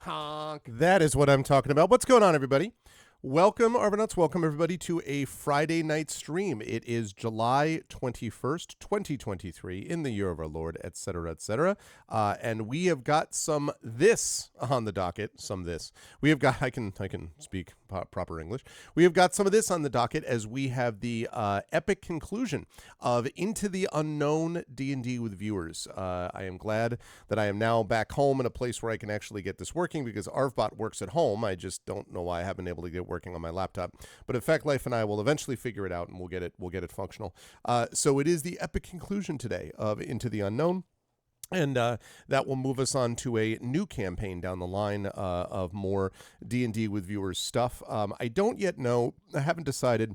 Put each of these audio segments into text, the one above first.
Honk. That is what I'm talking about. What's going on, everybody? Welcome, Argonauts. Welcome, everybody, to a Friday night stream. It is July 21st, 2023, in the year of our Lord, etc., etc. And we have got some this on the docket. We have got, I can speak proper English. We have got some of this on the docket as we have the epic conclusion of Into the Unknown D&D with viewers. I am glad that I am now back home in a place where I can actually get this working because Arvbot works at home. I just don't know why I haven't been able to get working on my laptop. But in fact, Life and I will eventually figure it out and we'll get it functional. So it is the epic conclusion today of Into the Unknown. And that will move us on to a new campaign down the line of more D&D with viewers stuff. I don't yet know. I haven't decided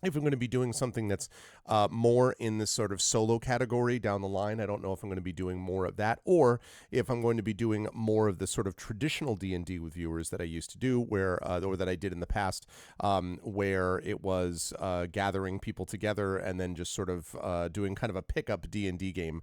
if I'm going to be doing something that's more in this sort of solo category down the line. I don't know if I'm going to be doing more of that or if I'm going to be doing more of the sort of traditional D&D with viewers that I used to do or that I did in the past, where it was gathering people together and then just sort of doing kind of a pickup D&D game,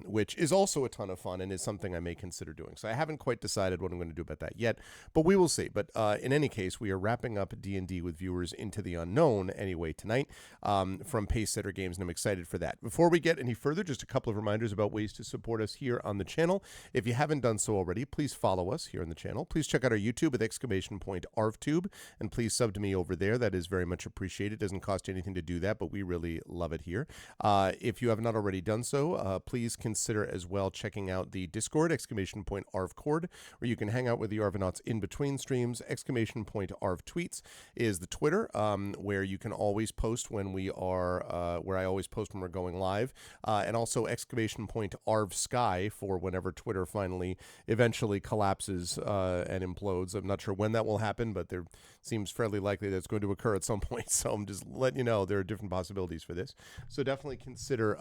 which is also a ton of fun and is something I may consider doing. So I haven't quite decided what I'm going to do about that yet, but we will see. But in any case, we are wrapping up D&D with viewers Into the Unknown anyway tonight from Pacesetter Games, and I'm excited for that. Before we get any further, just a couple of reminders about ways to support us here on the channel. If you haven't done so already, please follow us here on the channel. Please check out our YouTube with !ArvTube, and please sub to me over there. That is very much appreciated. It doesn't cost you anything to do that, but we really love it here. If you have not already done so, please consider as well checking out the Discord, !ArvCord, where you can hang out with the Arvanauts in between streams. !ArvTweets is the Twitter, where you can always post when we are, where I always post when we're going live, and also !ArvSky for whenever Twitter finally eventually collapses and implodes. I'm not sure when that will happen, but there seems fairly likely that it's going to occur at some point. So I'm just letting you know there are different possibilities for this. So definitely consider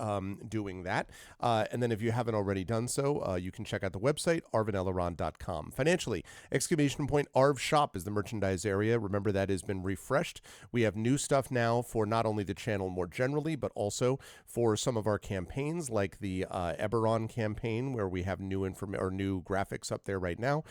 doing that. And then if you haven't already done so, you can check out the website, arvaneleron.com. Financially, Arv Shop is the merchandise area. Remember, that has been refreshed. We have new stuff now for not only the channel more generally, but also for some of our campaigns, like the Eberron campaign, where we have new graphics up there right now,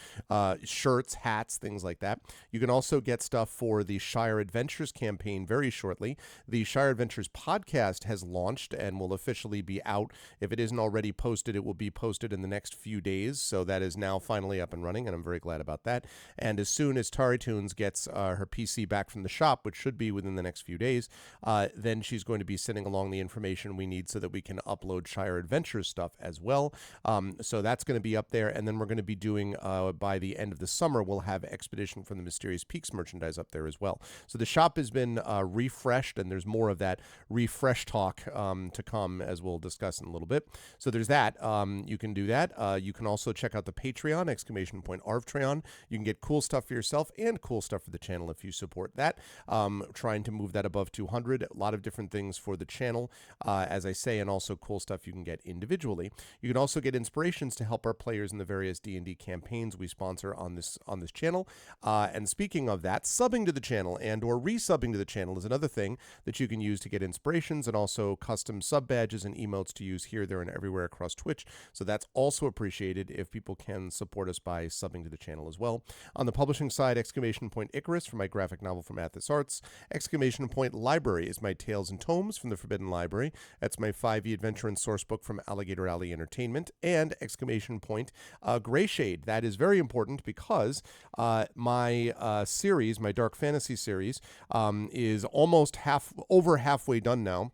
shirts, hats, things like that. You can also get stuff for the Shire Adventures campaign very shortly. The Shire Adventures podcast has launched and will officially be out. If it isn't already posted, it will be posted in the next few days. So that is now finally up and running, and I'm very glad about that. And as soon as TariTunes gets her PC back from the shop, which should be within the next few days, then she's going to be sending along the information we need so that we can upload Shire Adventures stuff as well. So that's going to be up there. And then we're going to be doing, by the end of the summer, we'll have Expedition from the Mysterious Peaks merchandise up there as well. So the shop has been refreshed, and there's more of that refresh talk to come, as we'll discuss in a little bit. So there's that. You can do that. You can also check out the Patreon, !Arvtreon. You can get cool stuff for yourself and cool stuff for the channel if you support that. Trying to move that above 200. A lot of different things for the channel, as I say, and also cool stuff you can get individually. You can also get inspirations to help our players in the various D&D campaigns we sponsor on this channel. And speaking of that, subbing to the channel and or resubbing to the channel is another thing that you can use to get inspirations and also custom sub badges and emotes to use here, there, and everywhere across Twitch. So that's also appreciated if people can support us by subbing to the channel as well. On the publishing side, !Icarus for my graphic novel from Athos Arts. !Library is my Tales and Tomes from the Forbidden Library. That's my 5e adventure and source book from Alligator Alley Entertainment. And Greyshade. That is very important because my series, my Dark Fantasy series, is almost halfway done now.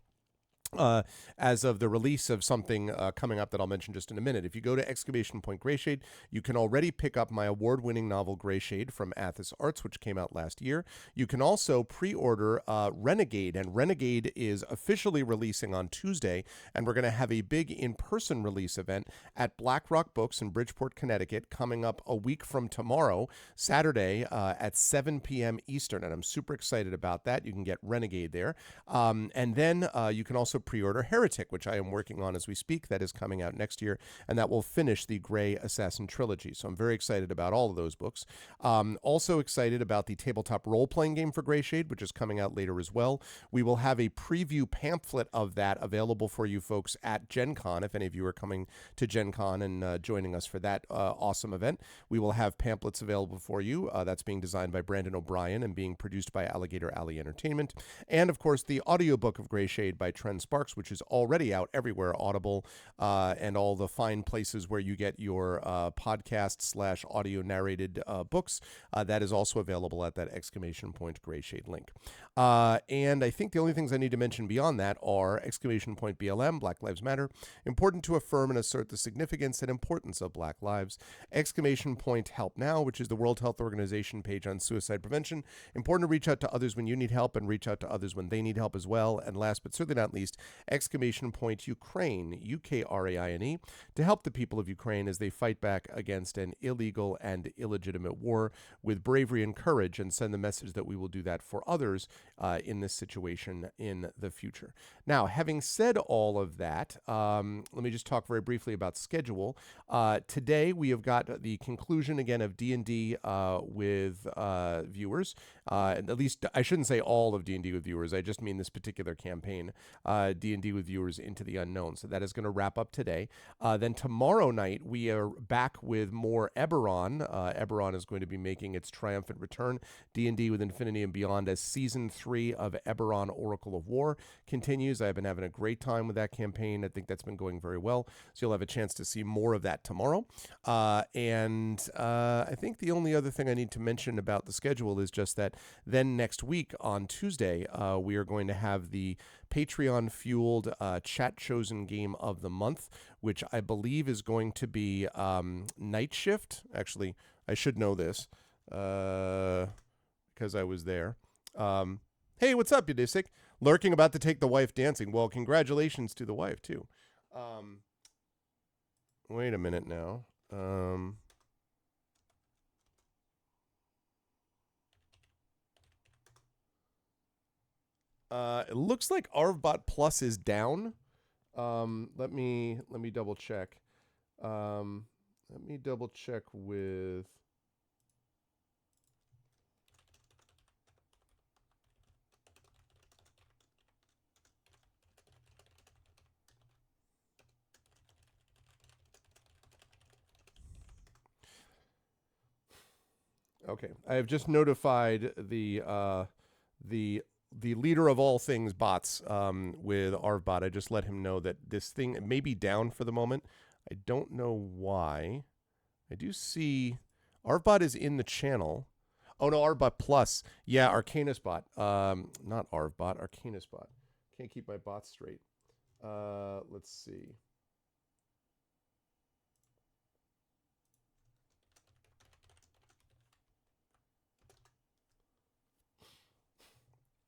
As of the release of something coming up that I'll mention just in a minute. If you go to !Greyshade, you can already pick up my award-winning novel Greyshade from Athos Arts, which came out last year. You can also pre-order Renegade, and Renegade is officially releasing on Tuesday, and we're going to have a big in-person release event at Black Rock Books in Bridgeport, Connecticut, coming up a week from tomorrow, Saturday, at 7 p.m. Eastern, and I'm super excited about that. You can get Renegade there. And then you can also also pre-order Heretic, which I am working on as we speak. That is coming out next year, and that will finish the Grey Assassin trilogy. So I'm very excited about all of those books. Also excited about the tabletop role-playing game for Greyshade, which is coming out later as well. We will have a preview pamphlet of that available for you folks at Gen Con. If any of you are coming to Gen Con and joining us for that awesome event, we will have pamphlets available for you. That's being designed by Brandon O'Brien and being produced by Alligator Alley Entertainment. And of course, the audiobook of Greyshade by Trent Sparks, which is already out everywhere, Audible, and all the fine places where you get your podcast/audio narrated books. That is also available at that exclamation point Greyshade link. And I think the only things I need to mention beyond that are exclamation point BLM, Black Lives Matter, important to affirm and assert the significance and importance of Black lives, exclamation point Help Now, which is the World Health Organization page on suicide prevention, important to reach out to others when you need help and reach out to others when they need help as well, and last but certainly not least, exclamation point Ukraine, Ukraine, to help the people of Ukraine as they fight back against an illegal and illegitimate war with bravery and courage, and send the message that we will do that for others in this situation in the future. Now, having said all of that, let me just talk very briefly about schedule. Today, we have got the conclusion again of D&D with viewers. At least, I shouldn't say all of D&D with viewers. I just mean this particular campaign, D&D with viewers into the unknown. So that is going to wrap up today. Then tomorrow night, we are back with more Eberron. Eberron is going to be making its triumphant return. D&D with Infinity and Beyond as Season 3 of Eberron Oracle of War continues. I've been having a great time with that campaign. I think that's been going very well. So you'll have a chance to see more of that tomorrow. And I think the only other thing I need to mention about the schedule is just that then next week on Tuesday, we are going to have the Patreon-fueled Chat Chosen Game of the Month, which I believe is going to be Night Shift. Actually, I should know this because I was there. Hey, what's up, Yudisic? Lurking about to take the wife dancing. Well, congratulations to the wife, too. Wait a minute now. It looks like Arvbot Plus is down. Let me double check. Let me double check with. Okay, I have just notified the leader of all things bots with Arvbot. I just let him know that this thing may be down for the moment. I don't know why. I do see Arvbot is in the channel. Oh no, Arvbot Plus. Yeah, Arcanus bot. Not Arvbot, Arcanus bot. Can't keep my bots straight. Let's see.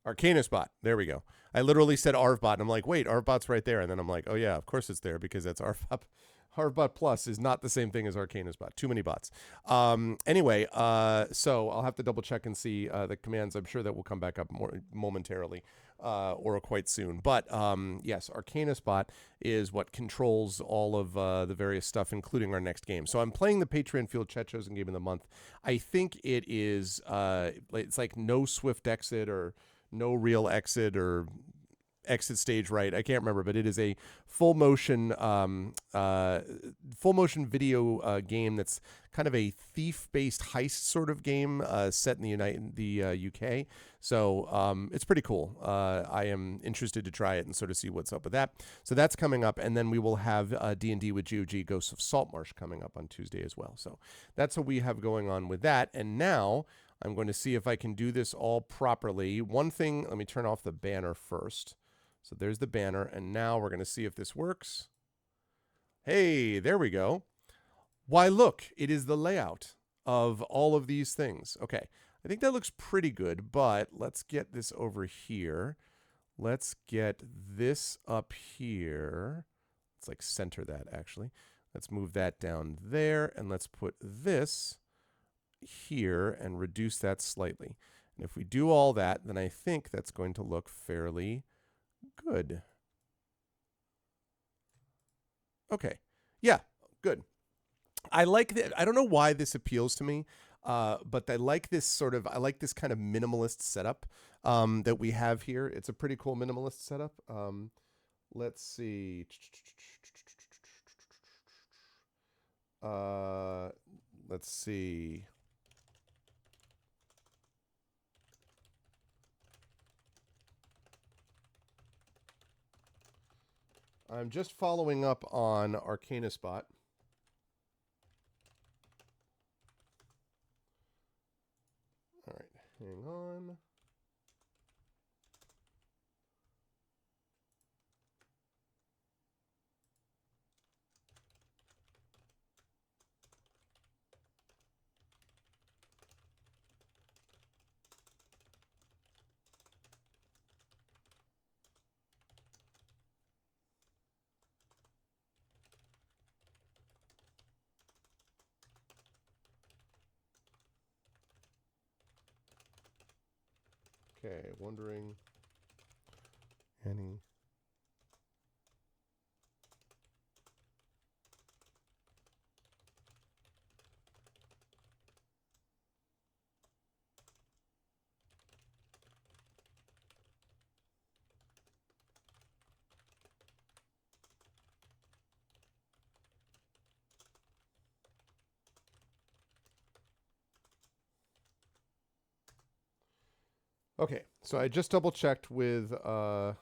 Arcanus bot. There we go. I literally said Arvbot, and I'm like, wait, Arvbot's right there. And then I'm like, oh yeah, of course it's there because that's Arvbot. Arvbot Plus is not the same thing as Arcanus bot. Too many bots. Anyway, so I'll have to double check and see the commands. I'm sure that will come back up more momentarily or quite soon. But yes, Arcanus bot is what controls all of the various stuff, including our next game. So I'm playing the Patreon Field Chat Chosen Game of the Month. I think it is, it's like no swift exit or no real exit or exit stage right. I can't remember, but it is a full motion video game that's kind of a thief-based heist sort of game set in the UK. So it's pretty cool. I am interested to try it and sort of see what's up with that. So that's coming up, and then we will have D&D with GOG Ghosts of Saltmarsh coming up on Tuesday as well. So that's what we have going on with that. And now I'm going to see if I can do this all properly. One thing, let me turn off the banner first. So there's the banner, and now we're going to see if this works. Hey, there we go. Why, look, it is the layout of all of these things. Okay, I think that looks pretty good, but let's get this over here. Let's get this up here. Let's like center that, actually. Let's move that down there, and let's put this here and reduce that slightly. And if we do all that, then I think that's going to look fairly good. Okay. Yeah, good. I like that. I don't know why this appeals to me, but I like this kind of minimalist setup that we have here. It's a pretty cool minimalist setup. Let's see. Uh, let's see. I'm just following up on Arcana Spot. All right, hang on. Okay, wondering any. Okay, so I just double checked with the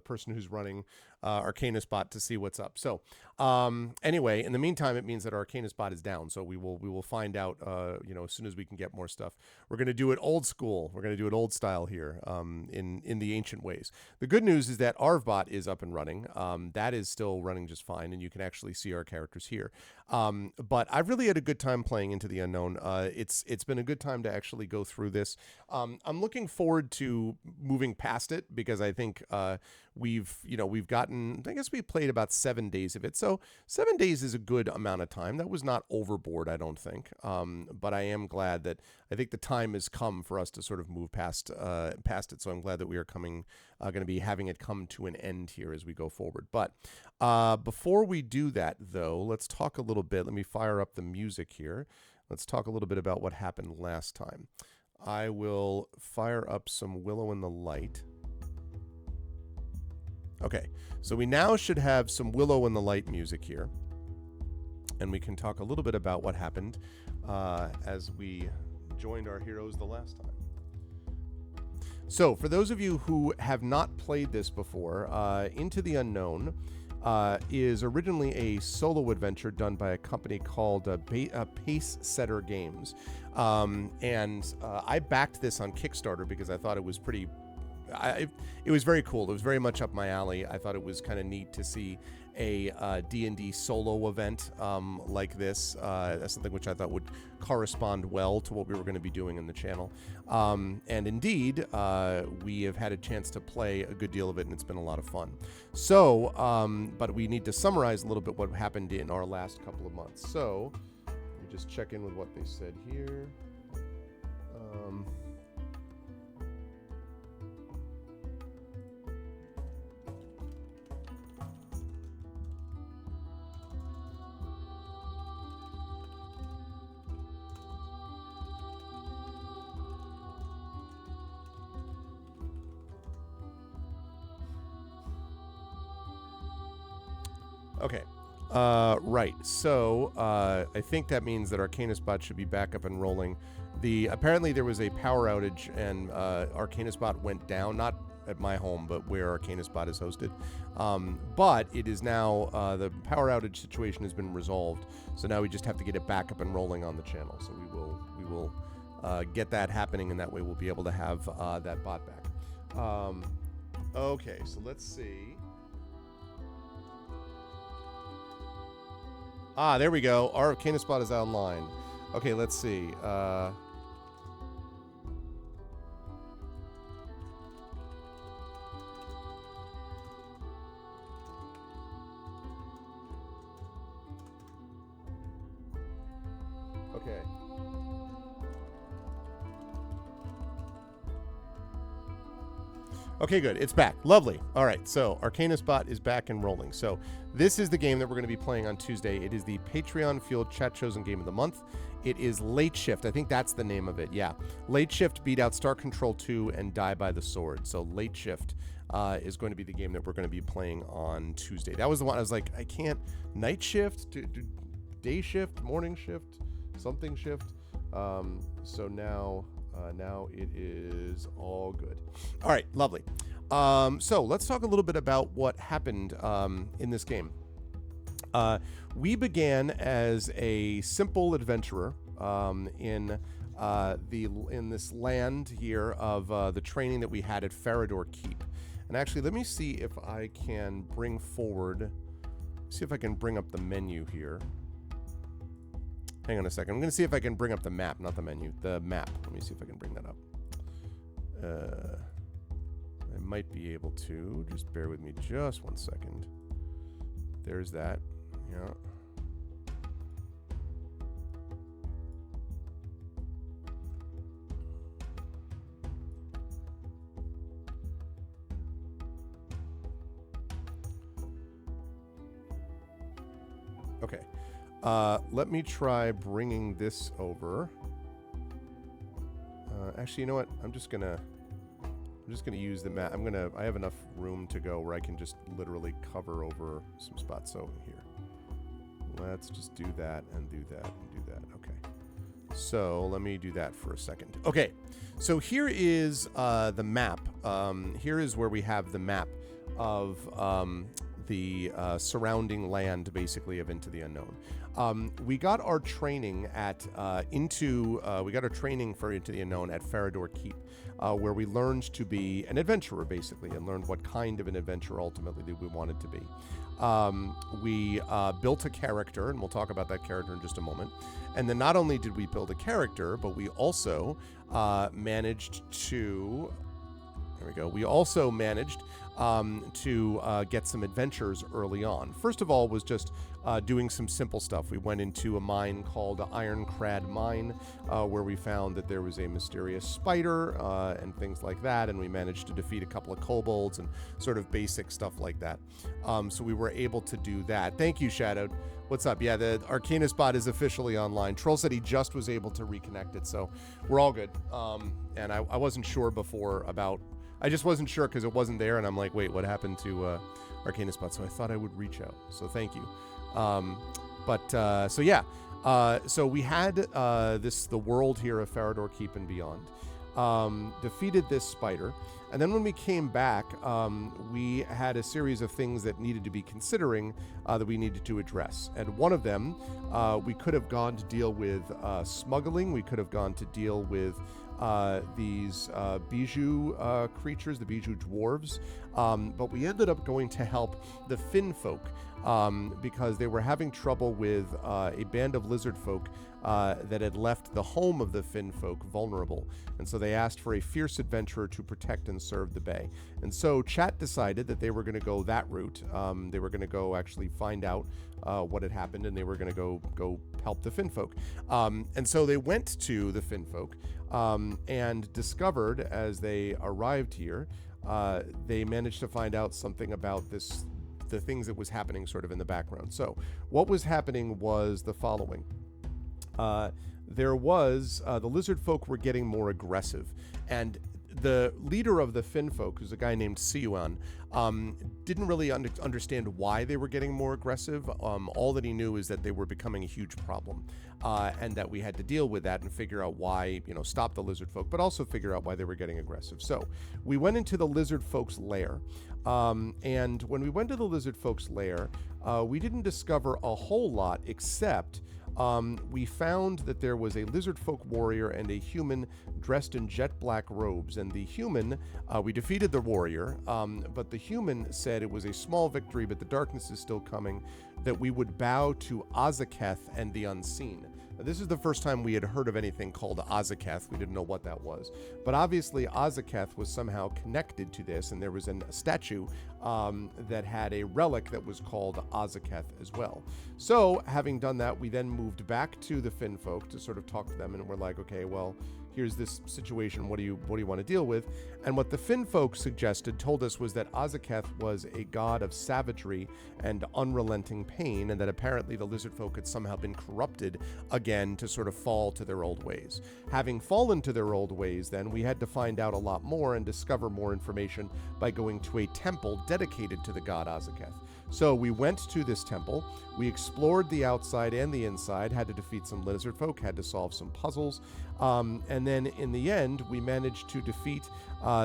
person who's running Arcana Spot to see what's up. So anyway, in the meantime, it means that Arcana Spot is down. So we will find out as soon as we can get more stuff. We're going to do it old school. We're going to do it old style here in the ancient ways. The good news is that Arvbot is up and running. That is still running just fine, and you can actually see our characters here. But I've really had a good time playing Into the Unknown. It's been a good time to actually go through this. I'm looking forward to moving past it because I think we've gotten, I guess we played about 7 days of it. So 7 days is a good amount of time. That was not overboard, I don't think. But I am glad that I think the time has come for us to sort of move past it. So I'm glad that we are going to be having it come to an end here as we go forward. But before we do that, though, let's talk a little bit. Let me fire up the music here. Let's talk a little bit about what happened last time. I will fire up some Willow in the Light. Okay, so we now should have some Willow in the Light music here. And we can talk a little bit about what happened as we joined our heroes the last time. So, for those of you who have not played this before, Into the Unknown is originally a solo adventure done by a company called Pace Setter Games. And I backed this on Kickstarter because I thought it was it was very cool. It was very much up my alley. I thought it was kind of neat to see a D&D solo event like this. That's something which I thought would correspond well to what we were going to be doing in the channel. And indeed, we have had a chance to play a good deal of it, and it's been a lot of fun. So, but we need to summarize a little bit what happened in our last couple of months. So, let me just check in with what they said here. Okay. Right. So I think that means that Arcana Spot should be back up and rolling. Apparently there was a power outage and Arcana Spot went down, not at my home, but where Arcana Spot is hosted. But it is now the power outage situation has been resolved. So now we just have to get it back up and rolling on the channel. So we will get that happening, and that way we'll be able to have that bot back. Okay. So let's see. Ah, there we go. Our Arcana Spot is online. Okay, let's see. Okay. Okay, good. It's back. Lovely. All right, so Arcanus Bot is back and rolling. So this is the game that we're going to be playing on Tuesday. It is the Patreon Fueled Chat Chosen Game of the Month. It is Late Shift. I think that's the name of it. Yeah. Late Shift beat out Star Control 2 and Die by the Sword. So Late Shift is going to be the game that we're going to be playing on Tuesday. That was the one I was like, I can't. Night Shift, day shift, morning shift, something shift. So now it is all good. All right, lovely. So let's talk a little bit about what happened in this game. We began as a simple adventurer in this land here of the training that we had at Farador Keep. And actually, let me see if I can bring forward. See if I can bring up the menu here. Hang on a second. I'm going to see if I can bring up the map, not the menu. The map. Let me see if I can bring that up. I might be able to. Just bear with me just 1 second. There's that. Yeah. Okay. Let me try bringing this over. Actually, you know what? I'm just gonna use the map. I have enough room to go where I can just literally cover over some spots. So here, let's just do that and do that and do that. Okay. So let me do that for a second. Okay. So here is the map. Here is where we have the map of the surrounding land, basically, of Into the Unknown. We got our training at we got our training for Into the Unknown at Farador Keep, where we learned to be an adventurer, basically, and learned what kind of an adventurer ultimately that we wanted to be. We built a character, and we'll talk about that character in just a moment. And then not only did we build a character, but we also managed to. There we go. We also managed to get some adventures early on. First of all was just doing some simple stuff. We went into a mine called Ironcrad Mine, where we found that there was a mysterious spider and things like that, and we managed to defeat a couple of kobolds and sort of basic stuff like that. So we were able to do that. Thank you, Shadowed. What's up? Yeah, the Arcanus Bot is officially online. Troll said he just was able to reconnect it, so we're all good. And I wasn't sure before about... I just wasn't sure because it wasn't there, and I'm like, wait, what happened to Arcanus Bot? So I thought I would reach out. So thank you. So yeah. So we had the world here of Farador Keep and beyond. Defeated this spider. And then when we came back, we had a series of things that needed to be considering that we needed to address. And one of them, we could have gone to deal with smuggling. We could have gone to deal with these bijou creatures, the bijou dwarves, but we ended up going to help the Finn folk because they were having trouble with a band of lizard folk that had left the home of the Finn folk vulnerable, and so they asked for a fierce adventurer to protect and serve the bay. And so chat decided that they were going to go that route. They were going to go actually find out what had happened, and they were going to go help the Finn folk. And so they went to the Finn folk and discovered as they arrived here, they managed to find out something about the things that was happening sort of in the background. So what was happening was the following. There was, the lizard folk were getting more aggressive, and the leader of the Finn folk, who's a guy named Siuan, didn't really understand why they were getting more aggressive. All that he knew is that they were becoming a huge problem, and that we had to deal with that and figure out why, stop the lizard folk, but also figure out why they were getting aggressive. So we went into the lizard folk's lair, and when we went to the lizard folk's lair, we didn't discover a whole lot except we found that there was a lizard folk warrior and a human dressed in jet black robes. And the human, we defeated the warrior, but the human said it was a small victory, but the darkness is still coming, that we would bow to Azaketh and the Unseen. Now, this is the first time we had heard of anything called Azaketh. We didn't know what that was. But obviously Azaketh was somehow connected to this, and there was a statue that had a relic that was called Azaketh as well. So having done that, we then moved back to the Finn folk to sort of talk to them, and we're like, okay, well, here's this situation. What do you want to deal with? And what the Finn folk told us was that Azaketh was a god of savagery and unrelenting pain, and that apparently the lizard folk had somehow been corrupted again to sort of fall to their old ways. Having fallen to their old ways, then, we had to find out a lot more and discover more information by going to a temple dedicated to the god Azaketh. So we went to this temple, we explored the outside and the inside, had to defeat some lizard folk, had to solve some puzzles, and then in the end, we managed to defeat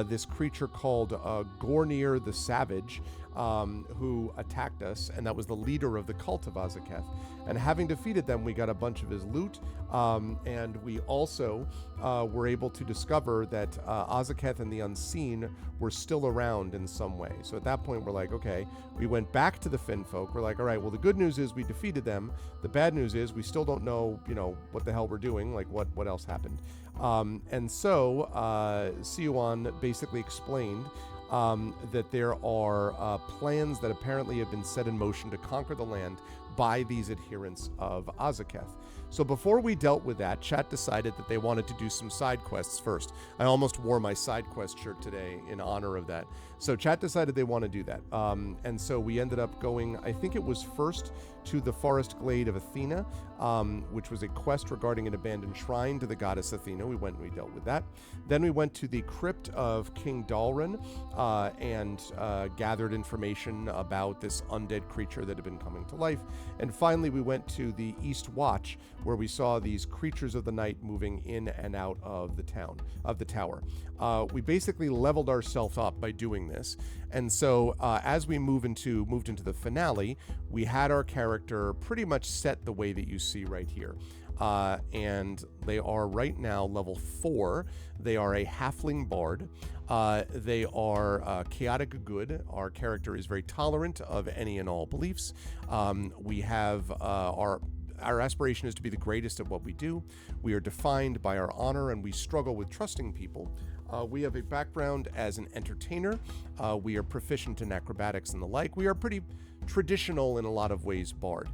this creature called Gornir the Savage, who attacked us, and that was the leader of the cult of Azaketh. And having defeated them, we got a bunch of his loot, and we also were able to discover that Azaketh and the Unseen were still around in some way. So at that point, we're like, okay, we went back to the Finn folk. We're like, all right, well, the good news is we defeated them. The bad news is we still don't know, what the hell we're doing, like what else happened. And so Siuan basically explained that there are plans that apparently have been set in motion to conquer the land by these adherents of Azaketh. So before we dealt with that, chat decided that they wanted to do some side quests first. I almost wore my side quest shirt today in honor of that. So chat decided they want to do that. And so we ended up going, I think it was first to the Forest Glade of Athena, which was a quest regarding an abandoned shrine to the goddess Athena. We went and we dealt with that. Then we went to the crypt of King Dalrin and gathered information about this undead creature that had been coming to life. And finally, we went to the East Watch, where we saw these creatures of the night moving in and out of the tower. We basically leveled ourselves up by doing this. And so as we moved into the finale, we had our character pretty much set the way that you see right here. And they are right now level 4. They are a halfling bard. They are chaotic good. Our character is very tolerant of any and all beliefs. We have our aspiration is to be the greatest at what we do. We are defined by our honor, and we struggle with trusting people. We have a background as an entertainer. We are proficient in acrobatics and the like. We are pretty traditional in a lot of ways bard.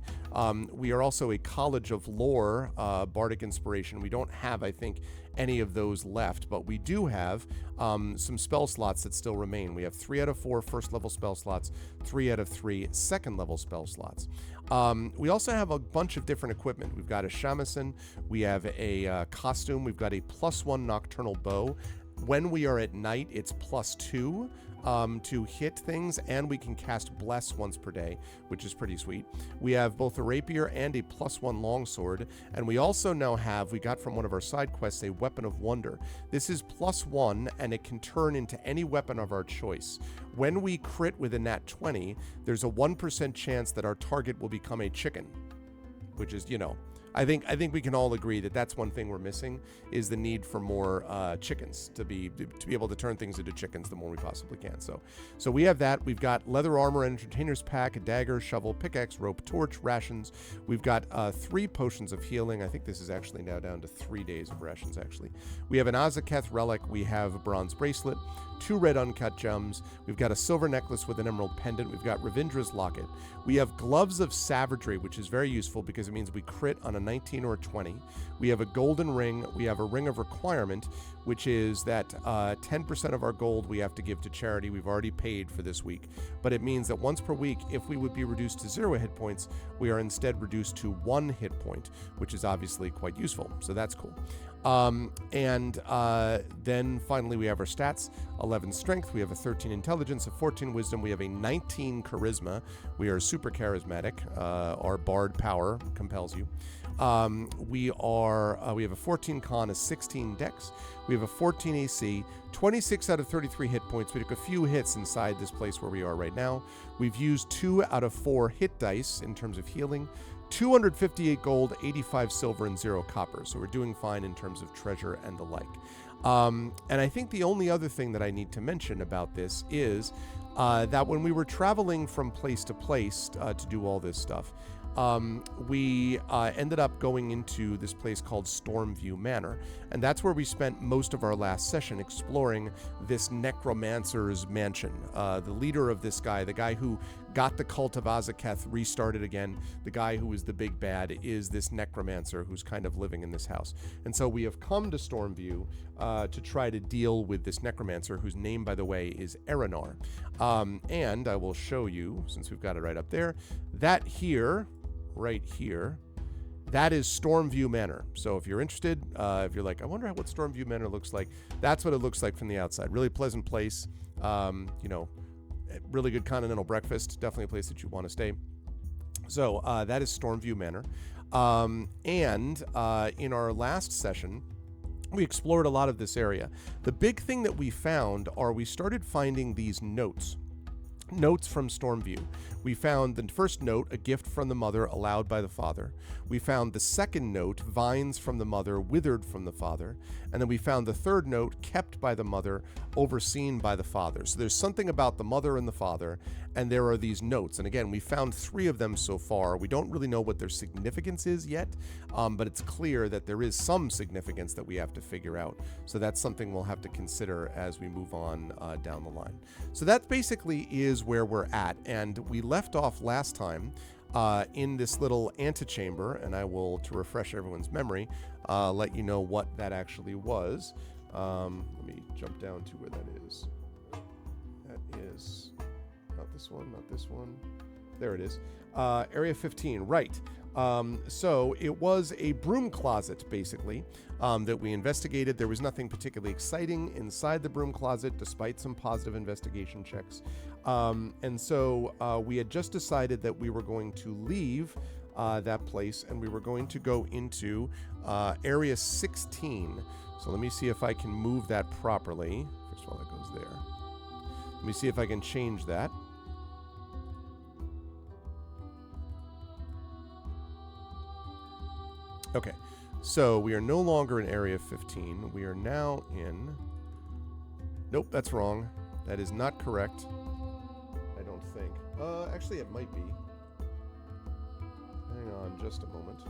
We are also a College of Lore bardic inspiration. We don't have, I think, any of those left, but we do have some spell slots that still remain. We have 3 out of 4 first level spell slots, 3 out of 3 second level spell slots. We also have a bunch of different equipment. We've got a shamisen, we have a costume, we've got a +1 nocturnal bow. When we are at night, it's +2 to hit things, and we can cast Bless once per day, which is pretty sweet. We have both a rapier and a +1 longsword, and we also now have, we got from one of our side quests, a Weapon of Wonder. This is +1, and it can turn into any weapon of our choice. When we crit with a nat 20, there's a 1% chance that our target will become a chicken, which is, I think we can all agree that that's one thing we're missing, is the need for more chickens to be able to turn things into chickens the more we possibly can. So we have that. We've got leather armor, entertainer's pack, a dagger, shovel, pickaxe, rope, torch, rations. We've got 3 potions of healing. I think this is actually now down to 3 days of rations, actually. We have an Azaketh relic. We have a bronze bracelet, 2 red uncut gems. We've got a silver necklace with an emerald pendant. We've got Ravindra's locket. We have gloves of savagery, which is very useful because it means we crit on a 19 or a 20. We have a golden ring. We have a ring of requirement, which is that 10% of our gold we have to give to charity. We've already paid for this week, but it means that once per week, if we would be reduced to 0 hit points, we are instead reduced to 1 hit point, which is obviously quite useful. So that's cool. Then finally we have our stats: 11 strength, we have a 13 intelligence, a 14 wisdom, we have a 19 charisma. We are super charismatic. Our bard power compels you. We have a 14 con, a 16 dex, we have a 14 AC, 26 out of 33 hit points. We took a few hits inside this place where we are right now. We've used 2 out of 4 hit dice in terms of healing. 258 gold, 85 silver, and 0 copper. So we're doing fine in terms of treasure and the like. And I think the only other thing that I need to mention about this is that when we were traveling from place to place to do all this stuff, we ended up going into this place called Stormview Manor, and that's where we spent most of our last session exploring this necromancer's mansion. The leader of this guy, the guy who got the cult of Azaketh restarted again. The guy who is the big bad is this necromancer who's kind of living in this house. And so we have come to Stormview to try to deal with this necromancer, whose name, by the way, is Eranar. And I will show you, since we've got it right up there, that here, right here, that is Stormview Manor. So if you're interested, if you're like, I wonder what Stormview Manor looks like, that's what it looks like from the outside. Really pleasant place. You know, really good continental breakfast. Definitely a place that you want to stay. So that is Stormview Manor. And in our last session, we explored a lot of this area. The big thing that we found are we started finding these notes from Stormview. We found the first note, a gift from the mother, allowed by the father. We found the second note, vines from the mother, withered from the father. And then we found the third note, kept by the mother, overseen by the father. So there's something about the mother and the father, and there are these notes. And again, we found 3 of them so far. We don't really know what their significance is yet, but it's clear that there is some significance that we have to figure out. So that's something we'll have to consider as we move on down the line. So that basically is where we're at, and we left off last time in this little antechamber, and I will, to refresh everyone's memory, let you know what that actually was. Let me jump down to where that is. That is not this one, not this one. There it is. Area 15, right. So it was a broom closet, basically, that we investigated. There was nothing particularly exciting inside the broom closet, despite some positive investigation checks. And so we had just decided that we were going to leave that place, and we were going to go into Area 16. So let me see if I can move that properly. First of all, that goes there. Let me see if I can change that. Okay, so we are no longer in Area 15. We are now in... Nope, that's wrong. That is not correct. I don't think. Actually, it might be. Hang on just a moment.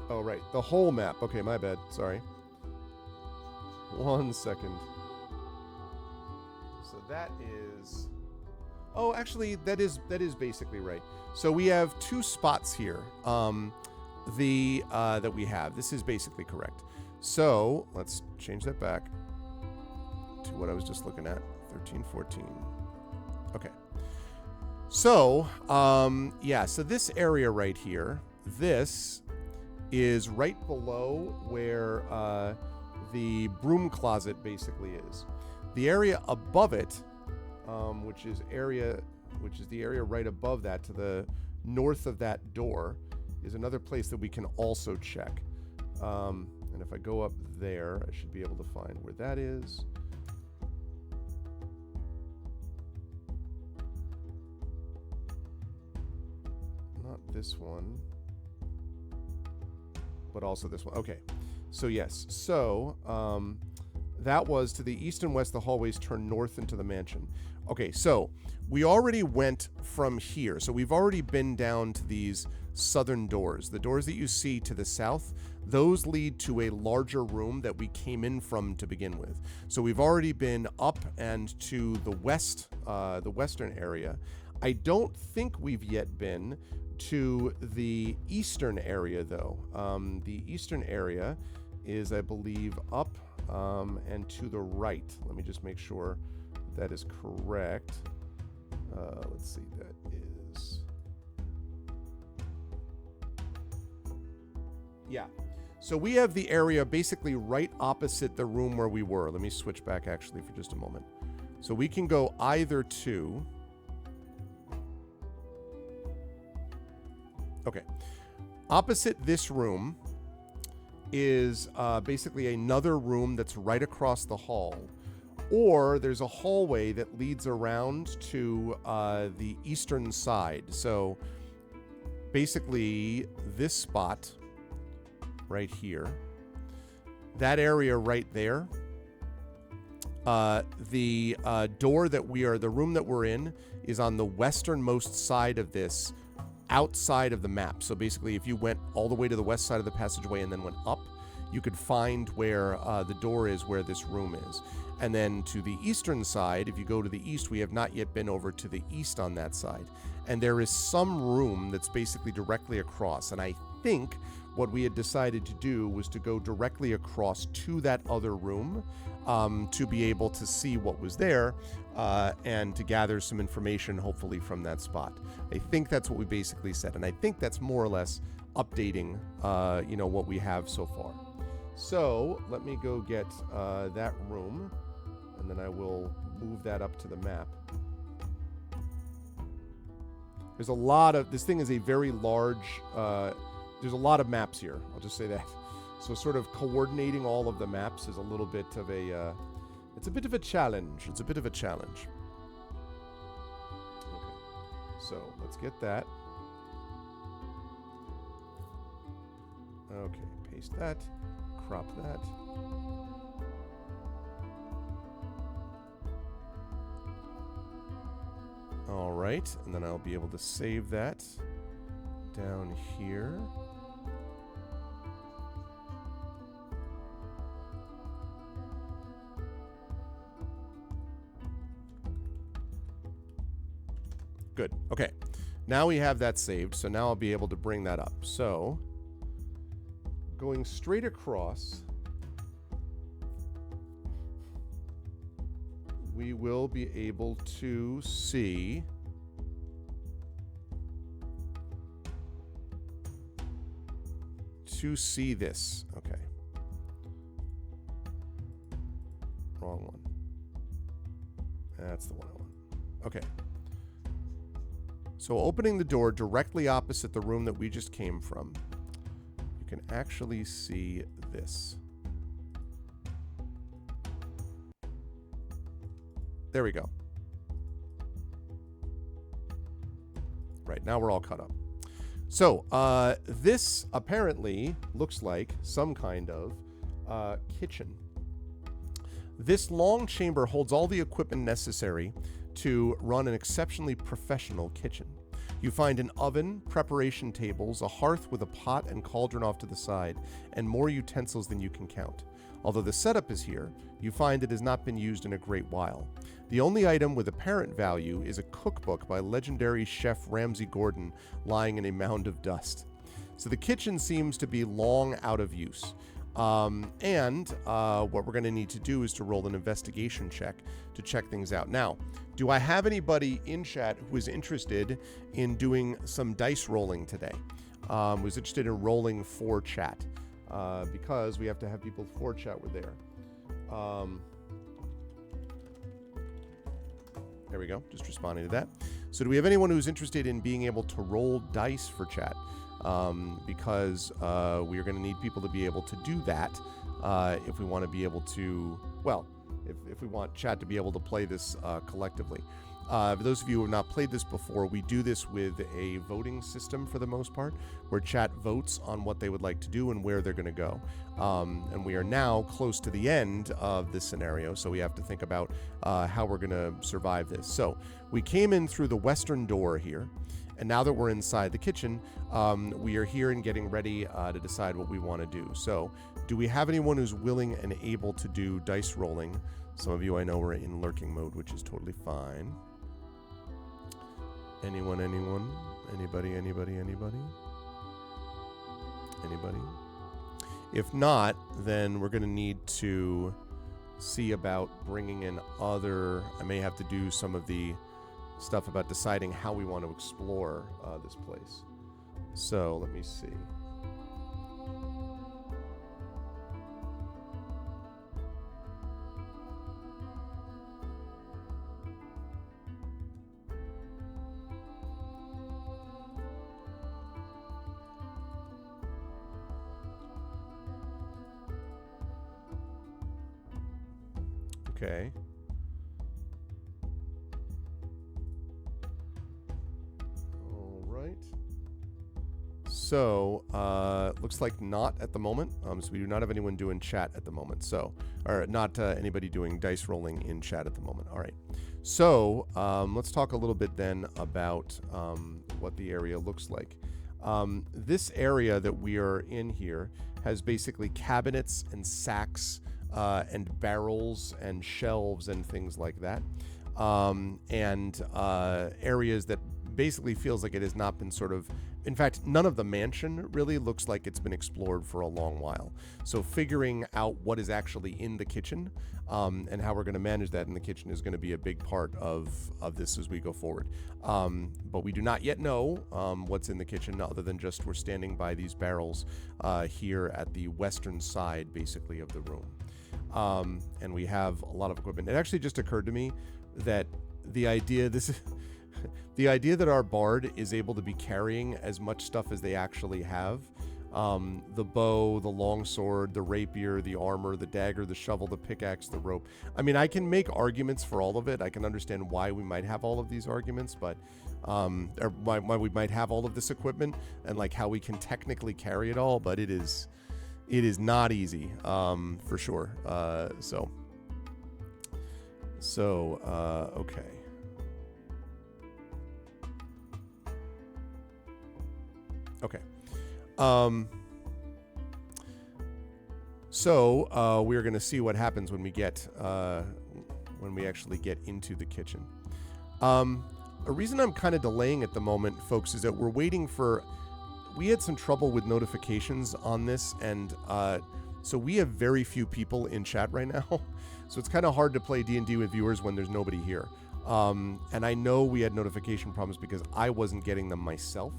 Oh, right. The whole map. Okay, my bad. Sorry. 1 second. So that is... Oh, actually, that is basically right. So we have 2 spots here that we have. This is basically correct. So let's change that back to what I was just looking at. 13, 14. Okay. So, yeah, so this area right here, this is right below where the broom closet basically is. The area above it, which is the area right above that, to the north of that door, is another place that we can also check. And if I go up there, I should be able to find where that is. Not this one, but also this one. Okay, so yes, so that was to the east and west. The hallways turn north into the mansion. Okay, so we already went from here. So we've already been down to these southern doors. The doors that you see to the south, those lead to a larger room that we came in from to begin with. So we've already been up and to the west, the western area. I don't think we've yet been to the eastern area, though. The eastern area is, I believe, up and to the right. Let me just make sure that is correct. Let's see, that is... Yeah. So we have the area basically right opposite the room where we were. Let me switch back actually for just a moment. So we can go either to... Okay. Opposite this room is basically another room that's right across the hall. Or there's a hallway that leads around to the eastern side. So basically this spot right here, that area right there, The the room that we're in is on the westernmost side of this, outside of the map. So basically, if you went all the way to the west side of the passageway and then went up, you could find where the door is, where this room is. And then to the eastern side, if you go to the east, we have not yet been over to the east on that side. And there is some room that's basically directly across. And I think what we had decided to do was to go directly across to that other room to be able to see what was there and to gather some information, hopefully, from that spot. I think that's what we basically said. And I think that's more or less updating, what we have so far. So let me go get that room, and then I will move that up to the map. There's a lot of, this thing is a very large, there's a lot of maps here. I'll just say that. So sort of coordinating all of the maps is a little bit of a, it's a bit of a challenge. It's a bit of a challenge. Okay, so let's get that. Okay, paste that, crop that. All right, and then I'll be able to save that down here. Good. Okay. Now we have that saved, so now I'll be able to bring that up. So, going straight across, we will be able to see this. Okay. Wrong one. That's the one I want. Okay. So opening the door directly opposite the room that we just came from, you can actually see this. There we go. Right, now we're all caught up. So, this apparently looks like some kind of kitchen. This long chamber holds all the equipment necessary to run an exceptionally professional kitchen. You find an oven, preparation tables, a hearth with a pot and cauldron off to the side, and more utensils than you can count. Although the setup is here, you find it has not been used in a great while. The only item with apparent value is a cookbook by legendary chef Ramsay Gordon lying in a mound of dust. So the kitchen seems to be long out of use. What we're going to need to do is to roll an investigation check to check things out. Now, do I have anybody in chat who is interested in doing some dice rolling today? Who's interested in rolling for chat? Because we have to have people for chat were there. There we go, just responding to that. So do we have anyone who's interested in being able to roll dice for chat? Because we are going to need people to be able to do that if we want to be able to, well, if we want chat to be able to play this collectively. For those of you who have not played this before, we do this with a voting system for the most part, where chat votes on what they would like to do and where they're going to go. And we are now close to the end of this scenario, so we have to think about how we're going to survive this. So we came in through the western door here, and now that we're inside the kitchen, we are here and getting ready to decide what we want to do. So do we have anyone who's willing and able to do dice rolling? Some of you I know are in lurking mode, which is totally fine. Anyone? Anybody? If not, then we're going to need to see about bringing in other... I may have to do some of the stuff about deciding how we want to explore this place. So, let me see. Okay. All right. So, looks like not at the moment. So we do not have anyone doing chat at the moment. So, or not anybody doing dice rolling in chat at the moment. All right. So, let's talk a little bit then about what the area looks like. This area that we are in here has basically cabinets and sacks and barrels and shelves and things like that. And areas that basically feels like it has not been sort of, in fact, none of the mansion really looks like it's been explored for a long while. So figuring out what is actually in the kitchen and how we're going to manage that in the kitchen is going to be a big part of this as we go forward. But we do not yet know what's in the kitchen other than just we're standing by these barrels here at the western side, basically, of the room. And we have a lot of equipment. It actually just occurred to me that the idea that our bard is able to be carrying as much stuff as they actually have, the bow, the longsword, the rapier, the armor, the dagger, the shovel, the pickaxe, the rope. I mean, I can make arguments for all of it. I can understand why we might have all of these arguments, but or why we might have all of this equipment and like how we can technically carry it all, but it is not easy, for sure. Okay. Okay. We're going to see what happens when we actually get into the kitchen. A reason I'm kind of delaying at the moment, folks, is that we're waiting for. We had some trouble with notifications on this, and so we have very few people in chat right now. So it's kind of hard to play D&D with viewers when there's nobody here. And I know we had notification problems because I wasn't getting them myself.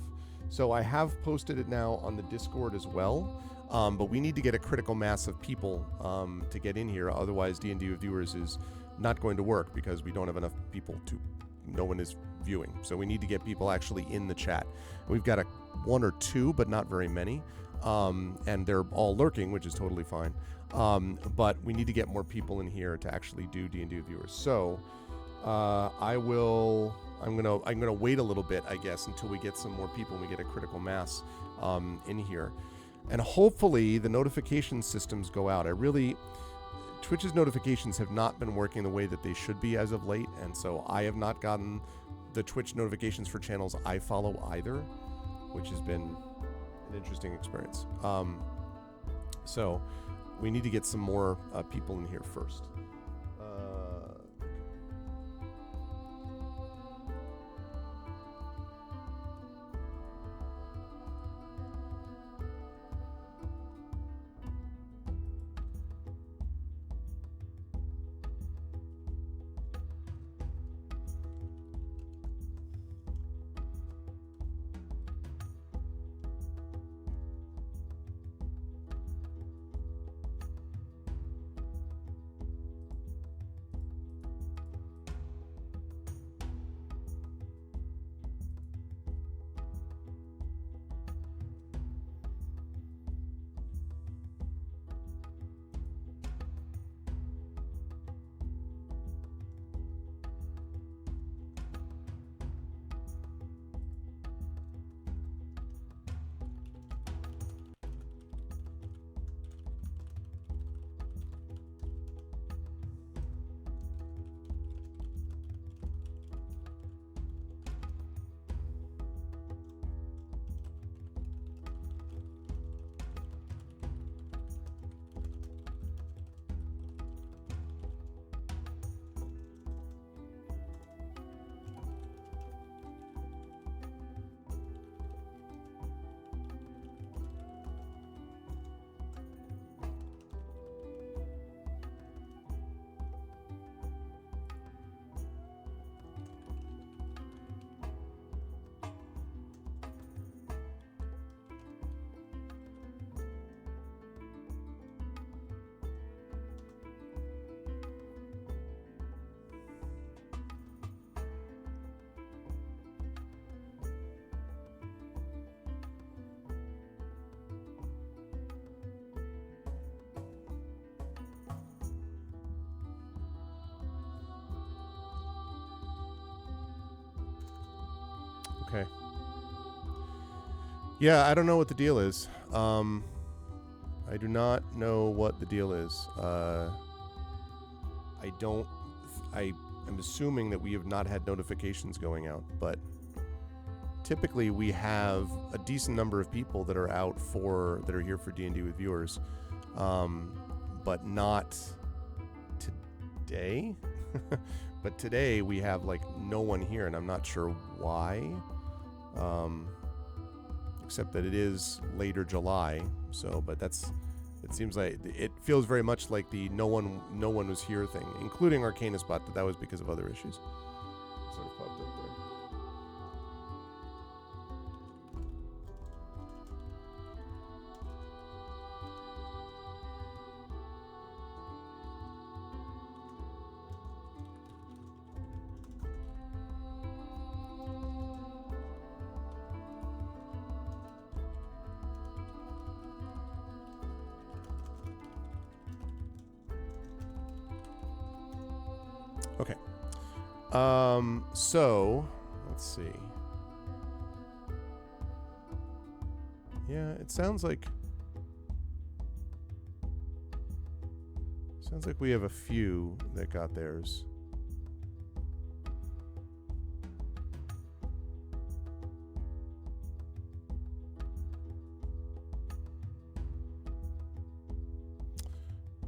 So I have posted it now on the Discord as well. But we need to get a critical mass of people to get in here. Otherwise, D&D with viewers is not going to work because we don't have enough people to. No one is viewing. So we need to get people actually in the chat. We've got one or two, but not very many. And they're all lurking, which is totally fine. But we need to get more people in here to actually do D&D with viewers. So I'm gonna wait a little bit, I guess, until we get some more people and we get a critical mass in here. And hopefully the notification systems go out. Twitch's notifications have not been working the way that they should be as of late, and so I have not gotten the Twitch notifications for channels I follow either, which has been an interesting experience. So we need to get some more people in here first. Okay. Yeah, I don't know what the deal is. I do not know what the deal is. I don't. I am assuming that we have not had notifications going out, but typically we have a decent number of people that are here for D&D with viewers, but not today. But today we have like no one here, and I'm not sure why. Except that it is later July, but it seems like it feels very much like the no one was here thing, including Arcanus Bot, that was because of other issues. It sort of popped up there. Okay. So let's see. Yeah, it sounds like we have a few that got theirs.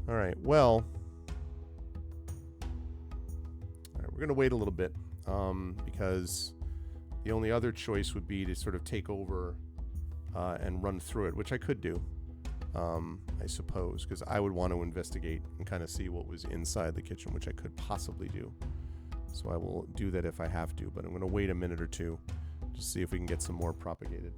All right. Well, we're going to wait a little bit because the only other choice would be to sort of take over and run through it, which I could do, I suppose, because I would want to investigate and kind of see what was inside the kitchen, which I could possibly do. So I will do that if I have to, but I'm going to wait a minute or two to see if we can get some more propagated.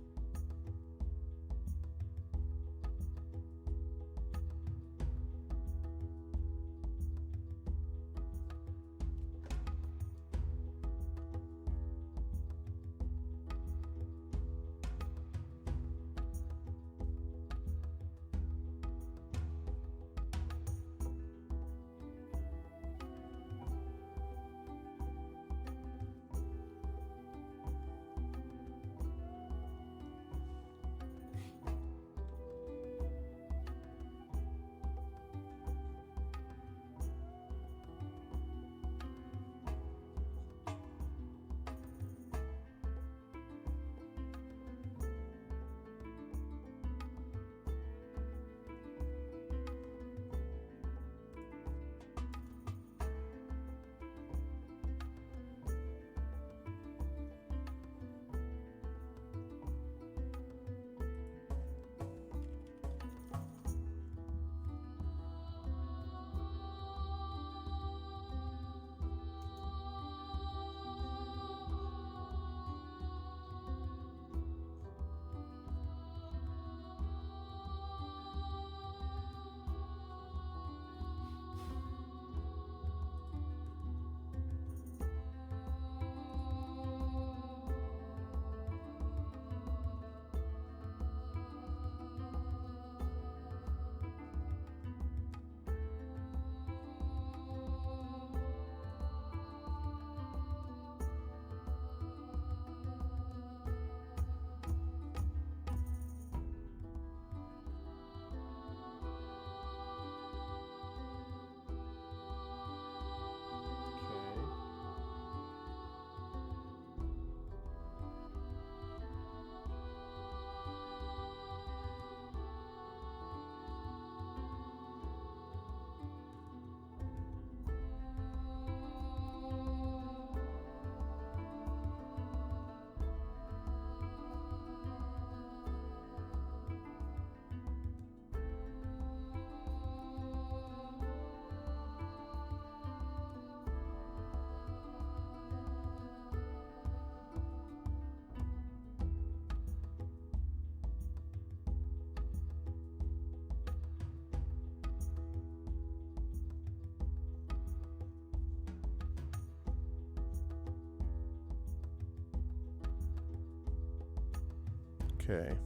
Okay.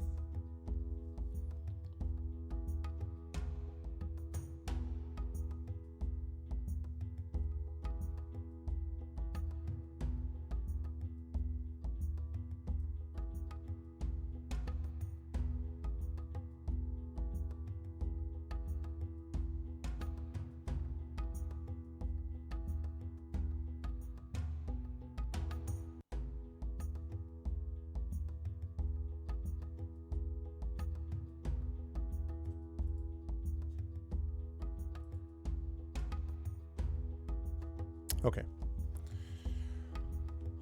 Okay.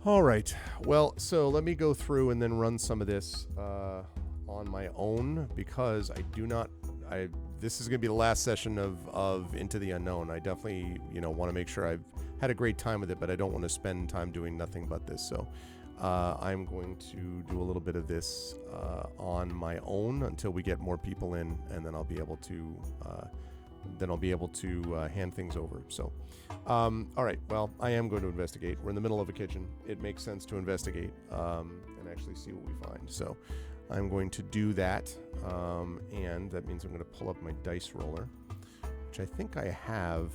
All right. Well, so let me go through and then run some of this on my own, because I do not. This is going to be the last session of Into the Unknown. I definitely, want to make sure I've had a great time with it, but I don't want to spend time doing nothing but this. So I'm going to do a little bit of this on my own until we get more people in, and then I'll be able to hand things over. So, all right. Well, I am going to investigate. We're in the middle of a kitchen. It makes sense to investigate and actually see what we find. So, I'm going to do that, and that means I'm going to pull up my dice roller, which I think I have.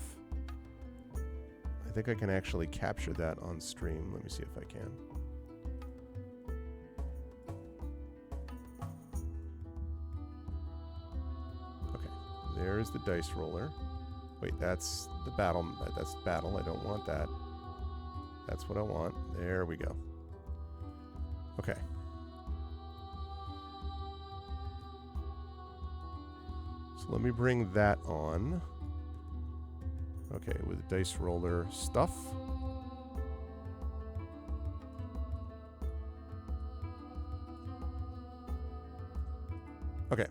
I think I can actually capture that on stream. Let me see if I can. There's the dice roller. Wait, that's the battle. That's battle. I don't want that. That's what I want. There we go. Okay. So let me bring that on. Okay, with dice roller stuff. Okay.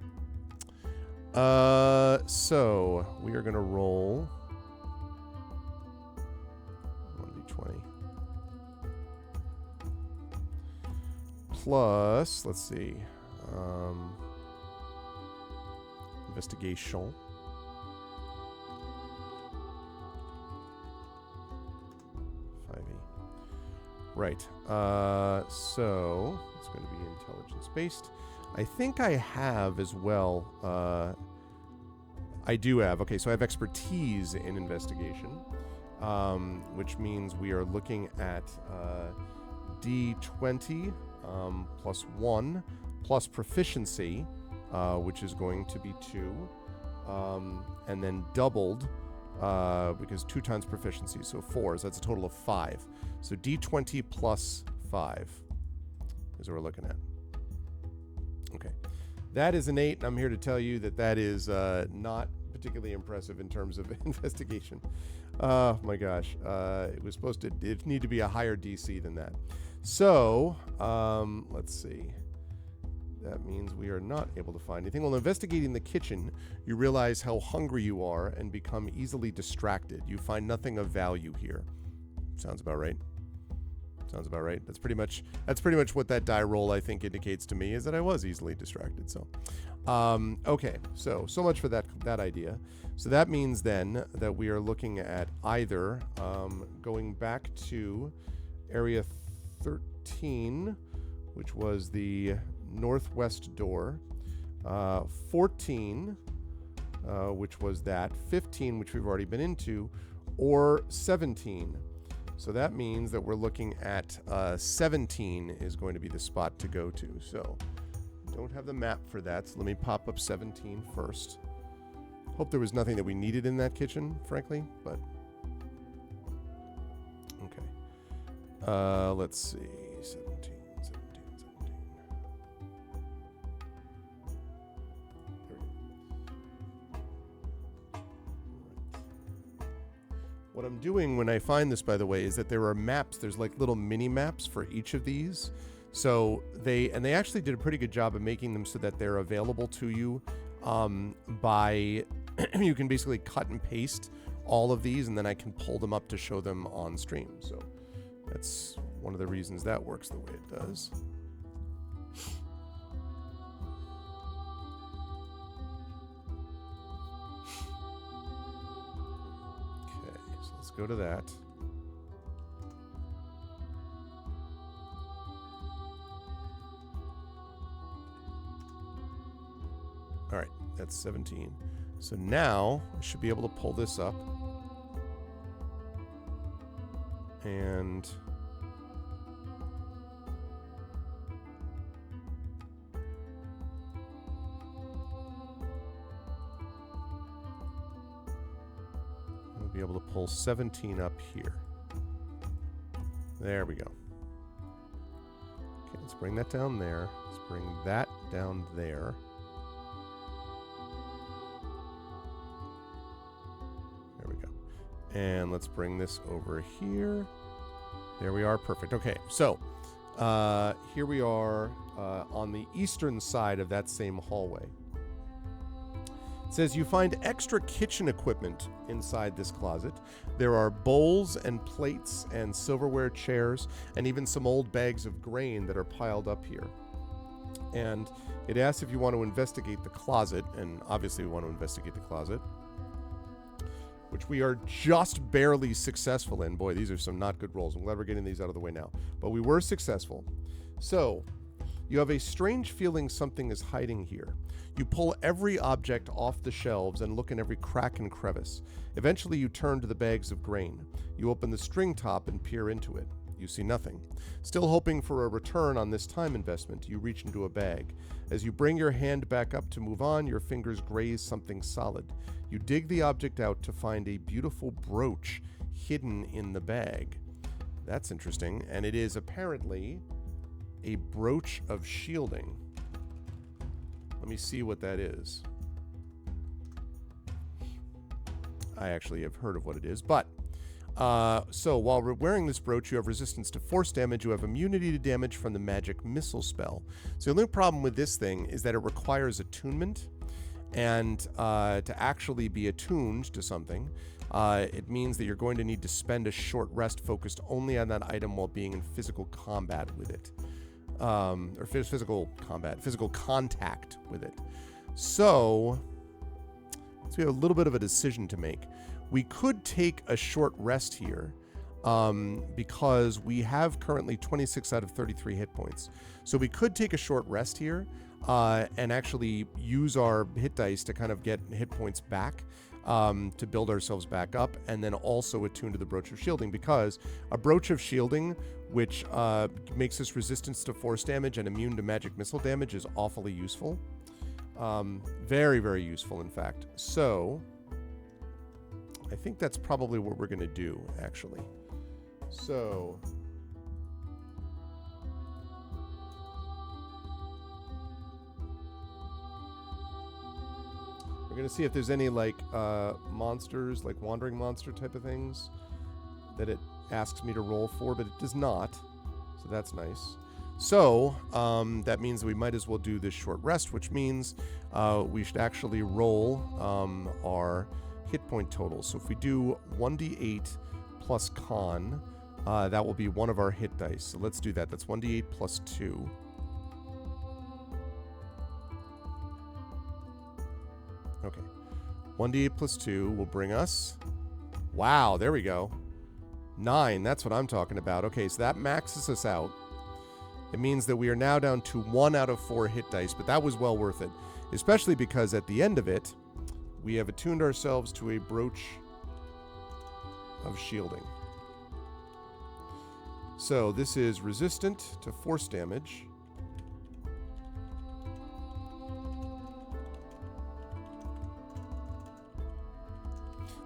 So we are going to roll 1d20 plus, let's see, investigation. Right. So it's going to be intelligence based. I think I have as well. I do have. Okay, so I have expertise in investigation, which means we are looking at D20 plus 1 plus proficiency, which is going to be 2, and then doubled because 2 times proficiency, so 4. So that's a total of 5. So D20 plus 5 is what we're looking at. Okay. That is an 8, and I'm here to tell you that that is not particularly impressive in terms of investigation. Oh my gosh. It was supposed to, it need to be a higher DC than that. So, let's see. That means we are not able to find anything. Well, investigating the kitchen, you realize how hungry you are and become easily distracted. You find nothing of value here. Sounds about right. Sounds about right. That's pretty much what that die roll I think indicates to me, is that I was easily distracted. So, okay. So much for that idea. So that means then that we are looking at either going back to area 13, which was the northwest door, 14, which was that, 15, which we've already been into, or 17. So that means that we're looking at 17 is going to be the spot to go to. So don't have the map for that. So let me pop up 17 first. Hope there was nothing that we needed in that kitchen, frankly, but okay. Let's see. 17. What I'm doing when I find this, by the way, is that there are maps. There's like little mini maps for each of these. So they actually did a pretty good job of making them so that they're available to you by you can basically cut and paste all of these, and then I can pull them up to show them on stream. So that's one of the reasons that works the way it does. Go to that. All right, that's 17. So now I should be able to pull this up. And be able to pull 17 up here. There we go. Okay, let's bring that down there. Let's bring that down there. There we go. And let's bring this over here. There we are. Perfect. Okay, so here we are on the eastern side of that same hallway. It says you find extra kitchen equipment inside this closet. There are bowls and plates and silverware chairs and even some old bags of grain that are piled up here. And it asks if you want to investigate the closet, and obviously we want to investigate the closet, which we are just barely successful in. Boy, these are some not good rolls. I'm glad we're getting these out of the way now. But we were successful. So, you have a strange feeling something is hiding here. You pull every object off the shelves and look in every crack and crevice. Eventually, you turn to the bags of grain. You open the string top and peer into it. You see nothing. Still hoping for a return on this time investment, you reach into a bag. As you bring your hand back up to move on, your fingers graze something solid. You dig the object out to find a beautiful brooch hidden in the bag. That's interesting, and it is apparently a brooch of shielding. Let me see what that is. I actually have heard of what it is, but so while we're wearing this brooch, you have resistance to force damage. You have immunity to damage from the magic missile spell. So the only problem with this thing is that it requires attunement, and to actually be attuned to something, it means that you're going to need to spend a short rest focused only on that item while being in physical combat with it. Or physical contact with it. So we have a little bit of a decision to make. We could take a short rest here because we have currently 26 out of 33 hit points. So we could take a short rest here and actually use our hit dice to kind of get hit points back, to build ourselves back up, and then also attune to the Brooch of Shielding, because a Brooch of Shielding, which makes us resistance to force damage and immune to magic missile damage, is awfully useful. Very, very useful, in fact. So I think that's probably what we're going to do, actually. So we're going to see if there's any, like, monsters, like wandering monster type of things that it asks me to roll for, but it does not. So that's nice. So that means we might as well do this short rest, which means we should actually roll our hit point totals. So if we do 1d8 plus con, that will be one of our hit dice. So let's do that. That's 1d8 plus 2. Okay. 1d8 plus 2 will bring us... Wow, there we go. 9, that's what I'm talking about. Okay, so that maxes us out. It means that we are now down to 1 out of 4 hit dice, but that was well worth it. Especially because at the end of it, we have attuned ourselves to a Brooch of Shielding. So this is resistant to force damage.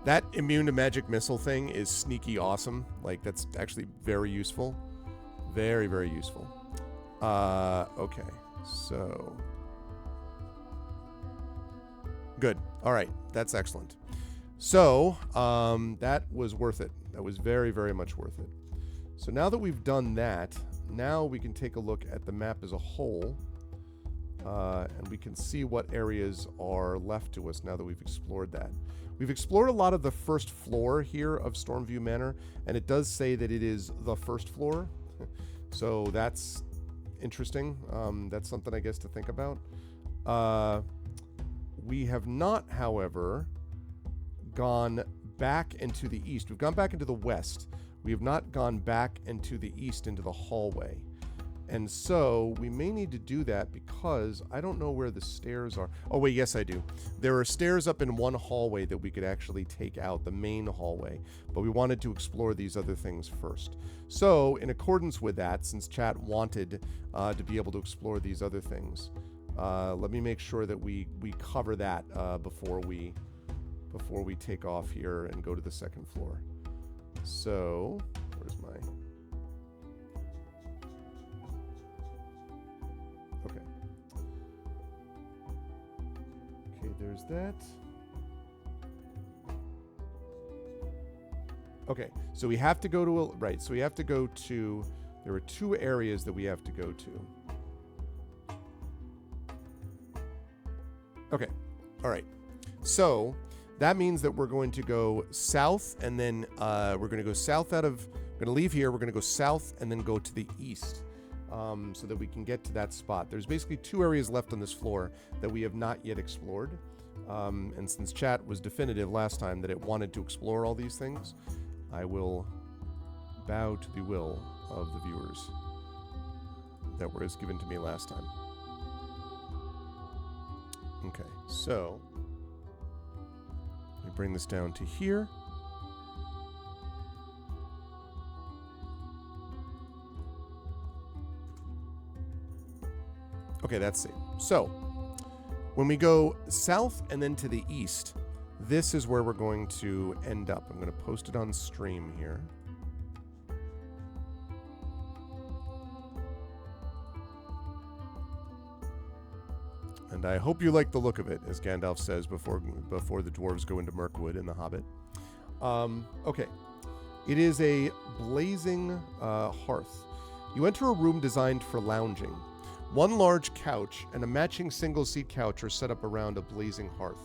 That immune to magic missile thing is sneaky awesome. Like, that's actually very useful. Very, very useful. Okay. So. Good. All right. That's excellent. So, that was worth it. That was very, very much worth it. So now that we've done that, now we can take a look at the map as a whole. And we can see what areas are left to us now that we've explored that. We've explored a lot of the first floor here of Stormview Manor, and it does say that it is the first floor. So that's interesting. That's something, I guess, to think about. We have not, however, gone back into the east. We've gone back into the west. We have not gone back into the east, into the hallway. And so we may need to do that because I don't know where the stairs are. Oh, wait, yes, I do. There are stairs up in one hallway that we could actually take out, the main hallway. But we wanted to explore these other things first. So in accordance with that, since chat wanted to be able to explore these other things, let me make sure that we cover that before we take off here and go to the second floor. So where's my... Okay. Okay, there's that. Okay, so we have to go to right. So we have to go to. There are 2 areas that we have to go to. Okay, all right. So that means that we're going to go south, and then we're going to go south out of. We're going to leave here. We're going to go south and then go to the east, so that we can get to that spot. There's basically 2 areas left on this floor that we have not yet explored. And since chat was definitive last time that it wanted to explore all these things, I will bow to the will of the viewers that was given to me last time. Okay, so let me bring this down to here. Okay, that's safe. So when we go south and then to the east, this is where we're going to end up. I'm going to post it on stream here. And I hope you like the look of it, as Gandalf says before the dwarves go into Mirkwood in The Hobbit. Okay. It is a blazing hearth. You enter a room designed for lounging. One large couch and a matching single-seat couch are set up around a blazing hearth.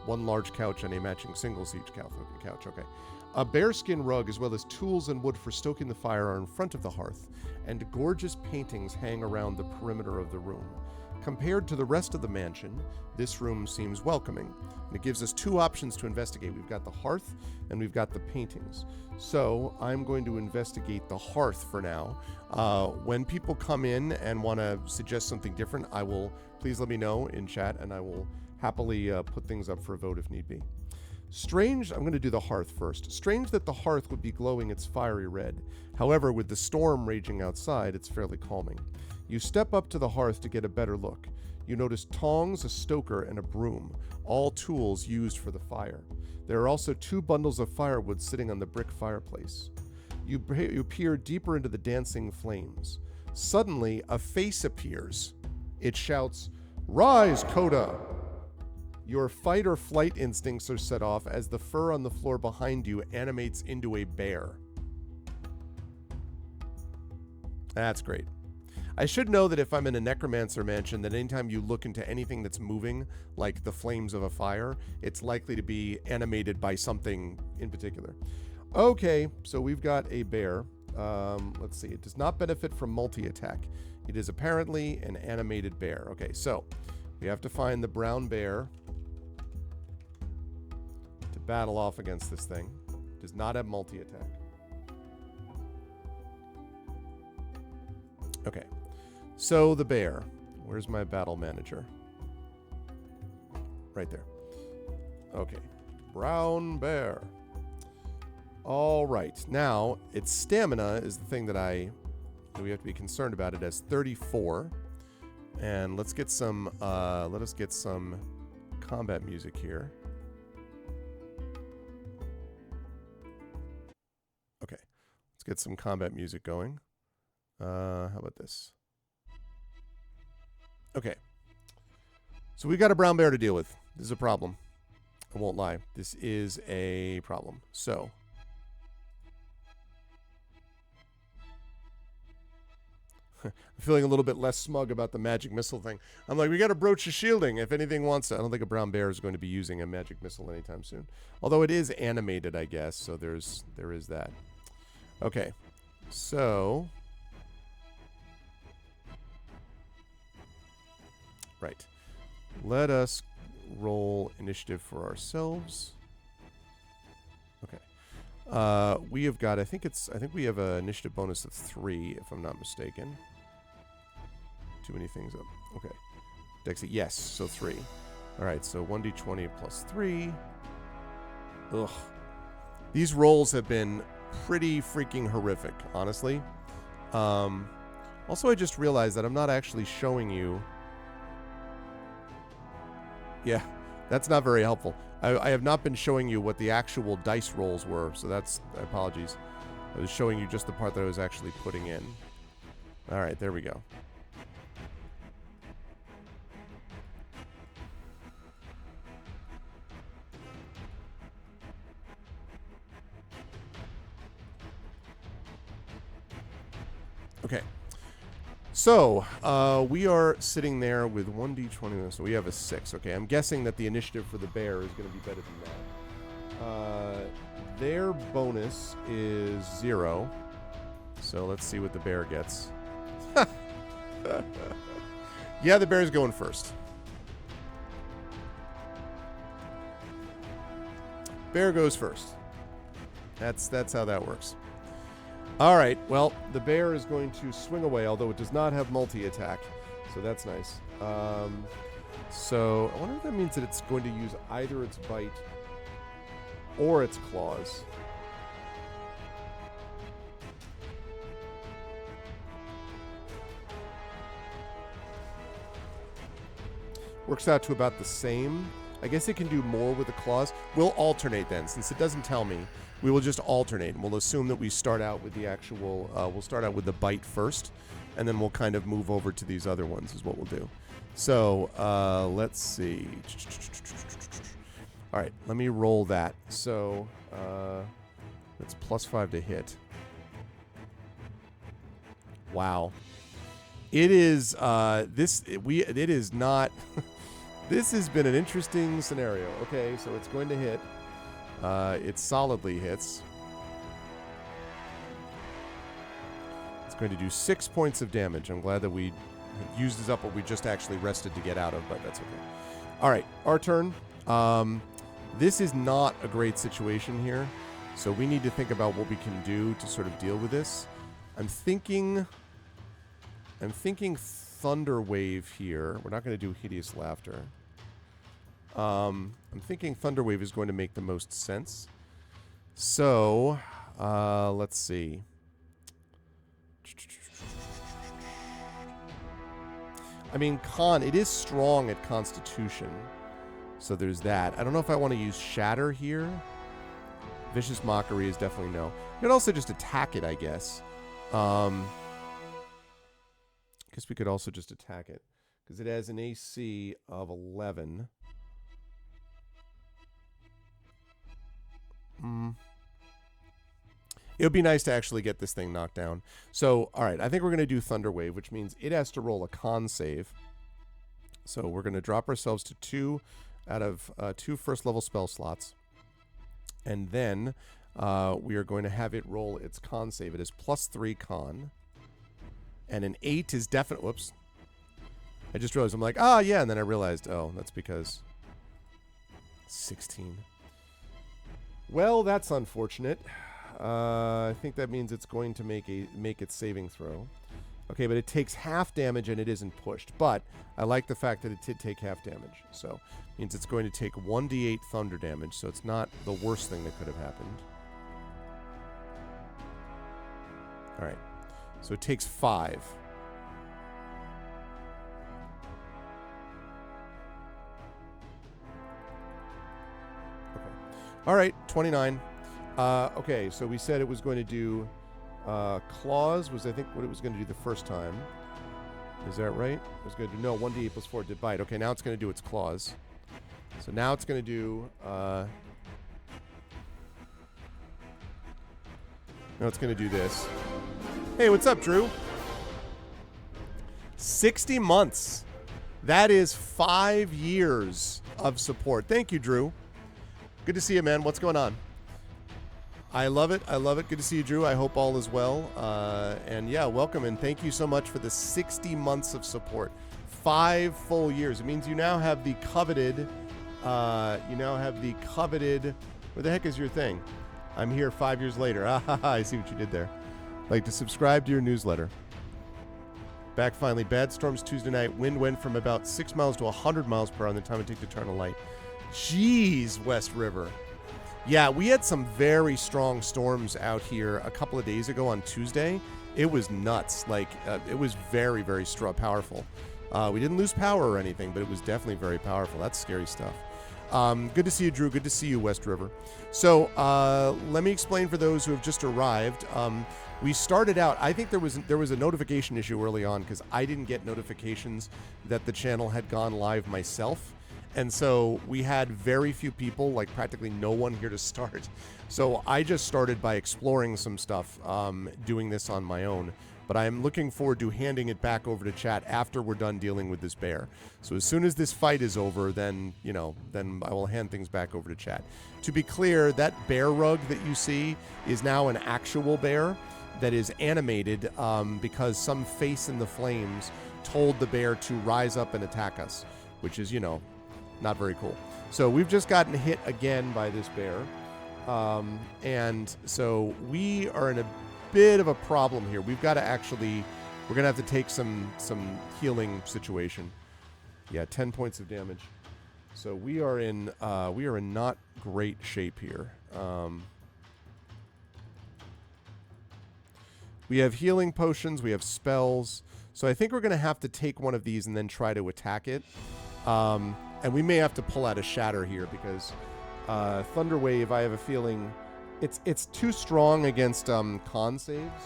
One large couch and a matching single-seat couch. Okay. A bearskin rug as well as tools and wood for stoking the fire are in front of the hearth, and gorgeous paintings hang around the perimeter of the room. Compared to the rest of the mansion, this room seems welcoming, and it gives us 2 options to investigate. We've got the hearth, and we've got the paintings. So I'm going to investigate the hearth for now. When people come in and want to suggest something different, please let me know in chat, and I will happily put things up for a vote if need be. Strange, I'm going to do the hearth first. Strange that the hearth would be glowing its fiery red. However, with the storm raging outside, it's fairly calming. You step up to the hearth to get a better look. You notice tongs, a stoker, and a broom, all tools used for the fire. There are also 2 bundles of firewood sitting on the brick fireplace. You peer deeper into the dancing flames. Suddenly, a face appears. It shouts, "Rise, Coda!" Your fight or flight instincts are set off as the fur on the floor behind you animates into a bear. That's great. I should know that if I'm in a necromancer mansion, that anytime you look into anything that's moving, like the flames of a fire, it's likely to be animated by something in particular. Okay, so we've got a bear. Let's see. It does not benefit from multi-attack. It is apparently an animated bear. Okay, so we have to find the brown bear to battle off against this thing. It does not have multi-attack. Okay. So the bear. Where's my battle manager? Right there. Okay. Brown bear. All right. Now, its stamina is the thing that we have to be concerned about. It has 34. And let's get some let us get some combat music here. Okay. Let's get some combat music going. How about this? Okay. So we got a brown bear to deal with. This is a problem. I won't lie. This is a problem. So I'm feeling a little bit less smug about the magic missile thing. I'm like, we got to broach the shielding. If anything wants to. I don't think a brown bear is going to be using a magic missile anytime soon. Although it is animated, I guess. So there is that. Okay. So right. Let us roll initiative for ourselves. Okay. We have got, I think we have an initiative bonus of 3, if I'm not mistaken. Too many things up. Okay. Dexy, yes, so 3. All right, so 1d20 plus 3. Ugh. These rolls have been pretty freaking horrific, honestly. Also, I just realized that I'm not actually showing you. Yeah, that's not very helpful. I have not been showing you what the actual dice rolls were, so that's, apologies. I was showing you just the part that I was actually putting in. All right, there we go. Okay. So, we are sitting there with 1d20, so we have a 6. Okay, I'm guessing that the initiative for the bear is going to be better than that. Their bonus is 0. So let's see what the bear gets. Yeah, the bear's going first. Bear goes first. That's how that works. All right, well, the bear is going to swing away, although it does not have multi-attack, so that's nice. So I wonder if that means that it's going to use either its bite or its claws. Works out to about the same. I guess it can do more with the claws. We'll alternate then, since it doesn't tell me. We will just alternate, and we'll assume that we start out with the actual, we'll start out with the bite first, and then we'll kind of move over to these other ones is what we'll do. So, let's see. All right, let me roll that. So, that's +5 to hit. Wow. It is, it is not, this has been an interesting scenario. Okay, so it's going to hit. It solidly hits. It's going to do 6 points of damage. I'm glad that we used this up what we just actually rested to get out of, but that's okay. All right, our turn. This is not a great situation here, so we need to think about what we can do to sort of deal with this. I'm thinking Thunder Wave here. We're not going to do Hideous Laughter. I'm thinking Thunder Wave is going to make the most sense. So, let's see. I mean, it is strong at Constitution. So there's that. I don't know if I want to use Shatter here. Vicious Mockery is definitely no. You could also just attack it, I guess. I guess we could also just attack it. Because it has an AC of 11. It would be nice to actually get this thing knocked down. So, all right, I think we're going to do Thunder Wave, which means it has to roll a con save. So we're going to drop ourselves to 2 out of 2 first-level spell slots. And then we are going to have it roll its con save. It is +3 con. And an 8 is definite. Whoops. I just realized. I'm like, yeah. And then I realized, that's because 16. Well, that's unfortunate. I think that means it's going to make its saving throw. Okay, but it takes half damage and it isn't pushed. But I like the fact that it did take half damage. So it means it's going to take 1d8 thunder damage. So it's not the worst thing that could have happened. All right. So it takes 5. Okay. All right, 29. Okay, so we said it was going to do claws was I think what it was going to do the first time. Is that right? It was going to do 1d8 + 4 did bite. Okay, now it's going to do its claws. So now it's going to do now it's going to do this. Hey, what's up, Drew? 60 months. That is 5 years of support. Thank you, Drew. Good to see you, man. What's going on? I love it. I love it. Good to see you, Drew. I hope all is well. And yeah, welcome and thank you so much for the 60 months of support. 5 full years. It means you now have the coveted, where the heck is your thing? I'm here 5 years later. I see what you did there. Like to subscribe to your newsletter. Back finally. Bad storms Tuesday night. Wind went from about 6 miles to 100 miles per hour in the time it took to turn a light. Jeez, West River. Yeah, we had some very strong storms out here a couple of days ago on Tuesday. It was nuts. Like, it was very, very powerful. We didn't lose power or anything, but it was definitely very powerful. That's scary stuff. Good to see you, Drew. Good to see you, West River. So let me explain for those who have just arrived. We started out, I think there was a notification issue early on because I didn't get notifications that the channel had gone live myself. And so we had very few people, like practically no one here to start. So I just started by exploring some stuff, doing this on my own. but I'm looking forward to handing it back over to chat after we're done dealing with this bear. So as soon as this fight is over, then, you know, then I will hand things back over to chat. To be clear, that bear rug that you see is now an actual bear that is animated because some face in the flames told the bear to rise up and attack us, which is, you know, not very cool. So we've just gotten hit again by this bear. And so we are in a bit of a problem here. We've got to actually, we're going to have to take some healing situation. Yeah, 10 points of damage. So we are in not great shape here. We have healing potions, we have spells. So I think we're going to have to take one of these and then try to attack it. And we may have to pull out a shatter here because Thunder Wave, I have a feeling it's too strong against con saves.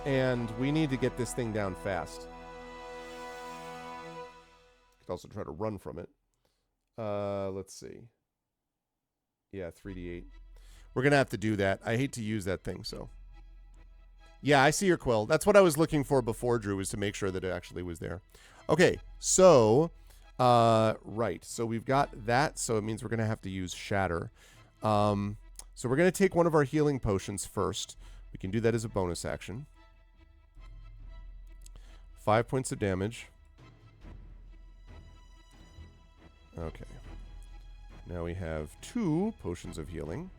And we need to get this thing down fast. Could also try to run from it. Let's see. Yeah, 3d8. We're going to have to do that. I hate to use that thing, so. Yeah, I see your Quill. That's what I was looking for before, Drew, was to make sure that it actually was there. Okay, so, right. So we've got that, so it means we're going to have to use Shatter. So we're going to take one of our healing potions first. We can do that as a bonus action. 5 points of damage. Okay. Now we have 2 potions of healing.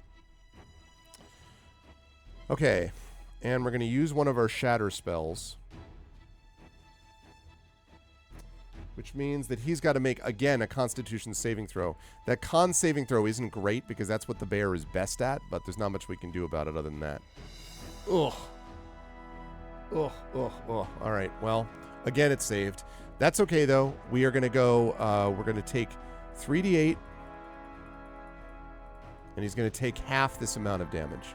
Okay. And we're going to use one of our shatter spells. Which means that he's got to make, again, a Constitution saving throw. That con saving throw isn't great because that's what the bear is best at, but there's not much we can do about it other than that. Ugh. Ugh, ugh, ugh. All right, well, again, it's saved. That's okay, though. We are going to go, we're going to take 3d8. And he's going to take half this amount of damage.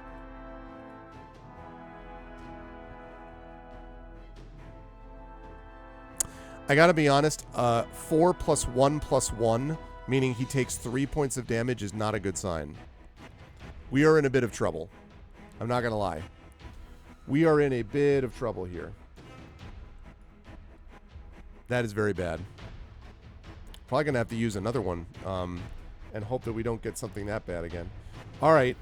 I gotta be honest, 4 plus 1 plus 1, meaning he takes 3 points of damage, is not a good sign. We are in a bit of trouble. I'm not gonna lie. We are in a bit of trouble here. That is very bad. Probably gonna have to use another one, and hope that we don't get something that bad again. Alright,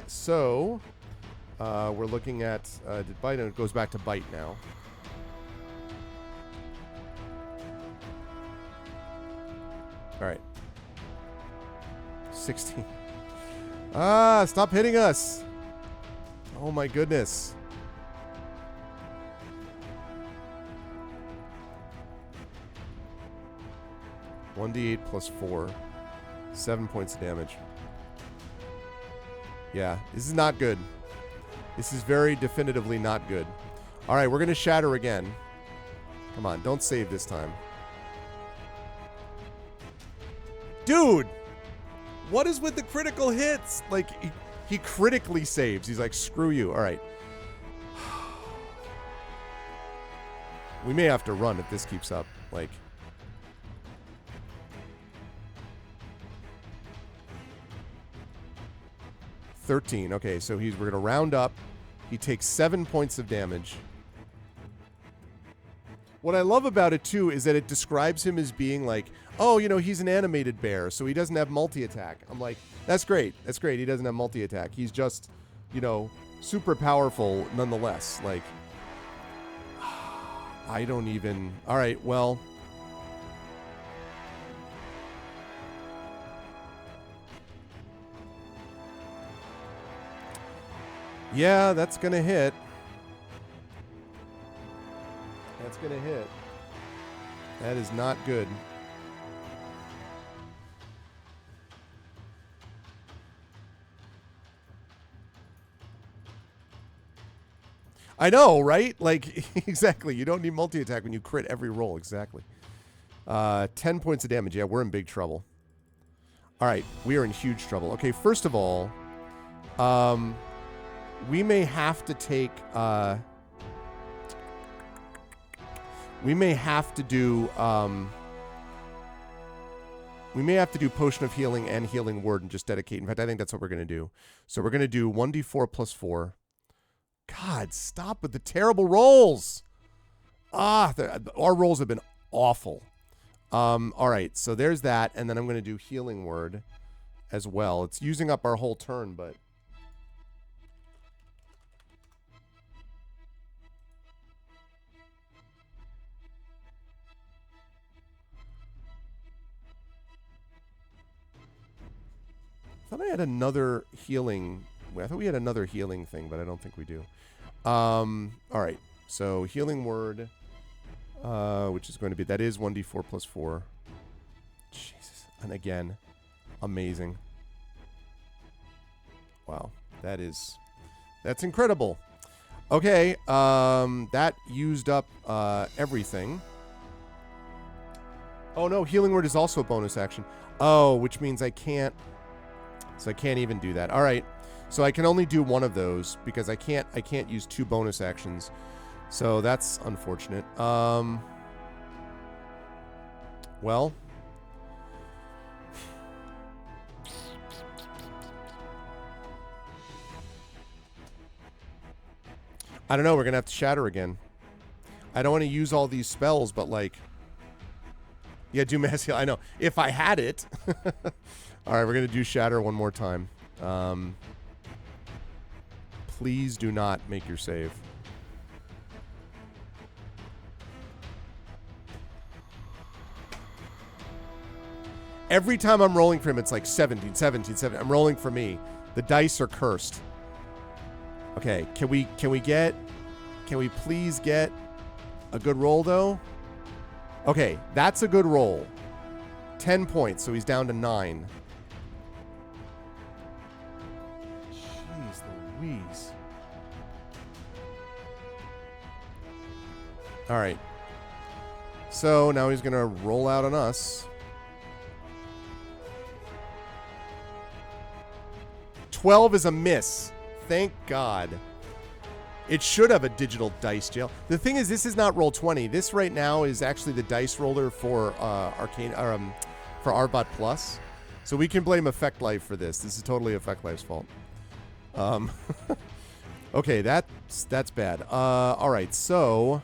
so, we're looking at, did bite, and it goes back to bite now. All right. 16. Ah, stop hitting us. Oh my goodness. (1d8 plus 4). 7 points of damage. Yeah, this is not good. This is very definitively not good. All right, we're going to shatter again. Come on, don't save this time. Dude, what is with the critical hits? Like, he critically saves. He's like, screw you. All right. We may have to run if this keeps up. Like, $13. Okay, so we're going to round up. He takes 7 points of damage. What I love about it, too, is that it describes him as being like, oh, you know, he's an animated bear, so he doesn't have multi-attack. I'm like, that's great. That's great. He doesn't have multi-attack. He's just, you know, super powerful nonetheless. Like, I don't even... All right, well... Yeah, that's going to hit. That's going to hit. That is not good. I know, right? Like, exactly. You don't need multi-attack when you crit every roll. Exactly. 10 points of damage. Yeah, we're in big trouble. All right, we are in huge trouble. Okay, first of all, we may have to take... we may have to do... we may have to do Potion of Healing and Healing Word and just dedicate. In fact, I think that's what we're going to do. So we're going to do 1d4 plus 4. God, stop with the terrible rolls. Our rolls have been awful. All right, so there's that, and then I'm going to do Healing Word as well. It's using up our whole turn, but... I thought I had another healing... I thought we had another healing thing, but I don't think we do. All right, so Healing Word, which is going to be... That is 1d4 plus 4. Jesus. And again, amazing. Wow, that's incredible. Okay, that used up everything. Oh no, Healing Word is also a bonus action. Oh, which means I can't. So I can't even do that. All right, so I can only do one of those because I can't use 2 bonus actions. So that's unfortunate. Well. I don't know. We're going to have to shatter again. I don't want to use all these spells, but like... Yeah, do mass heal. I know. If I had it. All right, we're going to do shatter one more time. Please do not make your save. Every time I'm rolling for him, it's like 17, 17, 17. I'm rolling for me. The dice are cursed. Okay, can we please get a good roll, though? Okay, that's a good roll. 10 points, so he's down to 9. Jeez Louise. All right. So now he's going to roll out on us. 12 is a miss. Thank God. It should have a digital dice jail. The thing is, this is not Roll20. This right now is actually the dice roller for Arcane, for Arbot Plus. So we can blame Effect Life for this. This is totally Effect Life's fault. Okay, that's bad. All right, so,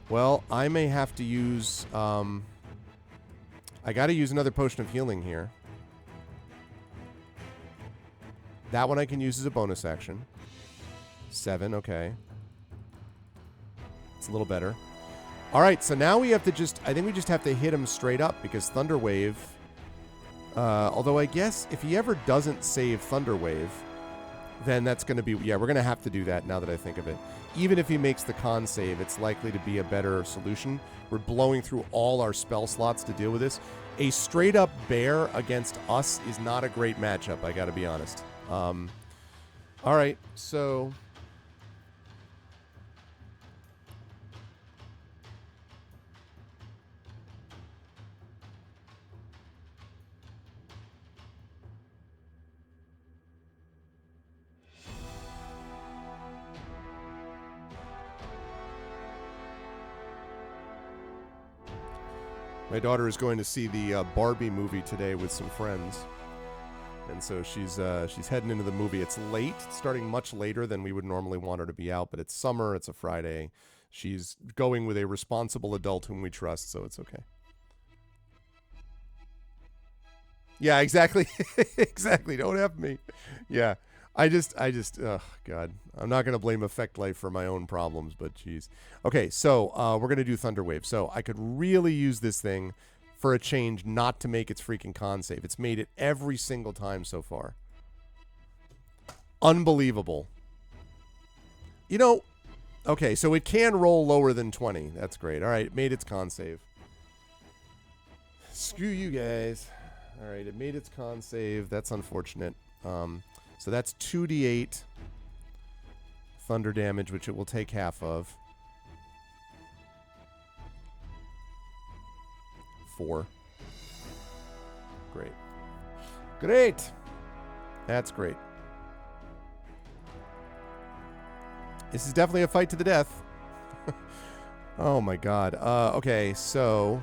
well, I may have to use. I got to use another potion of healing here. That one I can use as a bonus action. 7, okay. It's a little better. All right, so now we have to I think we just have to hit him straight up because Thunder Wave, although I guess if he ever doesn't save Thunder Wave, then that's going to be, yeah, we're going to have to do that now that I think of it. Even if he makes the con save, it's likely to be a better solution. We're blowing through all our spell slots to deal with this. A straight up bear against us is not a great matchup, I got to be honest. All right, so... My daughter is going to see the Barbie movie today with some friends. And so she's heading into the movie. It's late, starting much later than we would normally want her to be out, but it's summer, it's a Friday. She's going with a responsible adult whom we trust, so it's okay. Yeah, exactly. Exactly. Don't have me. Yeah. I just, oh, God. I'm not going to blame Effect Life for my own problems, but geez. Okay, so we're going to do Thunder Wave. So I could really use this thing for a change not to make its freaking con save. It's made it every single time so far. Unbelievable. You know, okay, so it can roll lower than 20. That's great. All right, it made its con save. Screw you guys. All right, it made its con save. That's unfortunate. So that's 2d8 thunder damage, which it will take half of. 4. Great. Great! That's great. This is definitely a fight to the death. Oh my God. Okay, so...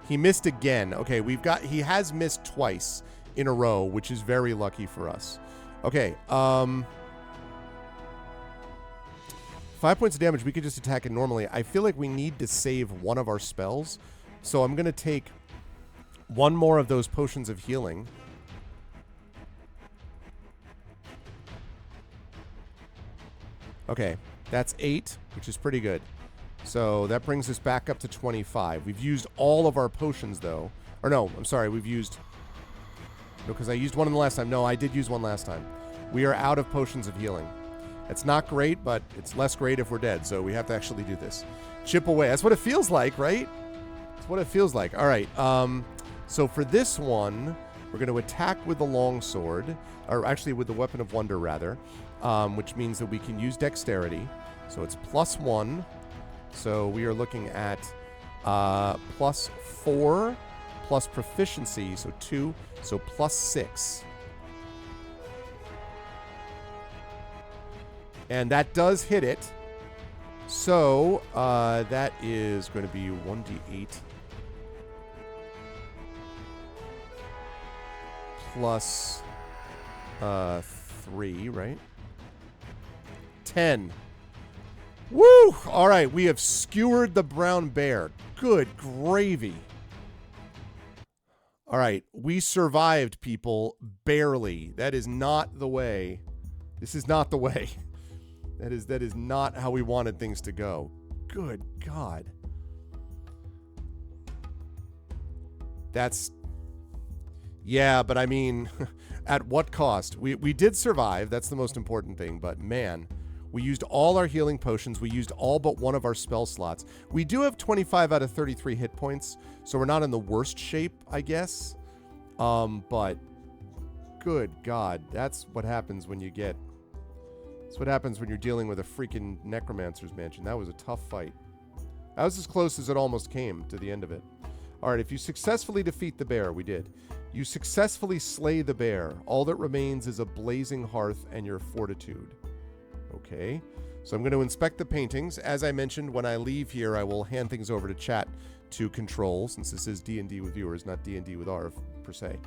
He missed again. Okay, he has missed twice in a row, which is very lucky for us. Okay, 5 points of damage, we could just attack it normally. I feel like we need to save one of our spells. So I'm going to take one more of those potions of healing. Okay, that's 8, which is pretty good. So that brings us back up to 25. We've used all of our potions, though. Or no, I'm sorry, we've used... No, because I used one in the last time. No, I did use one last time. We are out of potions of healing. It's not great, but it's less great if we're dead, so we have to actually do this. Chip away. That's what it feels like, right? That's what it feels like. All right, so for this one, we're going to attack with the longsword, or actually with the weapon of wonder, rather, which means that we can use dexterity. So it's +1. So we are looking at +4 plus proficiency, so 2, so +6. And that does hit it. So that is going to be 1d8 plus 3, right? 10. Woo! All right, we have skewered the brown bear. Good gravy. All right, we survived, people, barely. That is not the way. This is not the way. That is not how we wanted things to go. Good God. That's... Yeah, but I mean, at what cost? We did survive. That's the most important thing. But man, we used all our healing potions. We used all but one of our spell slots. We do have 25 out of 33 hit points, so we're not in the worst shape, I guess. But good God, that's what happens when you get... That's what happens when you're dealing with a freaking necromancer's mansion. That was a tough fight. That was as close as it almost came to the end of it. All right, if you successfully defeat the bear, we did. You successfully slay the bear. All that remains is a blazing hearth and your fortitude. Okay, so I'm going to inspect the paintings. As I mentioned, when I leave here, I will hand things over to chat to control, since this is D&D with viewers, not D&D with Arv, per se.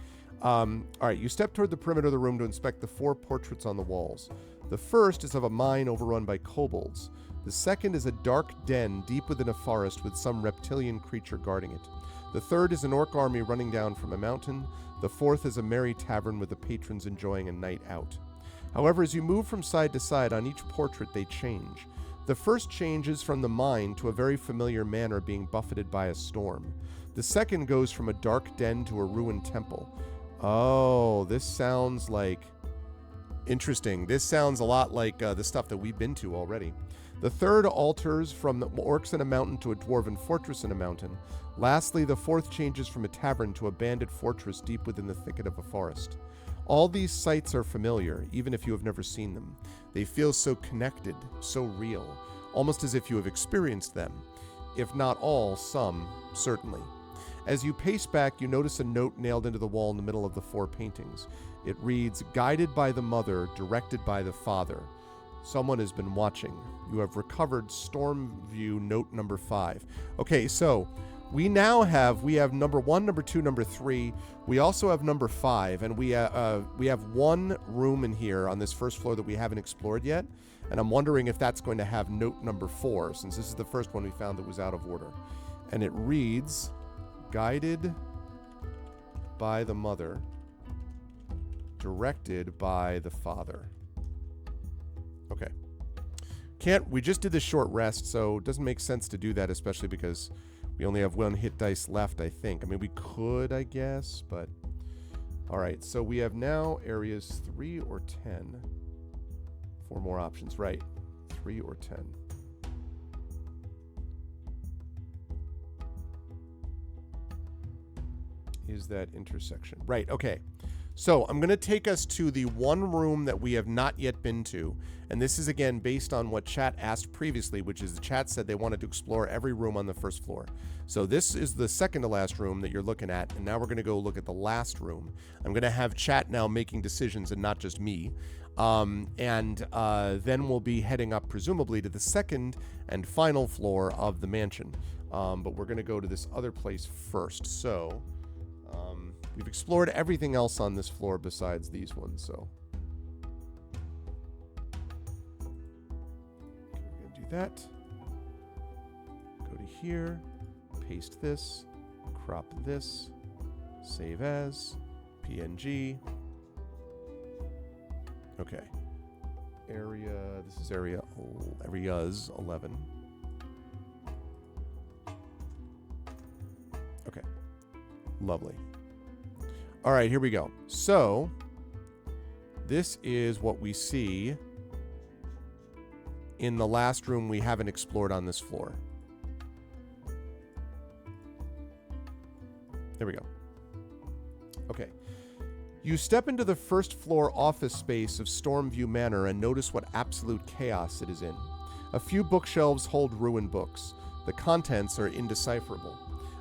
All right, you step toward the perimeter of the room to inspect the 4 portraits on the walls. The first is of a mine overrun by kobolds. The second is a dark den deep within a forest with some reptilian creature guarding it. The third is an orc army running down from a mountain. The fourth is a merry tavern with the patrons enjoying a night out. However, as you move from side to side on each portrait, they change. The first changes from the mine to a very familiar manor being buffeted by a storm. The second goes from a dark den to a ruined temple. Oh, this sounds like... Interesting. This sounds a lot like the stuff that we've been to already. The third alters from the orcs in a mountain to a dwarven fortress in a mountain. Lastly, the fourth changes from a tavern to a bandit fortress deep within the thicket of a forest. All these sights are familiar, even if you have never seen them. They feel so connected, so real, almost as if you have experienced them. If not all, some, certainly. As you pace back, you notice a note nailed into the wall in the middle of the 4 paintings. It reads, "Guided by the mother, directed by the father. Someone has been watching. You have recovered Stormview note number 5. Okay, so we have number 1, number 2, number 3. We also have number 5, and we have one room in here on this first floor that we haven't explored yet. And I'm wondering if that's going to have note number 4, since this is the first one we found that was out of order. And it reads, "Guided by the mother, directed by the father." Okay. We just did this short rest, so it doesn't make sense to do that, especially because we only have 1 hit dice left, I think. I mean, we could, I guess, but... All right, so we have now areas 3 or 10. 4 more options, right. 3 or 10. Is that intersection? Right, okay. So I'm going to take us to the one room that we have not yet been to. And this is, again, based on what chat asked previously, which is the chat said they wanted to explore every room on the first floor. So this is the second to last room that you're looking at. And now we're going to go look at the last room. I'm going to have chat now making decisions and not just me. Then we'll be heading up, presumably, to the second and final floor of the mansion. But we're going to go to this other place first. So... we've explored everything else on this floor besides these ones, so. Okay, we're going to do do that. Go to here, paste this, crop this, save as, PNG. Okay. This is areas 11. Okay. Lovely. All right, here we go. So, this is what we see in the last room we haven't explored on this floor. There we go. Okay. You step into the first floor office space of Stormview Manor and notice what absolute chaos it is in. A few bookshelves hold ruined books. The contents are indecipherable.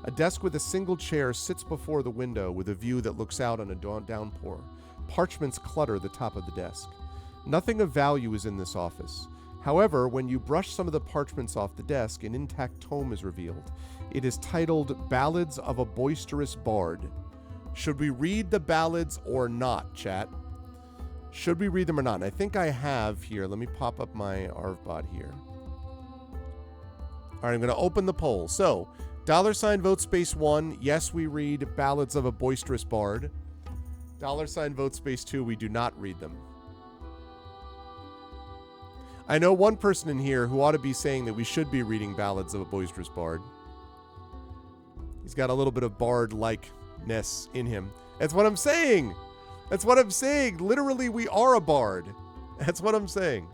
A desk with a single chair sits before the window with a view that looks out on a downpour. Parchments clutter the top of the desk. Nothing of value is in this office. However, when you brush some of the parchments off the desk, an intact tome is revealed. It is titled Ballads of a Boisterous Bard. Should we read the ballads or not, chat? Should we read them or not? And I think I have here. Let me pop up my ArvBot here. All right, I'm going to open the poll. So, $vote space 1, yes, we read Ballads of a Boisterous Bard. $vote space 2, we do not read them. I know one person in here who ought to be saying that we should be reading Ballads of a Boisterous Bard. He's got a little bit of bard-likeness in him. That's what I'm saying. That's what I'm saying. Literally, we are a bard. That's what I'm saying.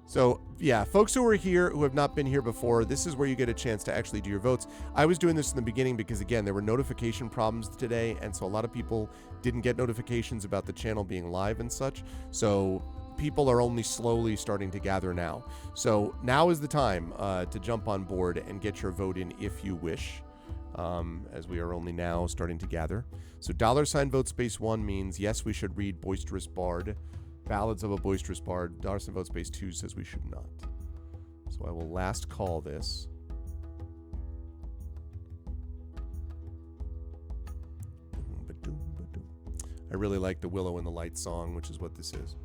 So, yeah, folks who are here who have not been here before, this is where you get a chance to actually do your votes. I was doing this in the beginning because, again, there were notification problems today, and so a lot of people didn't get notifications about the channel being live and such. So people are only slowly starting to gather now. So now is the time to jump on board and get your vote in if you wish, as we are only now starting to gather. So $vote space 1 means, yes, we should read Boisterous Bard. Ballads of a Boisterous Bard. $vote space 2 says we should not. So I will last call this. I really like the Willow in the Light song, which is what this is.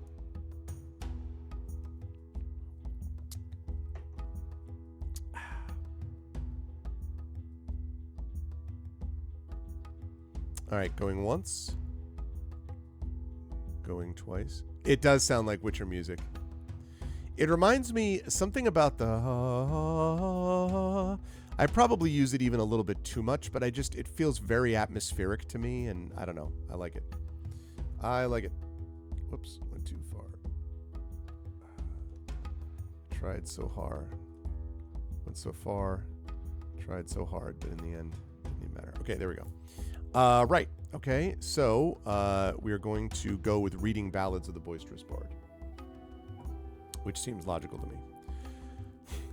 All right, going once. Going twice. It does sound like Witcher music. It reminds me something about the... I probably use it even a little bit too much, but it feels very atmospheric to me, and I don't know. I like it. I like it. Whoops, went too far. Tried so hard. Went so far. Tried so hard, but in the end, it didn't even matter. Okay, there we go. Right. Okay, so we are going to go with reading Ballads of the Boisterous Bard, which seems logical to me.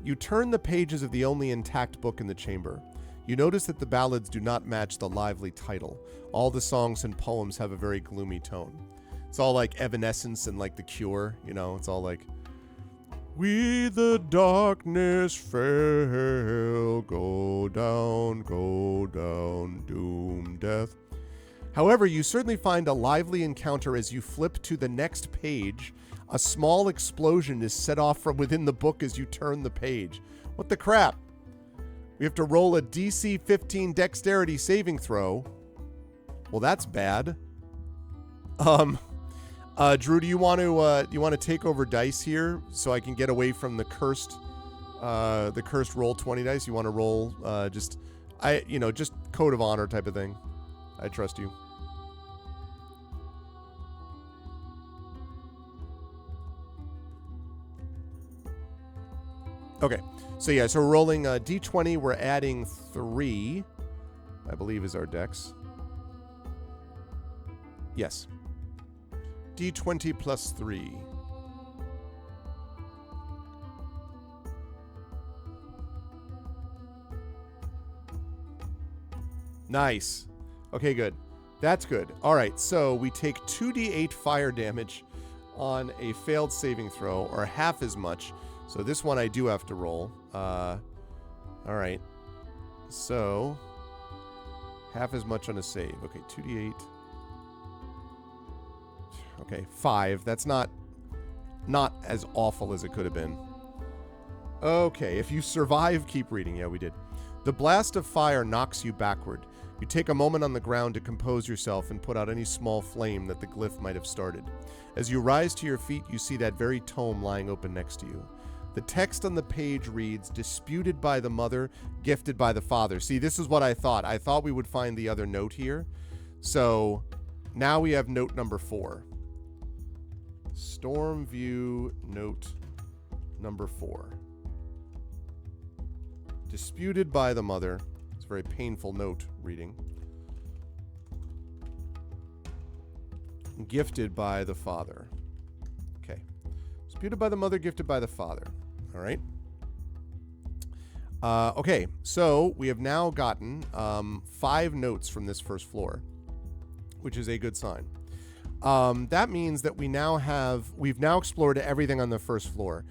You turn the pages of the only intact book in the chamber. You notice that the ballads do not match the lively title. All the songs and poems have a very gloomy tone. It's all like Evanescence and like The Cure, you know, it's all like, we the darkness fail, go down, doom, death. However, you certainly find a lively encounter as you flip to the next page. A small explosion is set off from within the book as you turn the page. What the crap? We have to roll a DC 15 dexterity saving throw. Well, that's bad. Drew, do you want to take over dice here so I can get away from the cursed roll 20 dice? You want to roll just code of honor type of thing. I trust you. Okay, so yeah, so we're rolling D20. We're adding 3, I believe is our dex. Yes. D20 plus 3. Nice. Okay, good. That's good. All right, so we take 2d8 fire damage on a failed saving throw, or half as much. So this one I do have to roll. All right. So half as much on a save. Okay, 2d8. Okay, 5. That's not as awful as it could have been. Okay, if you survive, keep reading. Yeah, we did. The blast of fire knocks you backward. You take a moment on the ground to compose yourself and put out any small flame that the glyph might have started. As you rise to your feet, you see that very tome lying open next to you. The text on the page reads, disputed by the mother, gifted by the father. See, this is what I thought. I thought we would find the other note here. So now we have note number 4. Stormview note number 4. Disputed by the mother. It's a very painful note reading. Gifted by the father. Okay. Disputed by the mother, gifted by the father. All right. Okay, so we have now gotten 5 notes from this first floor, which is a good sign. That means that we've now explored everything on the first floor,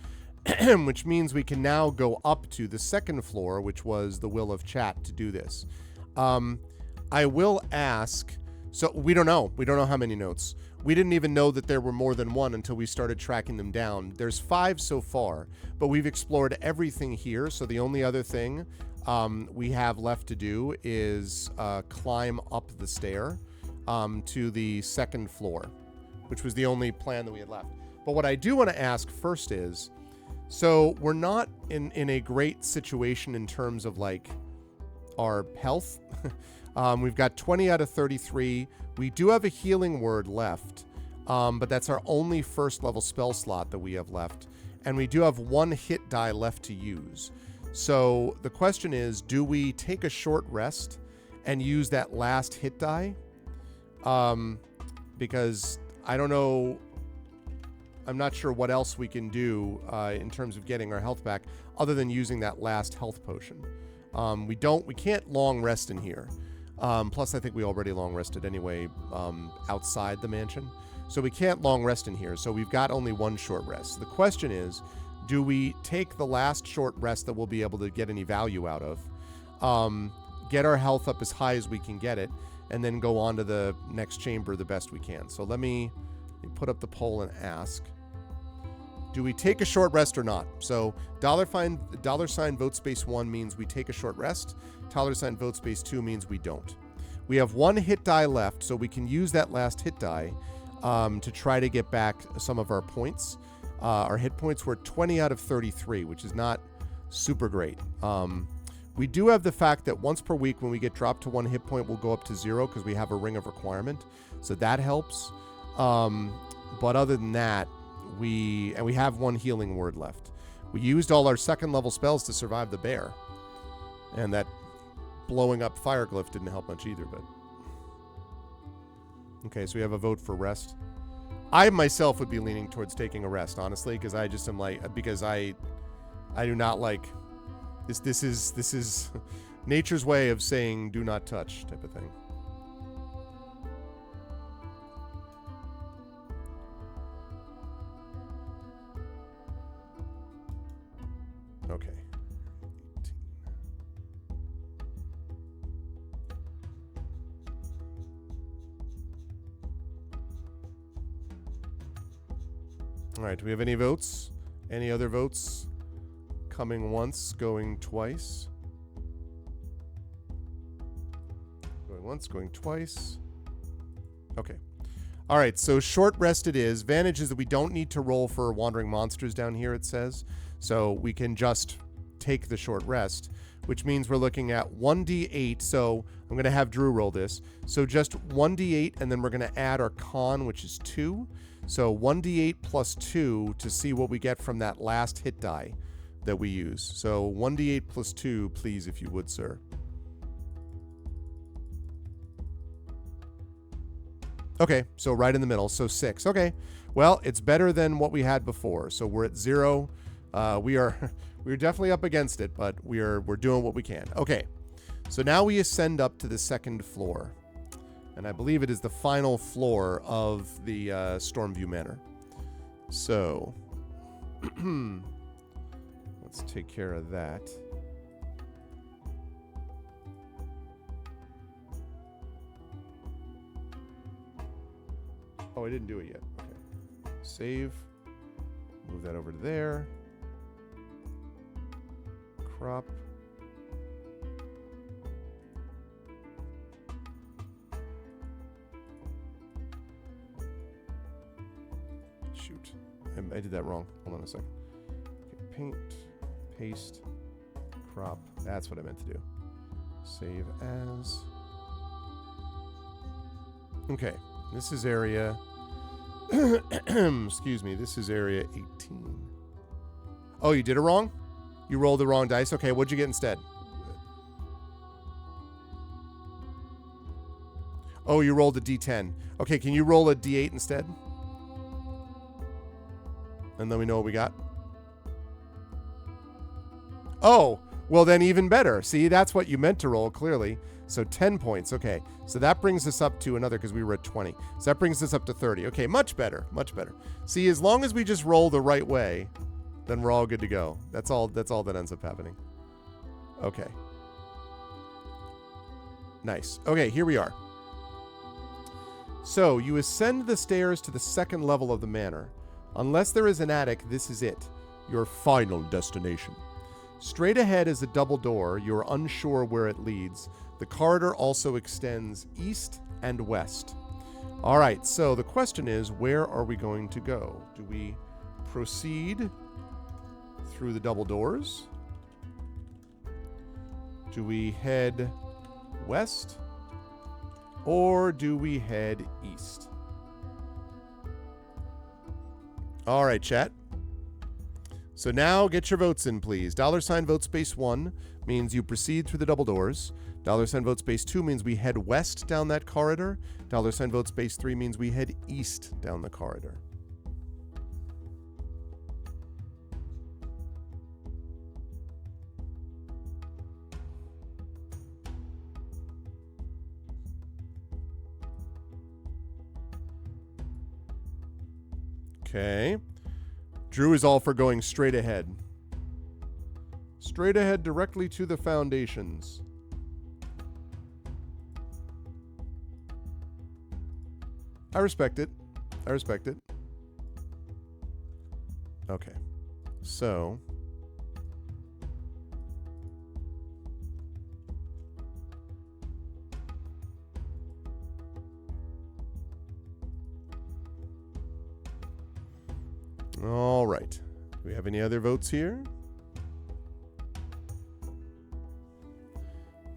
which means we can now go up to the second floor, which was the will of chat to do this. I will ask, so we don't know how many notes. We didn't even know that there were more than one until we started tracking them down. There's 5 so far, but we've explored everything here. So the only other thing we have left to do is climb up the stair to the second floor, which was the only plan that we had left. But what I do want to ask first is, so we're not in a great situation in terms of like our health. We've got 20 out of 33. We do have a healing word left, but that's our only first level spell slot that we have left. And we do have 1 hit die left to use. So the question is, do we take a short rest and use that last hit die? Because I don't know, I'm not sure what else we can do in terms of getting our health back other than using that last health potion. We can't long rest in here. Plus, I think we already long rested anyway outside the mansion. So we can't long rest in here. So we've got only 1 short rest. So the question is, do we take the last short rest that we'll be able to get any value out of, get our health up as high as we can get it, and then go on to the next chamber the best we can? So let me put up the poll and ask. Do we take a short rest or not? So $sign vote space 1 means we take a short rest. $sign vote space 2 means we don't. We have 1 hit die left, so we can use that last hit die to try to get back some of our points. Our hit points were 20 out of 33, which is not super great. We do have the fact that once per week when we get dropped to 1 hit point, we'll go up to 0 because we have a ring of requirement. So that helps. But other than that, we have 1 healing word left. We used all our 2nd level spells to survive the bear. And that blowing up fire glyph didn't help much either, but... Okay, so we have a vote for rest. I myself would be leaning towards taking a rest, honestly, because I just am like, because I do not like this is nature's way of saying do not touch type of thing. Okay. All right, do we have any votes? Any other votes? Coming once, going twice. Going once, going twice. Okay. All right, so short rest it is. Advantage is that we don't need to roll for wandering monsters down here, it says. So we can just take the short rest, which means we're looking at 1d8. So I'm going to have Drew roll this. So just 1d8, and then we're going to add our con, which is 2. So 1d8 plus 2 to see what we get from that last hit die that we use. So 1d8 plus 2, please, if you would, sir. Okay, so right in the middle, so 6. Okay, well, it's better than what we had before. So we're at 0. We're definitely up against it, but we're doing what we can. Okay, so now we ascend up to the 2nd floor. And I believe it is the final floor of the Stormview Manor. So, let's take care of that. Oh, I didn't do it yet. Okay. Save. Move that over to there. crop. Shoot. I did that wrong. Hold on a second. Okay, paint, paste, crop. That's what I meant to do. Save as. Okay. This is area. Excuse me. This is area 18. Oh, you did it wrong? You rolled the wrong dice? Okay, what'd you get instead? Oh, you rolled a d10. Okay, can you roll a d8 instead? And then we know what we got. Oh, well then even better. See, that's what you meant to roll, clearly. So 10 points. Okay, so that brings us up to another, because we were at 20. So that brings us up to 30. Okay, much better, much better. See, as long as we just roll the right way, then we're all good to go. That's all that ends up happening. Okay. Nice. Okay, here we are. So you ascend the stairs to the second level of the manor. Unless there is an attic, this is it. Your final destination. Straight ahead is a double door. You're unsure where it leads. The corridor also extends east and west. All right, so the question is, where are we going to go? Do we proceed through the double doors? Do we head west? Or do we head east? All right, chat. So now get your votes in, please. $ vote space 1 means you proceed through the double doors. $ vote space 2 means we head west down that corridor. $ vote space 3 means we head east down the corridor. Okay. Drew is all for going straight ahead. Straight ahead directly to the foundations. I respect it. I respect it. Okay. So. All right. Do we have any other votes here?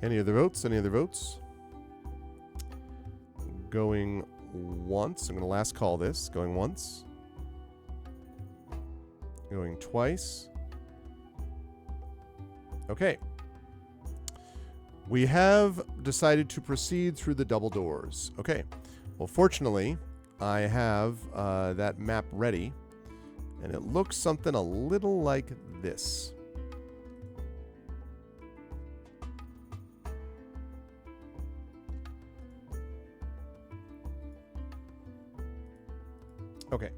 Any other votes? Any other votes? Going once. I'm going to last call this. Going once. Going twice. Okay. We have decided to proceed through the double doors. Okay. Well, fortunately, I have that map ready. And it looks something a little like this. Okay.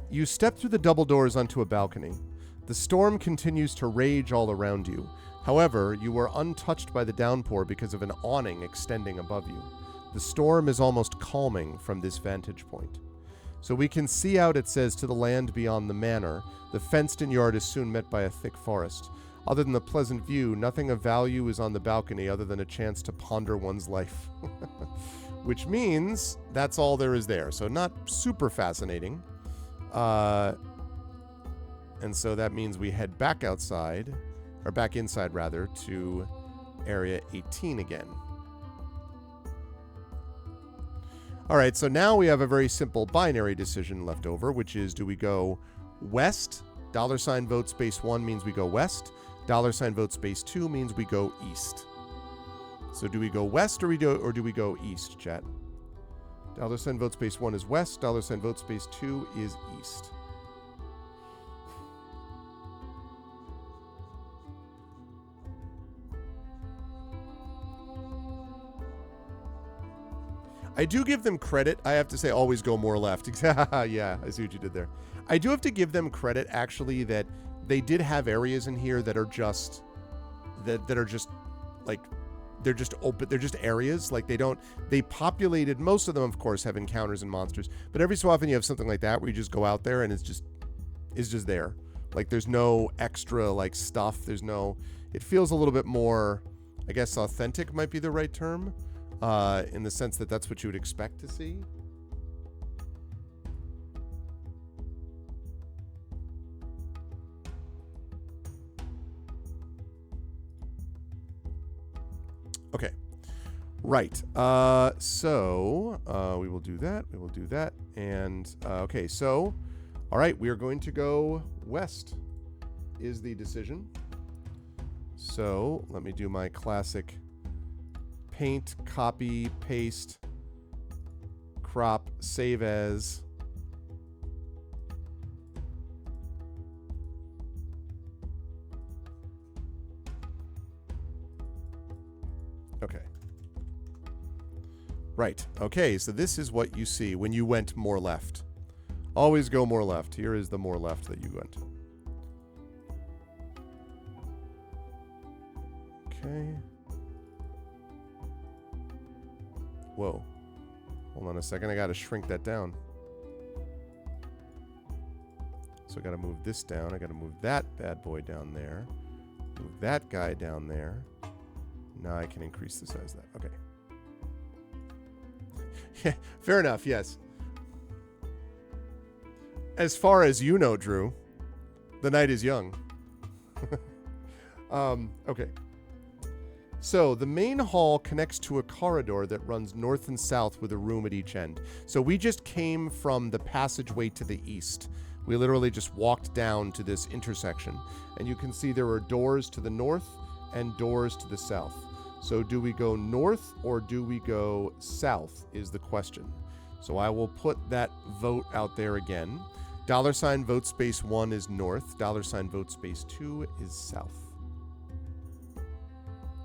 You step through the double doors onto a balcony. The storm continues to rage all around you. However, you are untouched by the downpour because of an awning extending above you. The storm is almost calming from this vantage point. So we can see out, it says, to the land beyond the manor. The fenced-in yard is soon met by a thick forest. Other than the pleasant view, nothing of value is on the balcony other than a chance to ponder one's life. Which means that's all there is there. So not super fascinating. And so that means we head back outside, or back inside rather, to area 18 again. All right, so now we have a very simple binary decision left over, which is, do we go west? $ vote space 1 means we go west. $ vote space 2 means we go east. So do we go west or do we go east, chat? $ vote space 1 is west. $ vote space 2 is east. I do give them credit. I have to say, always go more left. Yeah, I see what you did there. I do have to give them credit, actually, that they did have areas in here that are just that are just like, they're just open. They're just areas. Like they populated, most of them, of course, have encounters and monsters. But every so often you have something like that where you just go out there and it's just there. Like there's no extra like stuff. There's no. It feels a little bit more, I guess, authentic might be the right term, in the sense that that's what you would expect to see. Okay. Right. So we will do that. We will do that. And okay. So, all right. We are going to go west. Is the decision. So let me do my classic paint, copy, paste, crop, save as. Okay. Right. Okay, so this is what you see when you went more left. Always go more left. Here is the more left that you went. Okay. Whoa. Hold on a second. I got to shrink that down. So I got to move this down. I got to move that bad boy down there. Move that guy down there. Now I can increase the size of that. Okay. Yeah, fair enough. Yes. As far as you know, Drew, the night is young. Okay. So the main hall connects to a corridor that runs north and south with a room at each end. So we just came from the passageway to the east. We literally just walked down to this intersection. And you can see there are doors to the north and doors to the south. So do we go north or do we go south is the question. So I will put that vote out there again. $ vote space 1 is north. $ vote space 2 is south.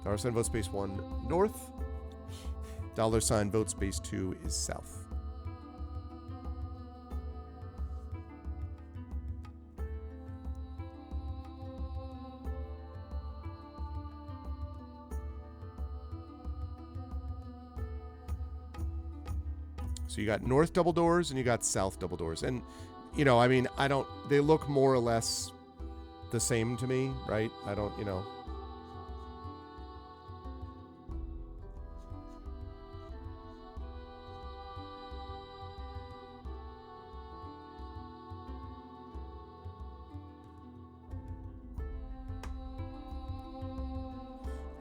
$ vote space 1 north. $ vote space 2 is south. So you got north double doors and you got south double doors. And, you know, I mean, they look more or less the same to me, right? I don't, you know.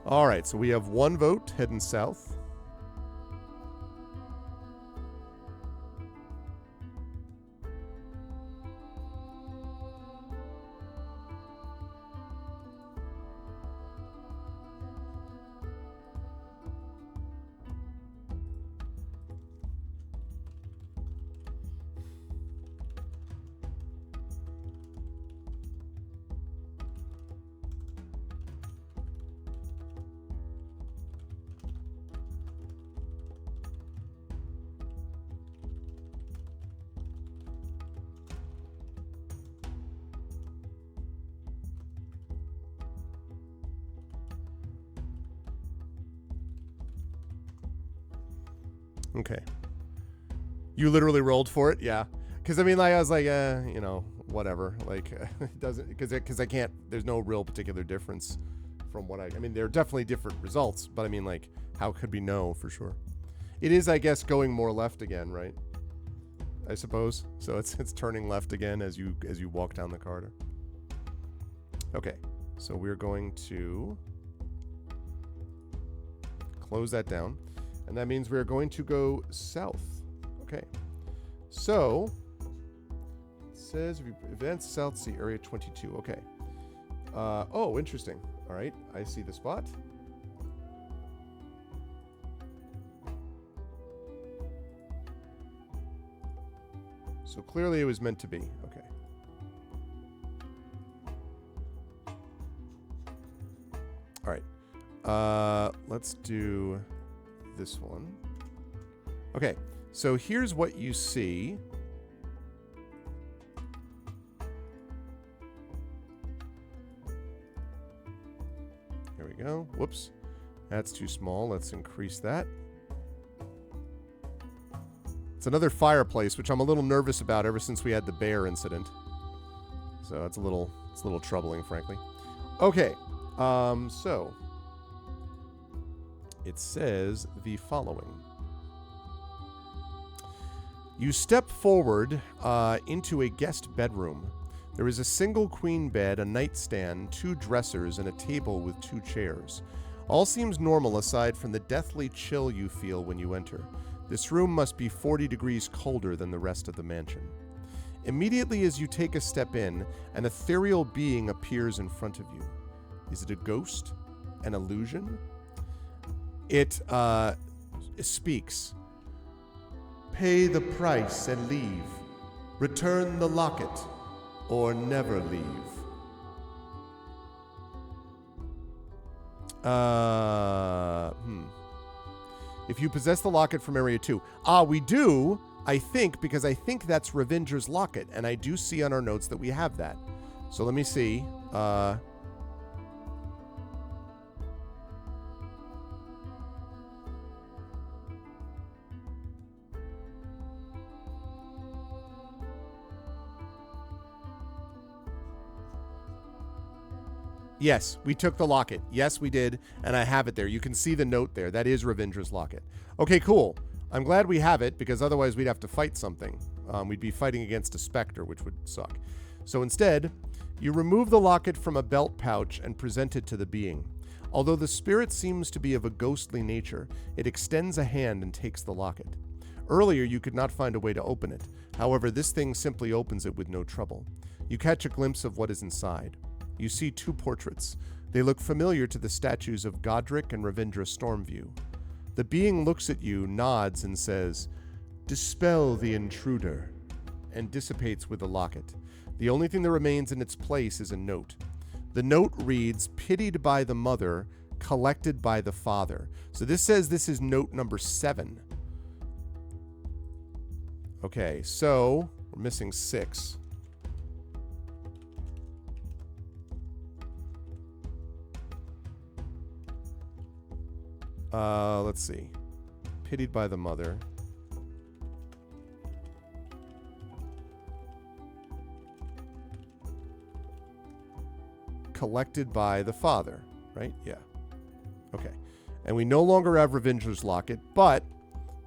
All right, so we have one vote heading south. Okay. You literally rolled for it? Yeah. Because, I mean, like, I was like, you know, whatever. Like, it doesn't, because I can't, there's no real particular difference from what I mean, there are definitely different results, but I mean, like, how could we know for sure? It is, I guess, going more left again, right? I suppose. So it's turning left again as you walk down the corridor. Okay. So we're going to close that down. And that means we're going to go south. Okay. So it says advance south, see area 22. Okay. Oh, interesting. All right. I see the spot. So clearly it was meant to be. Okay. All right. Let's do this one. Okay, so here's what you see. Here we go. Whoops. That's too small. Let's increase that. It's another fireplace, which I'm a little nervous about ever since we had the bear incident. So it's a little troubling, frankly. Okay, so it says the following. You step forward into a guest bedroom. There is a single queen bed, a nightstand, 2 dressers, and a table with 2 chairs. All seems normal aside from the deathly chill you feel when you enter. This room must be 40 degrees colder than the rest of the mansion. Immediately as you take a step in, an ethereal being appears in front of you. Is it a ghost? An illusion? It speaks. Pay the price and leave. Return the locket, or never leave. If you possess the locket from Area 2. We do, I think, because I think that's Ravindra's locket, and I do see on our notes that we have that. So let me see. Yes, we took the locket. Yes, we did, and I have it there. You can see the note there. That is Ravindra's locket. Okay, cool. I'm glad we have it, because otherwise we'd have to fight something. We'd be fighting against a specter, which would suck. So instead, you remove the locket from a belt pouch and present it to the being. Although the spirit seems to be of a ghostly nature, it extends a hand and takes the locket. Earlier, you could not find a way to open it. However, this thing simply opens it with no trouble. You catch a glimpse of what is inside. You see 2 portraits. They look familiar to the statues of Godric and Ravindra Stormview. The being looks at you, nods, and says, "Dispel the intruder," and dissipates with the locket. The only thing that remains in its place is a note. The note reads, "Pitied by the mother, collected by the father." So this says this is note number 7. Okay, so we're missing 6. Let's see. Pitied by the mother. Collected by the father, right? Yeah. Okay. And we no longer have Ravindra's locket, but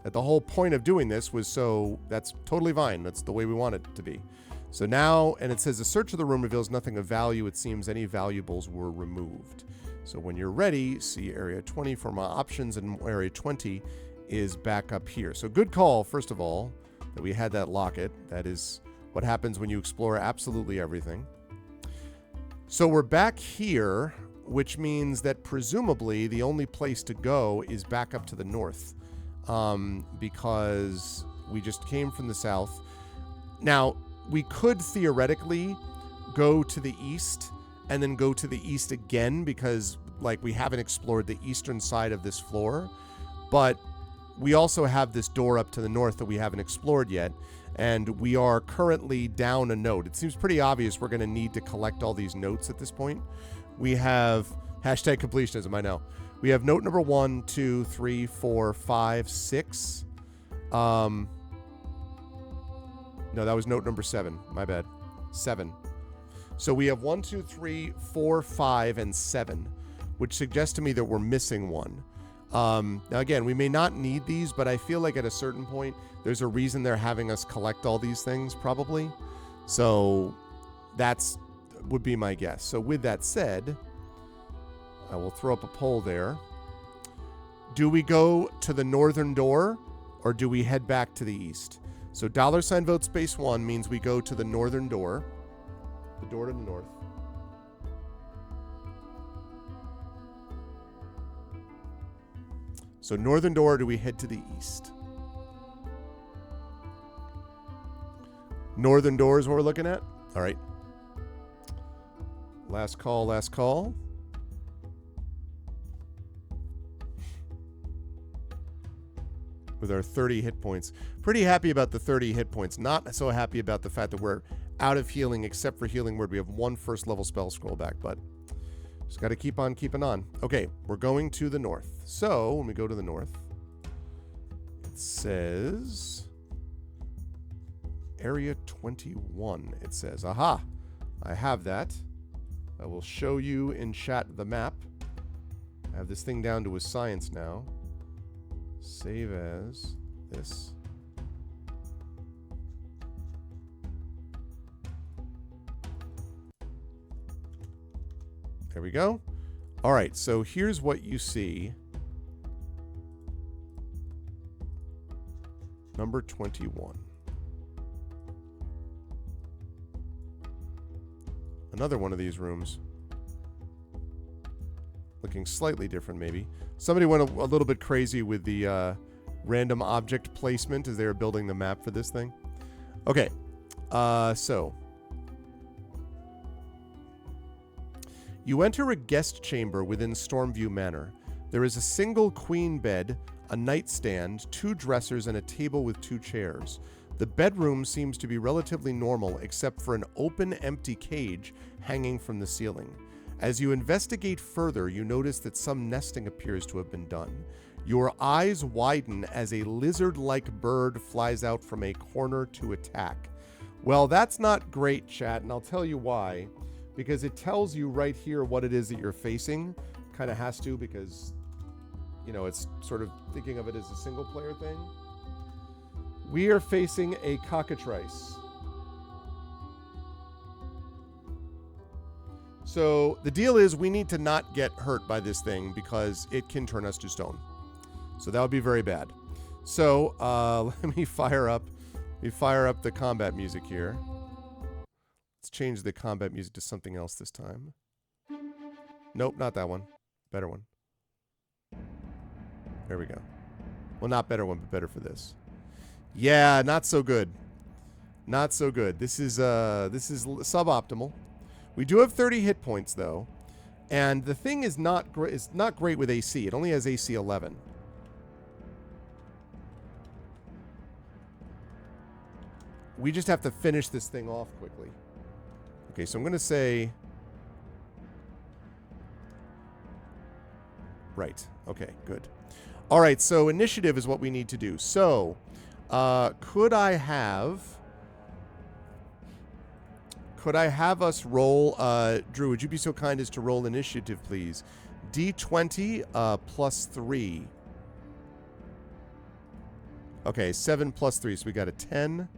that the whole point of doing this was so that's totally fine. That's the way we want it to be. So now, and it says a search of the room reveals nothing of value. It seems any valuables were removed. So when you're ready, see Area 20 for my options, and Area 20 is back up here. So good call, first of all, that we had that locket. That is what happens when you explore absolutely everything. So we're back here, which means that presumably the only place to go is back up to the north, because we just came from the south. Now, we could theoretically go to the east and then go to the east again, because like we haven't explored the eastern side of this floor, but we also have this door up to the north that we haven't explored yet, and we are currently down a note. It seems pretty obvious we're going to need to collect all these notes at this point. We have hashtag completionism, I know. We have note number 1, 2, 3, 4, 5, 6. No, that was note number 7. My bad. 7. So we have 1, 2, 3, 4, 5, and 7, which suggests to me that we're missing 1. Now again, we may not need these, but I feel like at a certain point, there's a reason they're having us collect all these things, probably. So that's would be my guess. So with that said, I will throw up a poll there. Do we go to the northern door, or do we head back to the east? So $ vote space 1 means we go to the northern door. The door to the north. So northern door, do we head to the east? Northern door is what we're looking at? All right. Last call, last call. With our 30 hit points. Pretty happy about the 30 hit points. Not so happy about the fact that we're out of healing, except for Healing Word. We have 1 first level spell scroll back, but just got to keep on keeping on. Okay, we're going to the north. So when we go to the north, it says Area 21. It says, aha, I have that. I will show you in chat the map. I have this thing down to a science now. Save as this. There we go. All right, so here's what you see. Number 21. Another one of these rooms. Looking slightly different, maybe. Somebody went a little bit crazy with the random object placement as they were building the map for this thing. Okay, so. You enter a guest chamber within Stormview Manor. There is a single queen bed, a nightstand, 2 dressers, and a table with 2 chairs. The bedroom seems to be relatively normal, except for an open, empty cage hanging from the ceiling. As you investigate further, you notice that some nesting appears to have been done. Your eyes widen as a lizard-like bird flies out from a corner to attack. Well, that's not great, chat, and I'll tell you why. Because it tells you right here what it is that you're facing. Kind of has to, because, you know, it's sort of thinking of it as a single-player thing. We are facing a cockatrice. So the deal is we need to not get hurt by this thing because it can turn us to stone. So that would be very bad. So let me fire up the combat music here. Let's change the combat music to something else this time. Nope, not that one. Better one. There we go. Well, not better one, but better for this. Yeah, not so good. Not so good. This is suboptimal. We do have 30 hit points though, and the thing is not great. It's not great with AC. It only has AC 11. We just have to finish this thing off quickly. Okay, so I'm going to say... Right. Okay, good. All right, so initiative is what we need to do. So, could I have us roll... Drew, would you be so kind as to roll initiative, please? D20 plus 3. Okay, 7 plus 3, so we got a 10...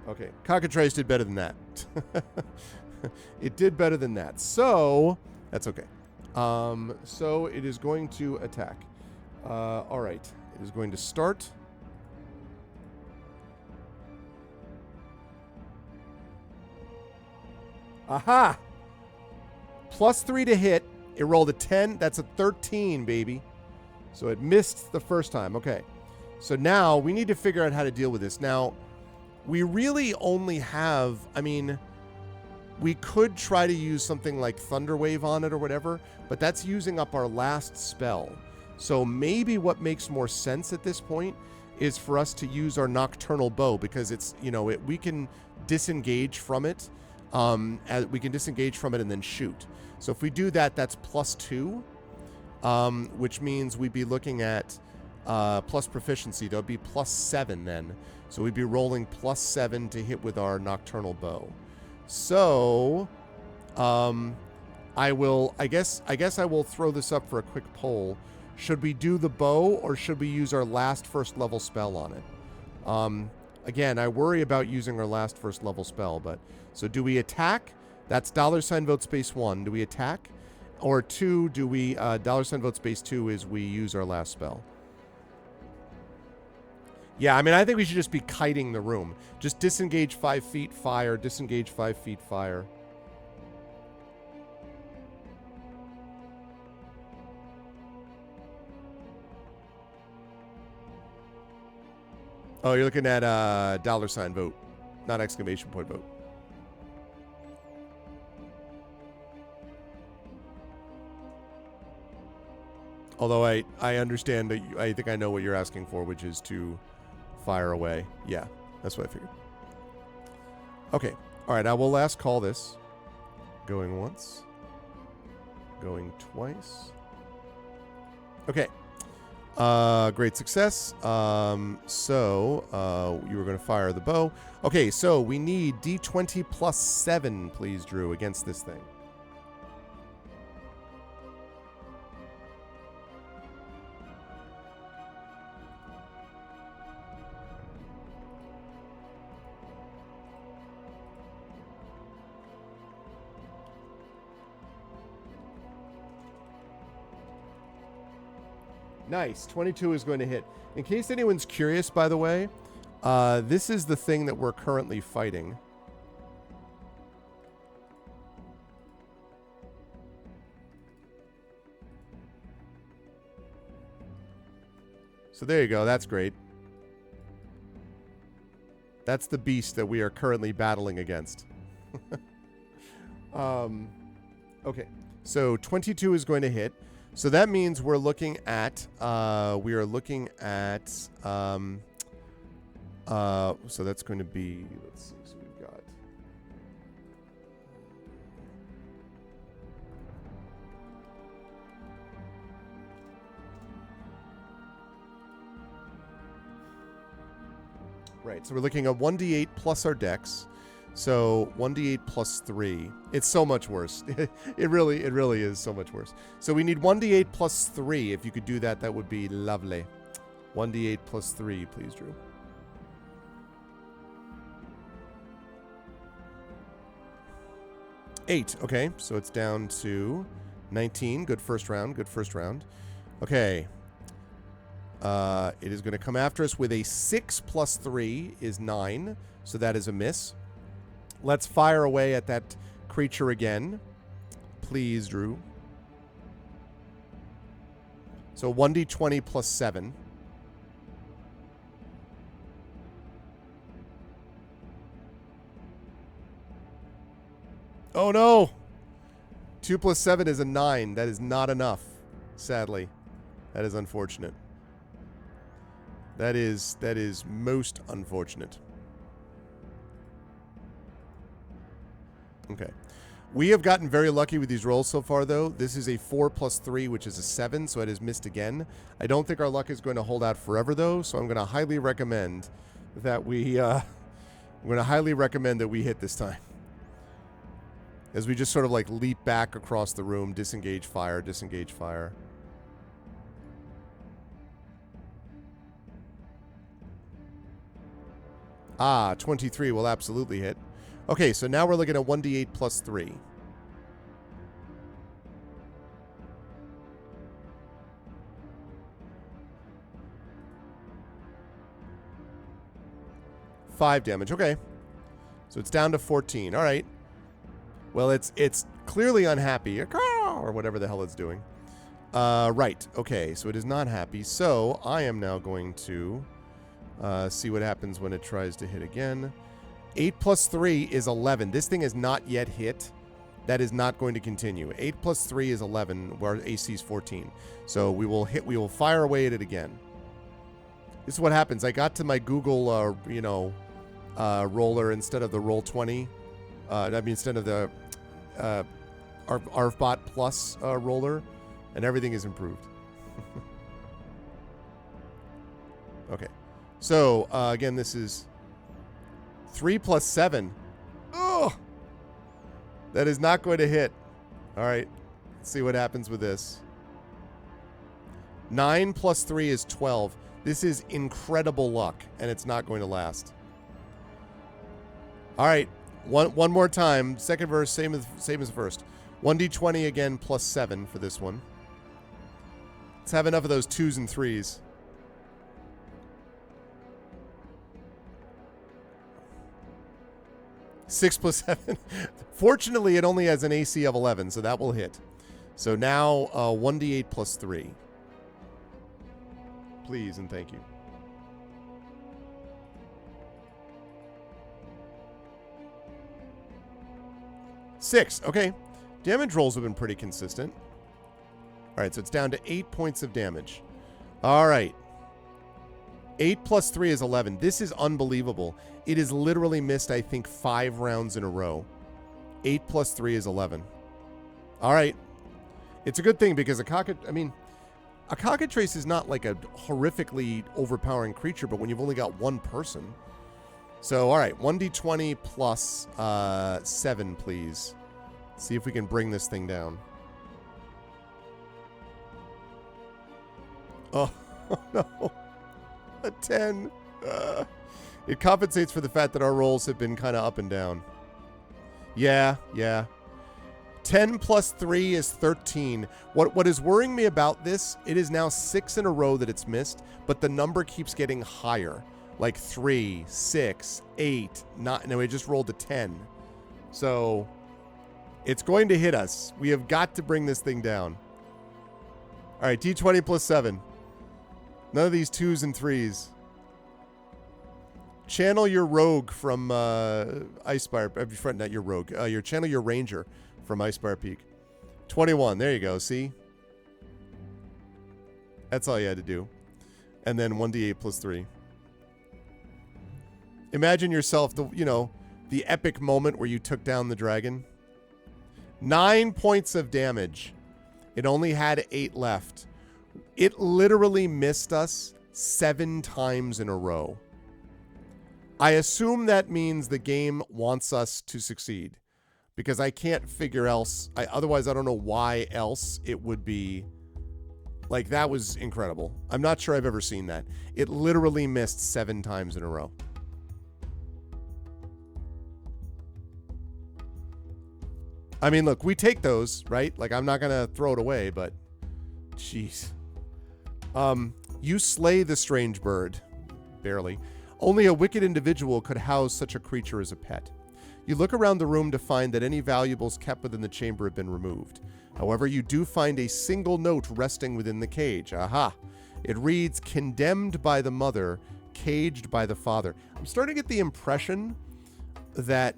Okay, Cockatrice did better than that. It did better than that. So, that's okay. So it is going to attack. All right. It is going to start. Aha! Plus 3 to hit. It rolled a 10. That's a 13, baby. So it missed the first time. Okay. So now we need to figure out how to deal with this. Now... We really only have, I mean, we could try to use something like Thunderwave on it or whatever, but that's using up our last spell. So maybe what makes more sense at this point is for us to use our Nocturnal Bow, because it's, you know, we can disengage from it. We can disengage from it and then shoot. So if we do that, that's plus 2, which means we'd be looking at plus proficiency. That would be plus 7 then. So we'd be rolling plus 7 to hit with our Nocturnal Bow. So, I guess I will throw this up for a quick poll. Should we do the bow or should we use our last first level spell on it? Again, I worry about using our last first level spell, but so do we attack? That's $ vote space 1. Do we attack? Or 2, do we $ vote space 2 is we use our last spell? Yeah, I mean, I think we should just be kiting the room. Just disengage 5 feet, fire. Disengage 5 feet, fire. Oh, you're looking at $ vote, not exclamation point vote. Although I understand that I think I know what you're asking for, which is to fire away. Yeah, that's what I figured. Okay. All right, I will last call this. Going once. Going twice. Okay. Great success. So you were going to fire the bow. Okay, so we need D20 plus 7, please, Drew, against this thing. Nice. 22 is going to hit. In case anyone's curious, by the way, this is the thing that we're currently fighting. So there you go. That's great. That's the beast that we are currently battling against. Okay. So 22 is going to hit. So that means we're looking at, so that's going to be, let's see, so we've got, right, so we're looking at 1d8 plus our dex. So 1d8 plus 3. It's so much worse. It really is so much worse. So we need 1d8 plus 3. If you could do that, that would be lovely. 1d8 plus 3, please, Drew. Eight. Okay, so it's down to 19. Good first round. Good first round. Okay. It is going to come after us with a 6 plus 3 is 9. So that is a miss. Let's fire away at that creature again. Please, Drew. So 1d20 plus 7. Oh, no. 2 plus 7 is a 9. That is not enough, sadly. That is unfortunate. That is most unfortunate. Okay. We have gotten very lucky with these rolls so far, though. This is a 4 plus 3, which is a 7, so it has missed again. I don't think our luck is going to hold out forever, though, so I'm going to highly recommend that we hit this time. As we just sort of like leap back across the room, disengage fire, disengage fire. Ah, 23 will absolutely hit. Okay, so now we're looking at 1d8 plus 3. Five damage. Okay. So it's down to 14. All right. Well, it's clearly unhappy, or whatever the hell it's doing. Right. Okay, so it is not happy. So I am now going to see what happens when it tries to hit again. 8 plus 3 is 11. This thing is not yet hit. That is not going to continue. 8 plus 3 is 11, where AC is 14. So we will fire away at it again. This is what happens. I got to my Google, roller instead of the Roll20. Instead of the ARVBot Plus roller, and everything is improved. Okay. So, again, this is 3 plus 7. Oh! That is not going to hit. All right. Let's see what happens with this. 9 plus 3 is 12. This is incredible luck, and it's not going to last. All right. One more time. Second verse, same as first. 1d20 again, plus 7 for this one. Let's have enough of those 2s and 3s. Six plus 7. Fortunately, it only has an AC of 11, so that will hit. So now 1d8 plus 3. Please and thank you. Six. Okay. Damage rolls have been pretty consistent. All right, so it's down to 8 points of damage. All right. 8 plus 3 is 11. This is unbelievable. It has literally missed, I think, 5 rounds in a row. 8 plus 3 is 11. All right. It's a good thing because a cockatrice is not like a horrifically overpowering creature, but when you've only got one person. So, all right, 1d20 plus 7, please. See if we can bring this thing down. Oh, no. A 10. It compensates for the fact that our rolls have been kind of up and down. Yeah. 10 plus 3 is 13. What is worrying me about this, it is now 6 in a row that it's missed, but the number keeps getting higher. Like 3, 6, 8, 9. No, it just rolled a 10. So it's going to hit us. We have got to bring this thing down. All right, D20 plus 7. None of these 2s and 3s. Channel your rogue from Icespire. Not your rogue. Channel your ranger from Icespire Peak. 21. There you go. See? That's all you had to do. And then 1d8 plus 3. Imagine yourself, the epic moment where you took down the dragon. 9 points of damage. It only had 8 left. It literally missed us 7 times in a row. I assume that means the game wants us to succeed, because I can't figure else. Otherwise, I don't know why else it would be. Like, that was incredible. I'm not sure I've ever seen that. It literally missed 7 times in a row. I mean, look, we take those, right? Like, I'm not going to throw it away, but jeez. You slay the strange bird. Barely. Only a wicked individual could house such a creature as a pet. You look around the room to find that any valuables kept within the chamber have been removed. However, you do find a single note resting within the cage. Aha! It reads, condemned by the mother, caged by the father. I'm starting to get the impression that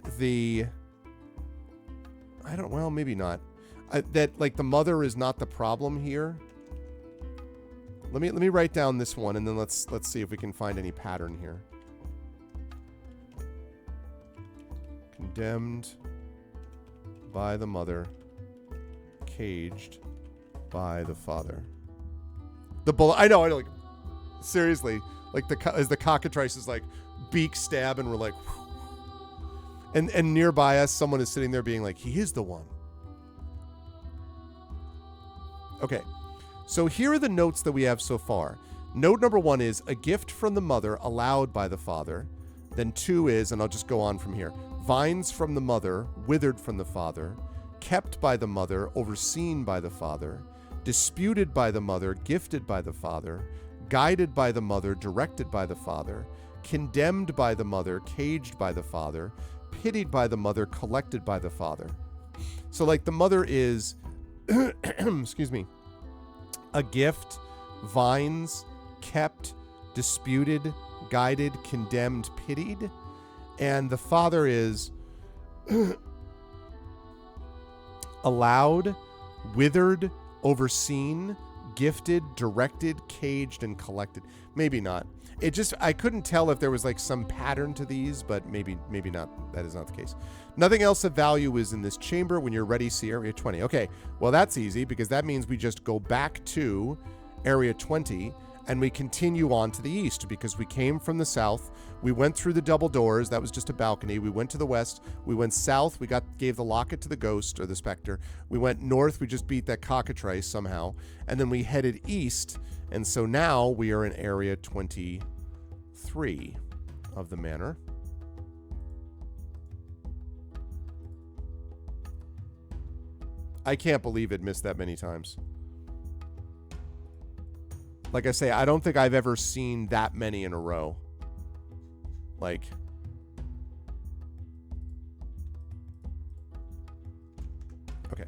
well, maybe not. That, like, the mother is not the problem here. Let me write down this one, and then let's see if we can find any pattern here. Condemned by the mother, caged by the father. The bullet. I know. Like, seriously, like as the cockatrice is like beak stab, and we're like, whew. And nearby us, someone is sitting there being like, he is the one. Okay. So here are the notes that we have so far. Note number 1 is a gift from the mother allowed by the father. Then 2 is, and I'll just go on from here, vines from the mother, withered from the father, kept by the mother, overseen by the father, disputed by the mother, gifted by the father, guided by the mother, directed by the father, condemned by the mother, caged by the father, pitied by the mother, collected by the father. So, like, the mother is, excuse me, a gift, vines, kept, disputed, guided, condemned, pitied. And the father is allowed, withered, overseen, gifted, directed, caged, and collected. Maybe not. I couldn't tell if there was like some pattern to these, but maybe not. That is not the case. Nothing else of value is in this chamber. When you're ready, see area 20. Okay, well, that's easy because that means we just go back to area 20 and we continue on to the east because we came from the south. We went through the double doors. That was just a balcony. We went to the west. We went south. We gave the locket to the ghost or the specter. We went north. We just beat that cockatrice somehow. And then we headed east. And so now we are in area 23 of the manor. I can't believe it missed that many times. Like I say, I don't think I've ever seen that many in a row. Like, okay.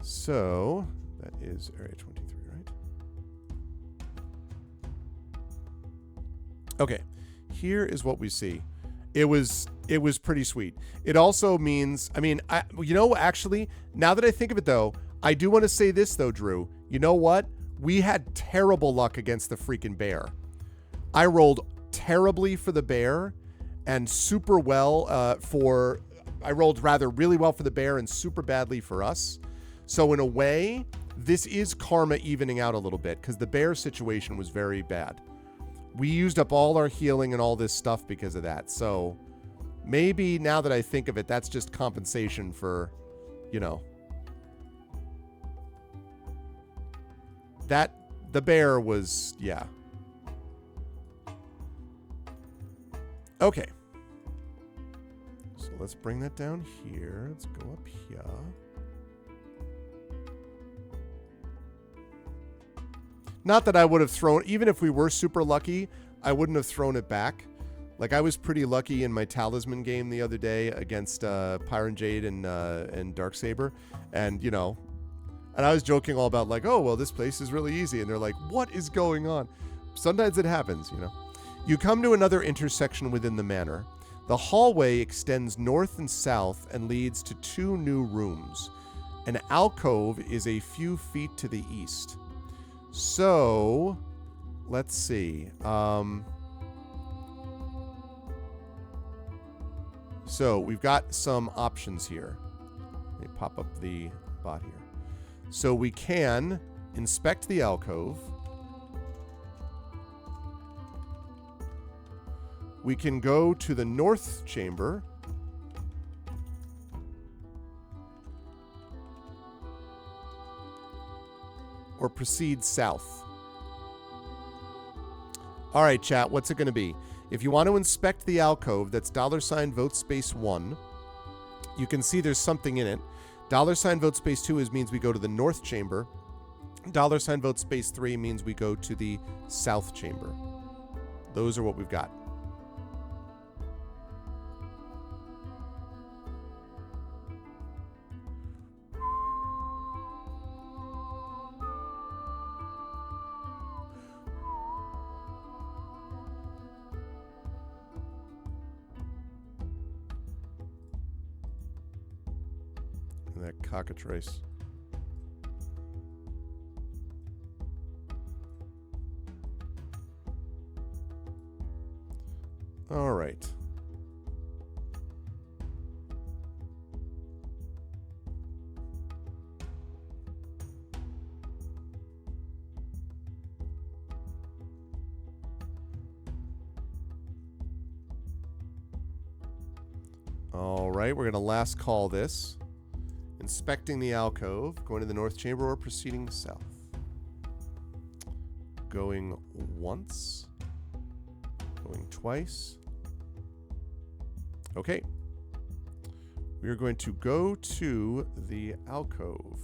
So that is area 23, right? Okay. Here is what we see. It was pretty sweet. It also means, I mean, actually, now that I think of it though, I do want to say this though, Drew. You know what? We had terrible luck against the freaking bear. I rolled terribly for the bear and super well for I rolled rather really well for the bear and super badly for us. So in a way, this is karma evening out a little bit because the bear situation was very bad. We used up all our healing and all this stuff because of that. So maybe now that I think of it, that's just compensation for, you know, that the bear was, yeah. Okay. So let's bring that down here. Let's go up here. Not that I would have thrown, even if we were super lucky, I wouldn't have thrown it back. Like, I was pretty lucky in my Talisman game the other day against Pyron Jade and Darksaber. And, you know, and I was joking all about, like, oh, well, this place is really easy. And they're like, what is going on? Sometimes it happens, you know. You come to another intersection within the manor. The hallway extends north and south and leads to 2 new rooms. An alcove is a few feet to the east. So, let's see. So, we've got some options here. Let me pop up the bot here. So, we can inspect the alcove. We can go to the north chamber. Or proceed south. All right, chat, what's it going to be? If you want to inspect the alcove, that's $vote space 1. You can see there's something in it. $vote space 2 means we go to the north chamber. $vote space 3 means we go to the south chamber. Those are what we've got. That cockatrice. All right. All right, we're going to last call this. Inspecting the alcove, going to the north chamber or proceeding south. Going once. Going twice. Okay. We are going to go to the alcove.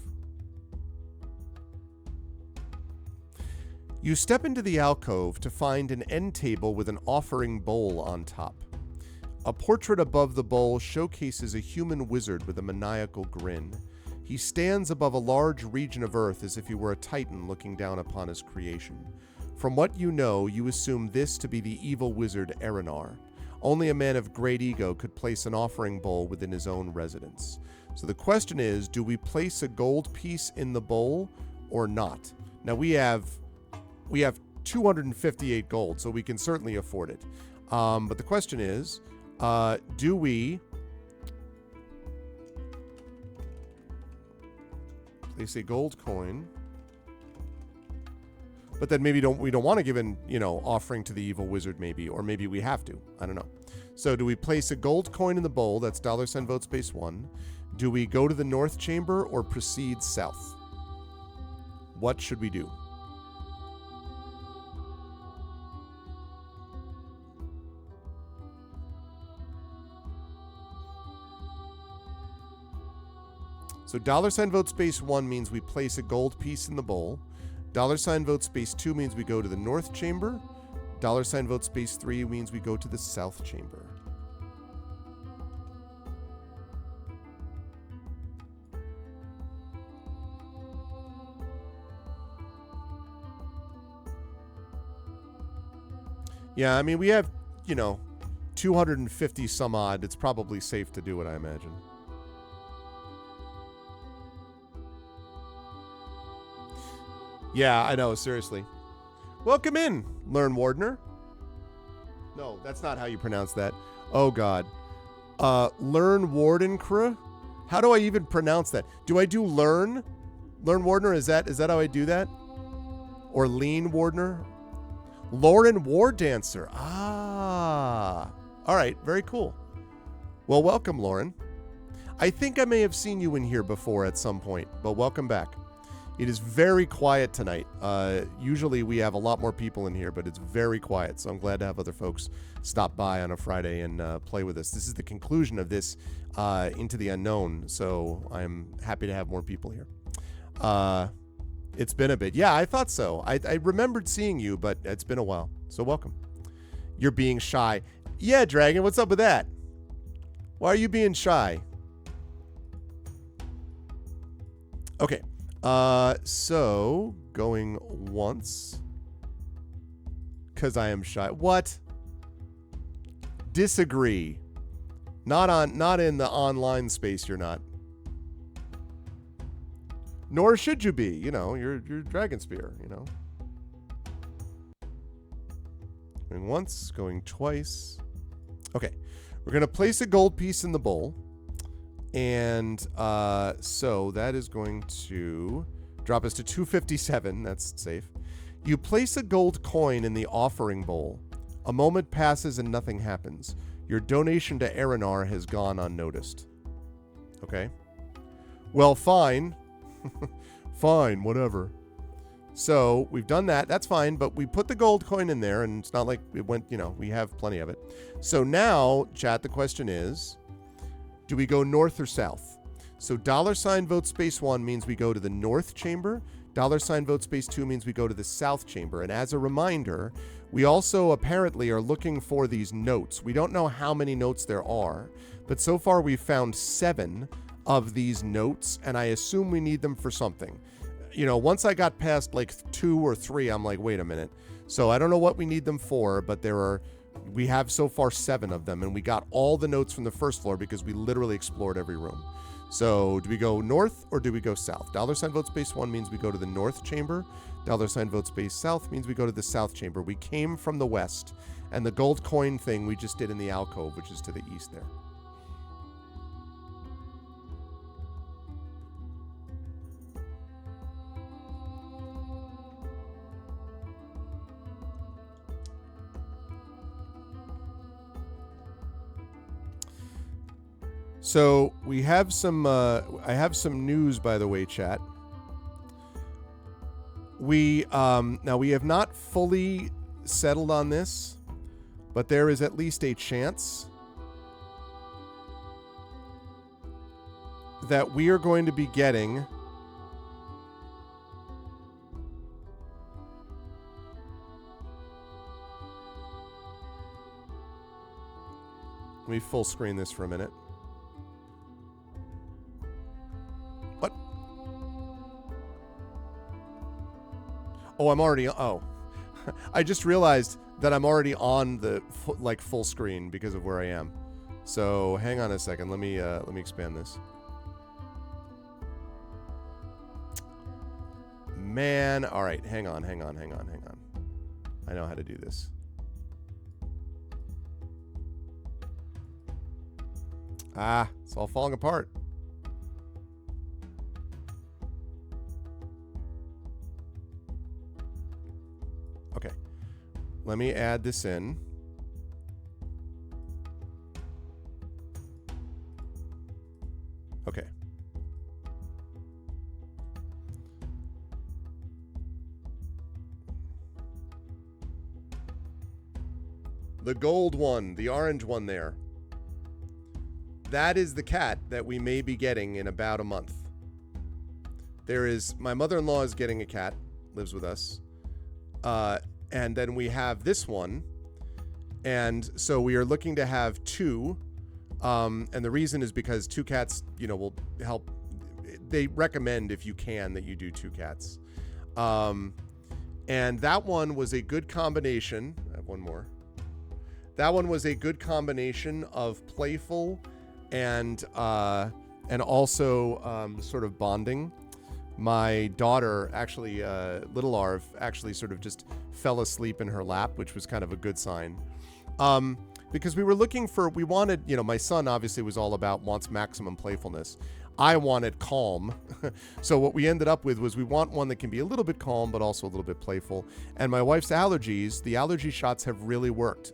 You step into the alcove to find an end table with an offering bowl on top. A portrait above the bowl showcases a human wizard with a maniacal grin. He stands above a large region of Earth as if he were a titan looking down upon his creation. From what you know, you assume this to be the evil wizard Erinar. Only a man of great ego could place an offering bowl within his own residence. So the question is, do we place a gold piece in the bowl or not? Now we have 258 gold, so we can certainly afford it. But the question is, do we place a gold coin? But then maybe we don't want to give an, offering to the evil wizard maybe, or maybe we have to. I don't know. So do we place a gold coin in the bowl? That's $vote space 1. Do we go to the north chamber or proceed south? What should we do? So $vote space 1 means we place a gold piece in the bowl. $vote space 2 means we go to the north chamber. $vote space 3 means we go to the south chamber. Yeah, I mean, we have, 250 some odd. It's probably safe to do it, I imagine. Yeah, I know, seriously. Welcome in, Learn Wardener. No, that's not how you pronounce that. Oh, God. Learn Wardencrew? How do I even pronounce that? Do I do Learn? Learn Wardner? Is that how I do that? Or Lean Wardner? Lauren War Dancer. Ah. All right. Very cool. Well, welcome, Lauren. I think I may have seen you in here before at some point, but welcome back. It is very quiet tonight. Usually we have a lot more people in here, but it's very quiet, so I'm glad to have other folks stop by on a Friday and play with us. This is the conclusion of this Into the Unknown, so I'm happy to have more people here. It's been a bit. Yeah, I thought so. I remembered seeing you, but it's been a while, so welcome. You're being shy. Yeah, Dragon, what's up with that? Why are you being shy? Okay. So going once, because I am shy. What? Disagree. Not in the online space. You're not. Nor should you be. You know, you're Dragon Spear. You know. Going once, going twice. Okay, we're gonna place a gold piece in the bowl. And so that is going to drop us to 257. That's safe. You place a gold coin in the offering bowl. A moment passes and nothing happens. Your donation to Aranar has gone unnoticed. Okay. Well, fine. Fine, whatever. So we've done that. That's fine. But we put the gold coin in there, and it's not like it went, you know, we have plenty of it. So now, chat, the question is, do we go north or south? So $ vote space 1 means we go to the north chamber. $ vote space 2 means we go to the south chamber. And as a reminder, we also apparently are looking for these notes. We don't know how many notes there are, but so far we've found 7 of these notes, and I assume we need them for something. You know, once I got past like 2 or 3, I'm like, wait a minute. So I don't know what we need them for, but we have so far 7 of them, and we got all the notes from the first floor because we literally explored every room. So do we go north or do we go south? $ vote space 1 means we go to the north chamber. $ vote space south means we go to the south chamber. We came from the west, and the gold coin thing we just did in the alcove, which is to the east there. So we have some, I have some news, by the way, chat. Now we have not fully settled on this, but there is at least a chance that we are going to be getting let me full screen this for a minute. What? Oh, I'm already, oh. I just realized that I'm already on the full screen because of where I am. So hang on a second. Let me expand this. Man, all right. Hang on. I know how to do this. Ah, it's all falling apart. Okay. Let me add this in. Okay. The gold one, the orange one there. That is the cat that we may be getting in about a month. My mother-in-law is getting a cat, lives with us. And then we have this one. And so we are looking to have 2. And the reason is because 2 cats, will help. They recommend, if you can, that you do 2 cats. And that one was a good combination. I have one more. That one was a good combination of playful and also sort of bonding. My daughter, actually, Little Arv, actually sort of just fell asleep in her lap, which was kind of a good sign. because we wanted, my son obviously wants maximum playfulness. I wanted calm. So what we ended up with was we want one that can be a little bit calm, but also a little bit playful. And my wife's allergies, the allergy shots have really worked.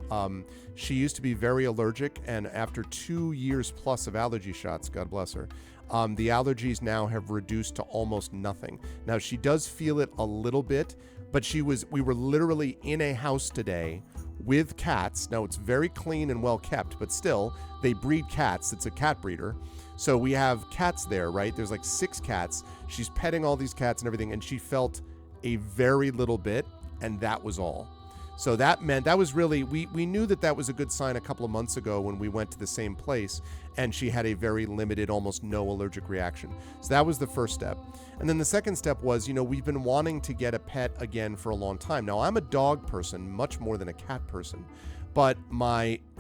She used to be very allergic, and after 2 years plus of allergy shots, God bless her, the allergies now have reduced to almost nothing. Now she does feel it a little bit, but we were literally in a house today with cats. Now it's very clean and well kept, but still, they breed cats. It's a cat breeder. So we have cats there, right? There's like 6 cats. She's petting all these cats and everything, and she felt a very little bit, and that was all. So that meant that was really, we knew that was a good sign a couple of months ago when we went to the same place, and she had a very limited, almost no allergic reaction. So that was the first step. And then the second step was, we've been wanting to get a pet again for a long time. Now, I'm a dog person, much more than a cat person. But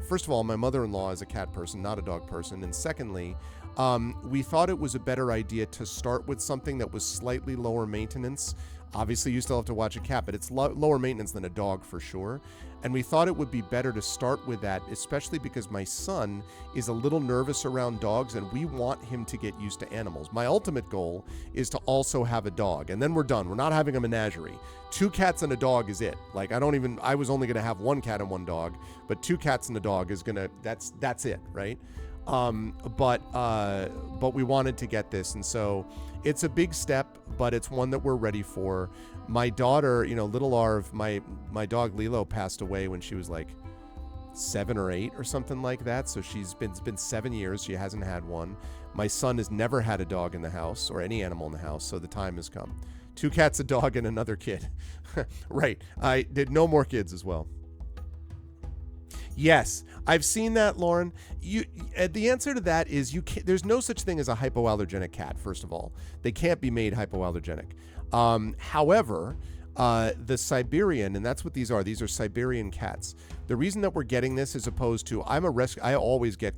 first of all, my mother-in-law is a cat person, not a dog person. And secondly, we thought it was a better idea to start with something that was slightly lower maintenance. Obviously, you still have to watch a cat, but it's lower maintenance than a dog for sure. And we thought it would be better to start with that, especially because my son is a little nervous around dogs, and we want him to get used to animals. My ultimate goal is to also have a dog, and then we're done. We're not having a menagerie. 2 cats and a dog is it. Like, I was only going to have 1 cat and 1 dog, but 2 cats and a dog is that's it, right? But we wanted to get this, and so it's a big step, but it's one that we're ready for. My daughter, little Arv, my dog Lilo passed away when she was like 7 or 8 or something like that. So it's been 7 years. She hasn't had one. My son has never had a dog in the house or any animal in the house. So the time has come. 2 cats, a dog, and another kid. Right. I did no more kids as well. Yes, I've seen that, Lauren. The answer to that is there's no such thing as a hypoallergenic cat, first of all. They can't be made hypoallergenic. However, the Siberian, and that's what these are Siberian cats. The reason that we're getting this as opposed to, I always get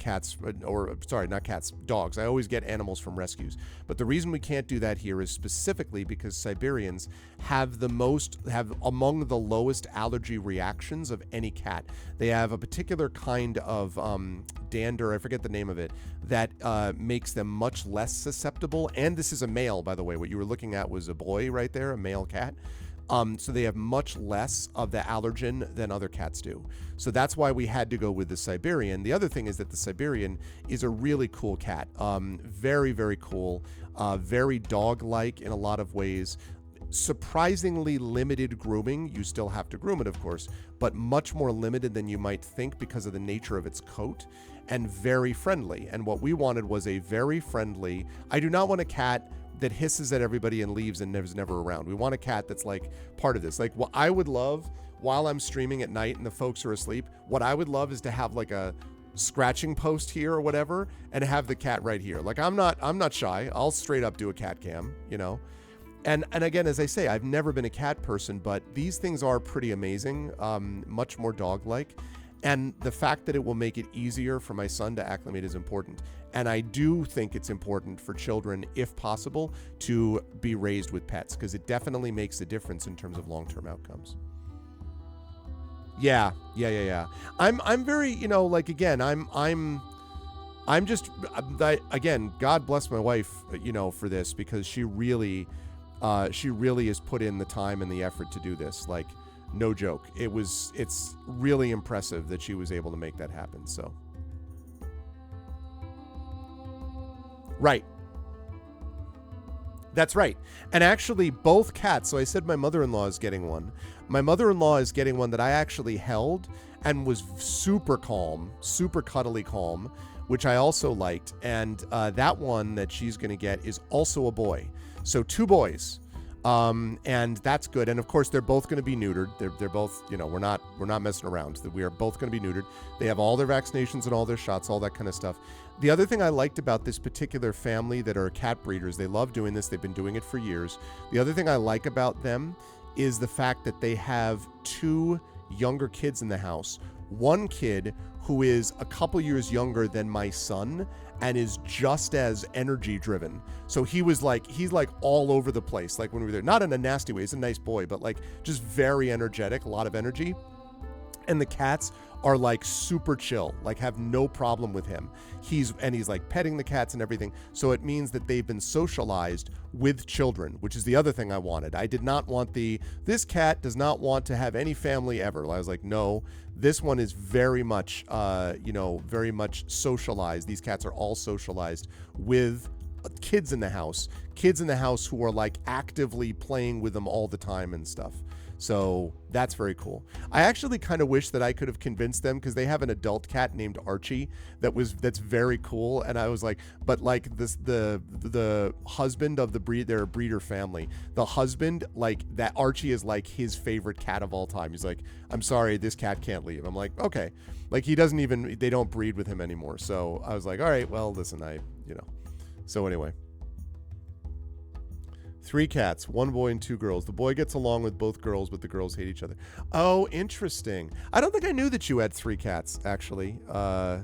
dogs. I always get animals from rescues. But the reason we can't do that here is specifically because Siberians have among the lowest allergy reactions of any cat. They have a particular kind of dander, I forget the name of it, that makes them much less susceptible. And this is a male, by the way. What you were looking at was a boy right there, a male cat. So they have much less of the allergen than other cats do. So that's why we had to go with the Siberian. The other thing is that the Siberian is a really cool cat. Very, very cool. Very dog-like in a lot of ways. Surprisingly limited grooming. You still have to groom it, of course, but much more limited than you might think because of the nature of its coat, and very friendly. And what we wanted was a very friendly, I do not want a cat that hisses at everybody and leaves and is never around. We want a cat that's like part of this. Like, what I would love while I'm streaming at night and the folks are asleep, what I would love is to have like a scratching post here or whatever and have the cat right here. Like, I'm not shy. I'll straight up do a cat cam, And again, as I say, I've never been a cat person, but these things are pretty amazing, much more dog-like. And the fact that it will make it easier for my son to acclimate is important. And I do think it's important for children, if possible, to be raised with pets, because it definitely makes a difference in terms of long-term outcomes. Yeah. I'm very, again, I'm just, again, God bless my wife, for this, because she really has put in the time and the effort to do this. Like, no joke. It's really impressive that she was able to make that happen. So, right. That's right. And actually, both cats. So I said my mother-in-law is getting one. My mother-in-law is getting one that I actually held and was super calm, super cuddly calm, which I also liked. And that one that she's going to get is also a boy. So 2 boys. And that's good. And of course, they're both going to be neutered. They're both, we're not messing around. We are both going to be neutered. They have all their vaccinations and all their shots, all that kind of stuff. The other thing I liked about this particular family that are cat breeders, they love doing this. They've been doing it for years. The other thing I like about them is the fact that they have 2 younger kids in the house. One kid who is a couple years younger than my son and is just as energy driven. So he's like all over the place. Like when we were there, not in a nasty way, he's a nice boy, but like just very energetic, a lot of energy. And the cats are like super chill, like have no problem with him. He's like petting the cats and everything. So it means that they've been socialized with children, which is the other thing I wanted. I did not want this cat does not want to have any family ever. I was like, no, this one is very much, very much socialized. These cats are all socialized with kids in the house who are like actively playing with them all the time and stuff. So that's very cool. I actually kind of wish that I could have convinced them, because they have an adult cat named Archie that's very cool. And I was like, but like the husband of their breeder family, the husband, like that Archie is like his favorite cat of all time. He's like, I'm sorry, this cat can't leave. I'm like, okay. Like they don't breed with him anymore. So I was like, all right, well, listen, so anyway. 3 cats, 1 boy and 2 girls. The boy gets along with both girls, but the girls hate each other. Oh, interesting. I don't think I knew that you had 3 cats, actually. I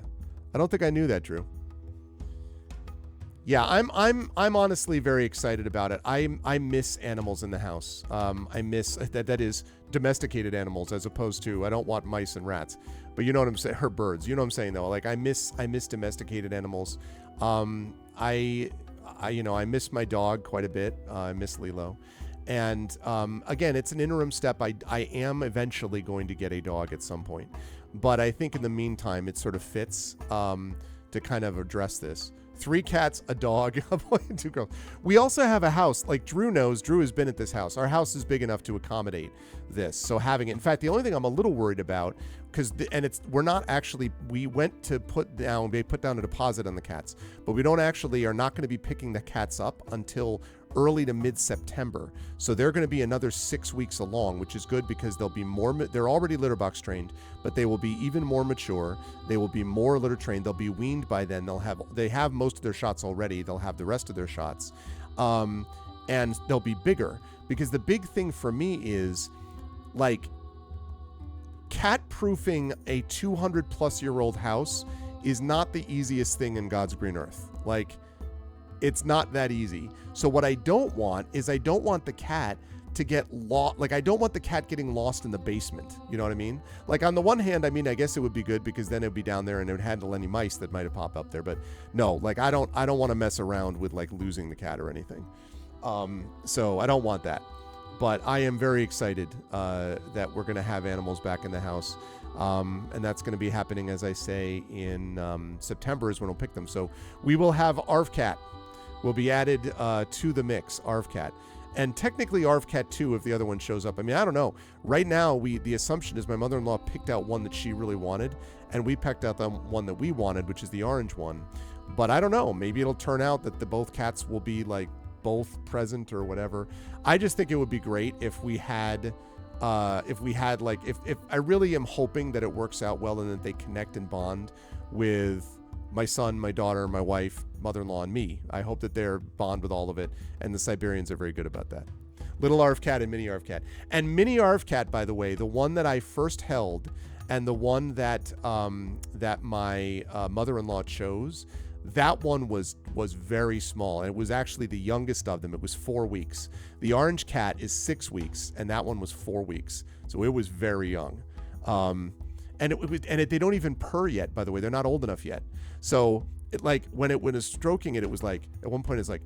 don't think I knew that, Drew. Yeah, I'm honestly very excited about it. I miss animals in the house. I miss that is domesticated animals, as opposed to, I don't want mice and rats. But you know what I'm saying, or birds. You know what I'm saying though. Like I miss domesticated animals. I miss my dog quite a bit. I miss Lilo. And again, it's an interim step. I am eventually going to get a dog at some point. But I think in the meantime, it sort of fits to kind of address this. 3 cats, a dog, a boy and 2 girls. We also have a house. Like Drew knows, Drew has been at this house. Our house is big enough to accommodate this. So having it, in fact, the only thing I'm a little worried about, we went to put down a deposit on the cats, but we are not going to be picking the cats up until early to mid-September. So they're going to be another 6 weeks along, which is good because they'll be they're already litter box trained, but they will be even more mature. They will be more litter trained. They'll be weaned by then. They have most of their shots already. They'll have the rest of their shots. And they'll be bigger, because the big thing for me is like cat proofing a 200+ year old house is not the easiest thing in God's green earth. Like, it's not that easy. So what I don't want is the cat to get lost. Like, I don't want the cat getting lost in the basement. You know what I mean? Like, on the one hand, I mean, I guess it would be good because then it would be down there and it would handle any mice that might have popped up there. But no, like, I don't want to mess around with like losing the cat or anything. So I don't want that. But I am very excited that we're going to have animals back in the house. And that's going to be happening, as I say, in September is when we'll pick them. So we will have ARVCat will be added to the mix, ARVCat. And technically ARVCat 2 if the other one shows up. I mean, I don't know. Right now, the assumption is my mother-in-law picked out one that she really wanted, and we picked out the one that we wanted, which is the orange one. But I don't know. Maybe it'll turn out that both cats will be like both present or whatever. I just think it would be great if we had if I really am hoping that it works out well and that they connect and bond with my son, my daughter, my wife, mother-in-law, and me. I hope that they're bond with all of it, and the Siberians are very good about that. Little ARVCat and Mini ARVCat. And Mini ARVCat, by the way, the one that I first held and the one that my mother-in-law chose, that one was very small, and it was actually the youngest of them. It was 4 weeks. The orange cat is 6 weeks, and that one was 4 weeks. So it was very young. They don't even purr yet, by the way. They're not old enough yet. So it, like, when it was stroking it, it was like, at one point it's like,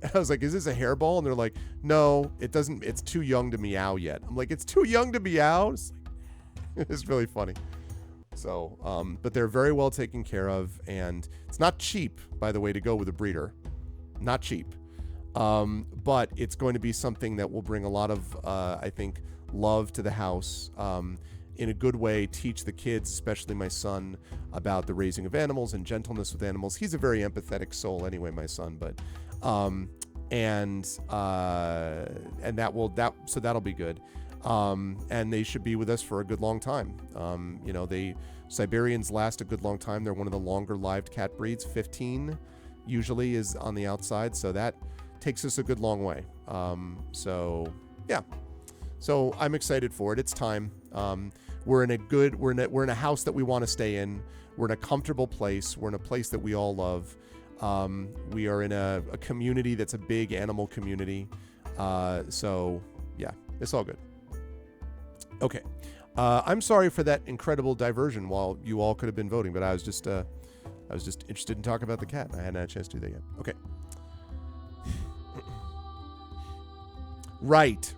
and I was like, is this a hairball? And they're like, no, it doesn't. It's too young to meow yet. I'm like, it's too young to meow? It's really funny. So, but they're very well taken care of, and it's not cheap, by the way, to go with a breeder. Not cheap. But it's going to be something that will bring a lot of, I think, love to the house, in a good way, teach the kids, especially my son, about the raising of animals and gentleness with animals. He's a very empathetic soul anyway, my son, but, that'll be good. And they should be with us for a good long time. Siberians last a good long time. They're one of the longer lived cat breeds. 15 usually is on the outside, so that takes us a good long way. So I'm excited for it. It's time. We're in a house that we want to stay in. We're in a comfortable place. We're in a place that we all love. We are in a community that's a big animal community. So yeah, it's all good. Okay. I'm sorry for that incredible diversion while you all could have been voting, but I was just interested in talking about the cat. I hadn't had a chance to do that yet. Okay. Right.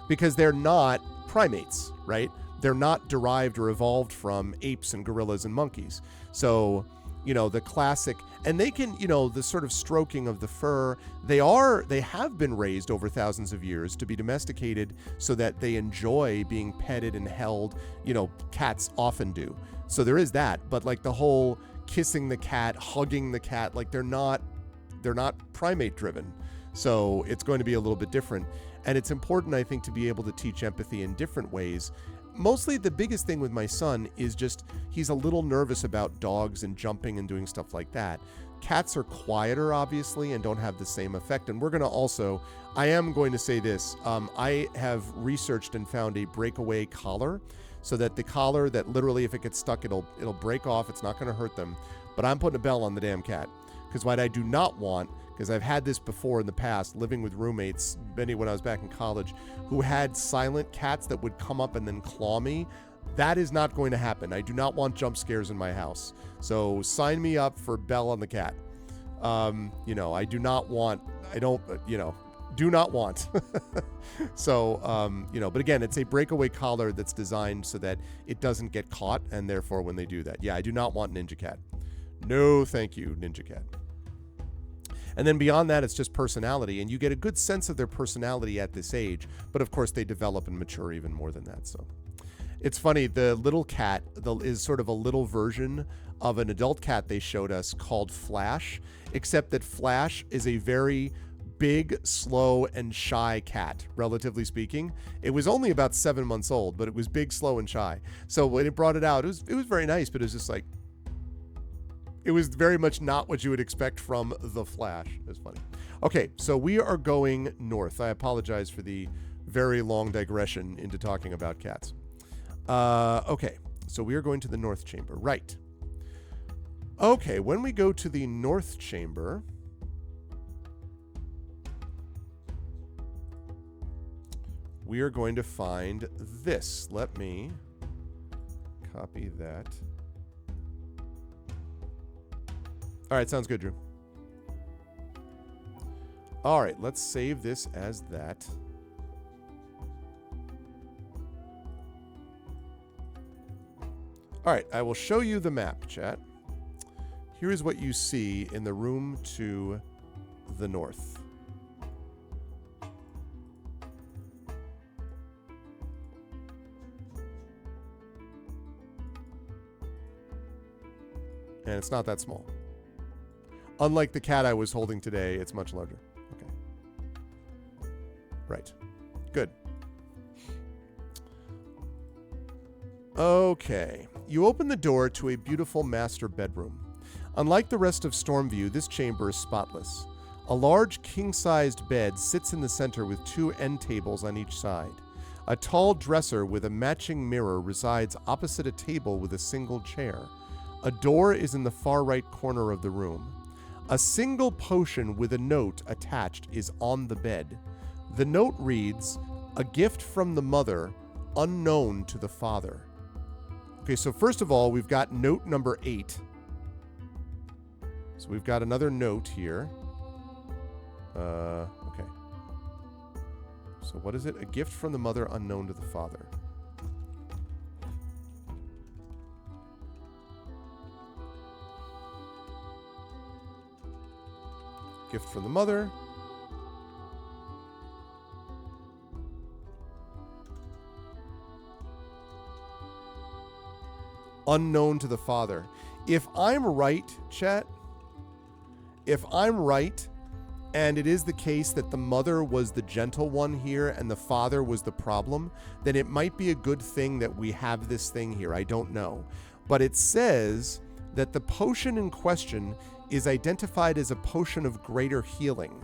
Because they're not primates, right? They're not derived or evolved from apes and gorillas and monkeys. So, the classic, and they can, the sort of stroking of the fur, they have been raised over thousands of years to be domesticated so that they enjoy being petted and held. Cats often do. So there is that, but like the whole kissing the cat, hugging the cat, like they're not primate driven. So it's going to be a little bit different. And it's important, I think, to be able to teach empathy in different ways. Mostly the biggest thing with my son is just he's a little nervous about dogs and jumping and doing stuff like that. Cats are quieter, obviously, and don't have the same effect. And I am going to say this. I have researched and found a breakaway collar, so that the collar that literally, if it gets stuck, it'll break off. It's not going to hurt them. But I'm putting a bell on the damn cat. Because what I do not want, because I've had this before in the past, living with roommates, when I was back in college, who had silent cats that would come up and then claw me. That is not going to happen. I do not want jump scares in my house. So sign me up for bell on the cat. I do not want. Do not want. So, but again, it's a breakaway collar that's designed so that it doesn't get caught, and therefore when they do that, I do not want Ninja Cat. No, thank you, Ninja Cat. And then beyond that, it's just personality, and you get a good sense of their personality at this age, but of course they develop and mature even more than that. So it's funny, the little cat is sort of a little version of an adult cat they showed us called Flash, except that Flash is a very big, slow, and shy cat, relatively speaking. It was only about 7 months old, but it was big, slow, and shy. So when it brought it out, it was very nice, but it was just like, it was very much not what you would expect from the Flash. It's funny. Okay, so we are going north. I apologize for the very long digression into talking about cats. Okay, so we are going to the north chamber. Right. Okay, when we go to the north chamber, we are going to find this. Let me copy that. All right, sounds good, Drew. All right, let's save this as that. All right, I will show you the map, chat. Here is what you see in the room to the north. And it's not that small. Unlike the cat I was holding today, it's much larger. Okay. Right. Good. Okay. You open the door to a beautiful master bedroom. Unlike the rest of Stormview, this chamber is spotless. A large king-sized bed sits in the center with 2 end tables on each side. A tall dresser with a matching mirror resides opposite a table with a single chair. A door is in the far right corner of the room. A single potion with a note attached is on the bed. The note reads, "A gift from the mother, unknown to the father." Okay, so first of all, we've got note number 8. So we've got another note here. Okay. So what is it? A gift from the mother, unknown to the father. Gift from the mother. Unknown to the father. If I'm right, chat, if I'm right, and it is the case that the mother was the gentle one here and the father was the problem, then it might be a good thing that we have this thing here. I don't know. But it says that the potion in question is identified as a potion of greater healing.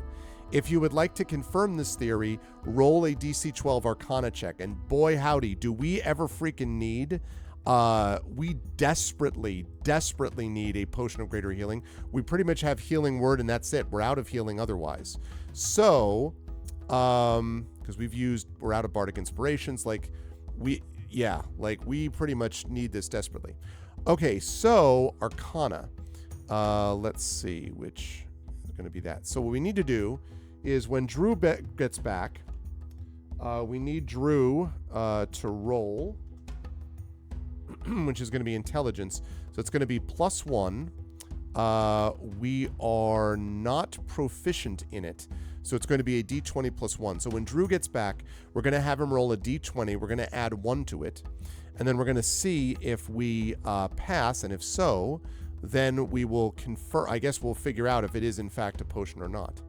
If you would like to confirm this theory, roll a DC 12 Arcana check. And boy howdy, do we ever freaking need... we desperately need a potion of greater healing. We pretty much have healing word and that's it. We're out of healing otherwise. So, because we're out of bardic inspirations, like Yeah, like we pretty much need this desperately. Okay, so Arcana. Let's see which is going to be that. So what we need to do is when Drew gets back, we need Drew to roll, which is going to be intelligence. So it's going to be +1. We are not proficient in it. So it's going to be a d20 +1. So when Drew gets back, we're going to have him roll a d20. We're going to add 1 to it. And then we're going to see if we pass. And if so, then we will confer. I guess we'll figure out if it is in fact a potion or not.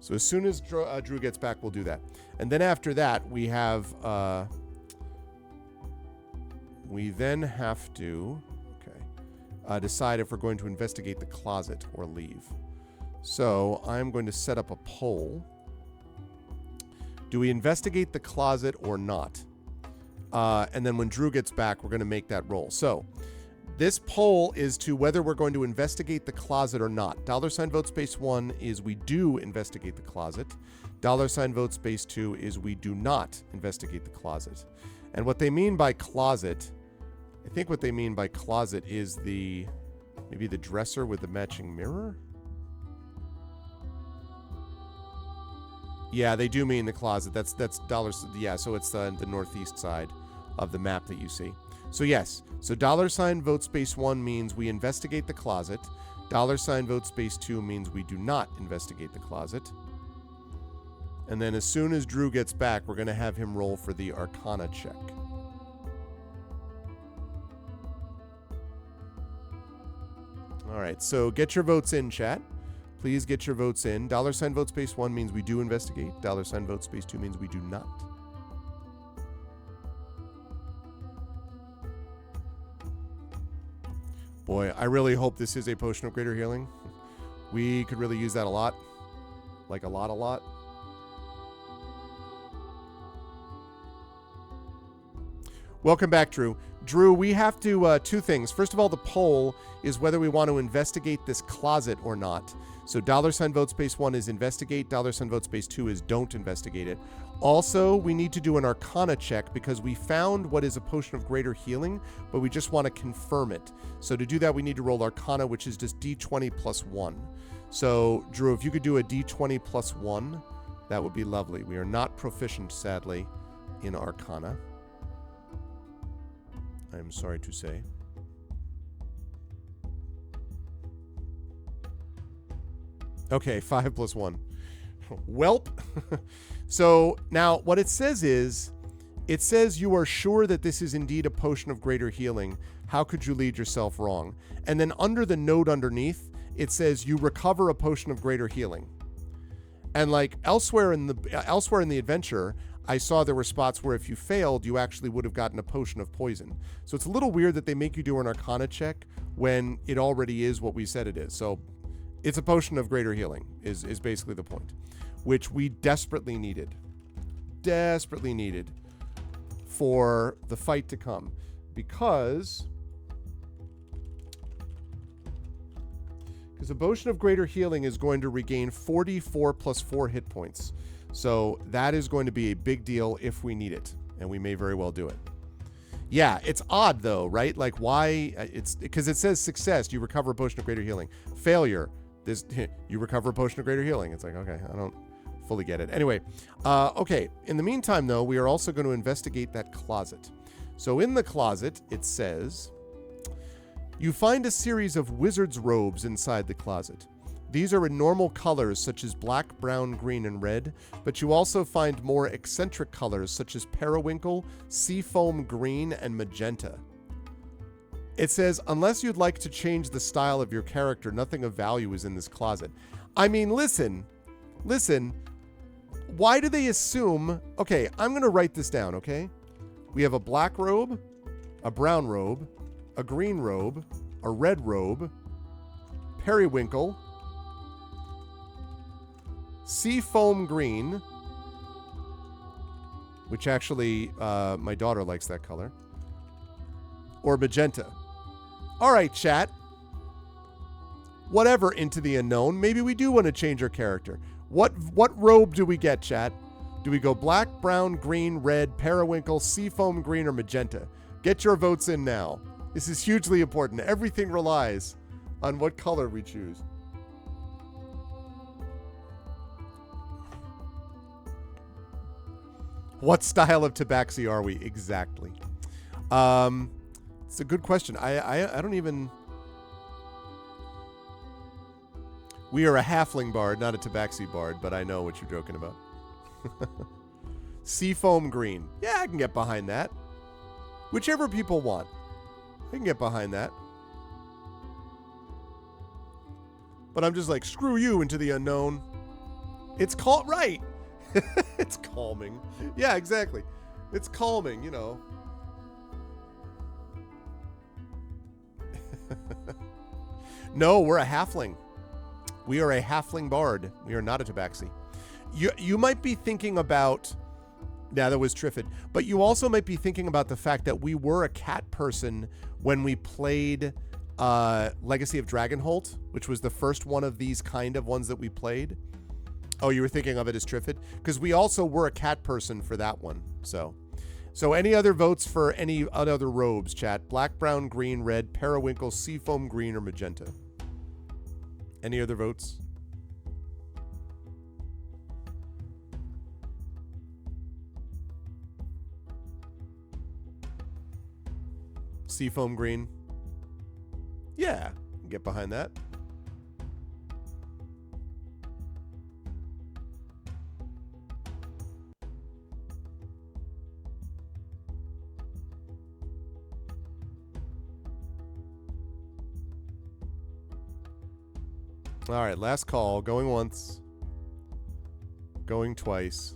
So as soon as Drew gets back, we'll do that. And then after that, we have... we then have to decide if we're going to investigate the closet or leave. So I'm going to set up a poll. Do we investigate the closet or not? And then when Drew gets back, we're going to make that roll. So this poll is to whether we're going to investigate the closet or not. $vote space 1 is we do investigate the closet. $vote space 2 is we do not investigate the closet. And what they mean by closet, I think what they mean by closet is maybe the dresser with the matching mirror? Yeah, they do mean the closet. That's dollars. Yeah, so it's the northeast side of the map that you see. So yes, so $vote space 1 means we investigate the closet. $vote space 2 means we do not investigate the closet. And then as soon as Drew gets back, we're going to have him roll for the Arcana check. All right, so get your votes in, chat. Please get your votes in. $vote space 1 means we do investigate. $vote space 2 means we do not. Boy, I really hope this is a potion of greater healing. We could really use that a lot. Like a lot. Welcome back, Drew. Drew, we have to, two things. First of all, the poll is whether we want to investigate this closet or not. So $vote space 1 is investigate. $vote space 2 is don't investigate it. Also, we need to do an Arcana check because we found what is a potion of greater healing, but we just want to confirm it. So to do that, we need to roll Arcana, which is just d20 +1. So, Drew, if you could do a d20 +1, that would be lovely. We are not proficient, sadly, in Arcana. I am sorry to say. Okay, 5 + 1. Welp. So now what it says is, it says you are sure that this is indeed a potion of greater healing. How could you lead yourself wrong? And then under the note underneath, it says you recover a potion of greater healing. And like elsewhere in the adventure, I saw there were spots where if you failed, you actually would have gotten a potion of poison. So it's a little weird that they make you do an Arcana check when it already is what we said it is. So it's a potion of greater healing is basically the point, which we desperately needed for the fight to come, because a potion of greater healing is going to regain 44 + 4 hit points. So that is going to be a big deal if we need it, and we may very well do it. Yeah, it's odd though, right? Like why? It's because it says success, you recover a potion of greater healing. Failure, you recover a potion of greater healing. It's like, okay, I don't fully get it. Anyway, okay. In the meantime, though, we are also going to investigate that closet. So in the closet, it says, you find a series of wizard's robes inside the closet. These are in normal colors such as black, brown, green, and red, but you also find more eccentric colors such as periwinkle, seafoam green, and magenta. It says, unless you'd like to change the style of your character, nothing of value is in this closet. I mean, listen. Why do they assume... Okay, I'm going to write this down, okay? We have a black robe, a brown robe, a green robe, a red robe, periwinkle, seafoam green, which actually my daughter likes that color, or magenta. All right, chat. whatever, Into the Unknown. Maybe we do want to change our character. What robe do we get, chat? Do we go black, brown, green, red, periwinkle, seafoam green, or magenta? Get your votes in now. This is hugely important. Everything relies on what color we choose. What style of tabaxi are we exactly? It's a good question. I don't even... We are a halfling bard, not a tabaxi bard, but I know what you're joking about. Seafoam green. Yeah, I can get behind that. Whichever people want. I can get behind that. But I'm just like, screw you, Into the Unknown. It's right. It's calming. Yeah, exactly. It's calming, you know. No, we're a halfling. We are a halfling bard. We are not a tabaxi. You might be thinking about... Yeah, that was Triffid. But you also might be thinking about the fact that we were a cat person when we played Legacy of Dragonholt, which was the first one of these kind of ones that we played. Oh, you were thinking of it as Triffid? Because we also were a cat person for that one. So any other votes for any other robes, chat? Black, brown, green, red, periwinkle, seafoam green, or magenta? Any other votes? Seafoam green. Yeah, get behind that. All right, last call. Going once. Going twice.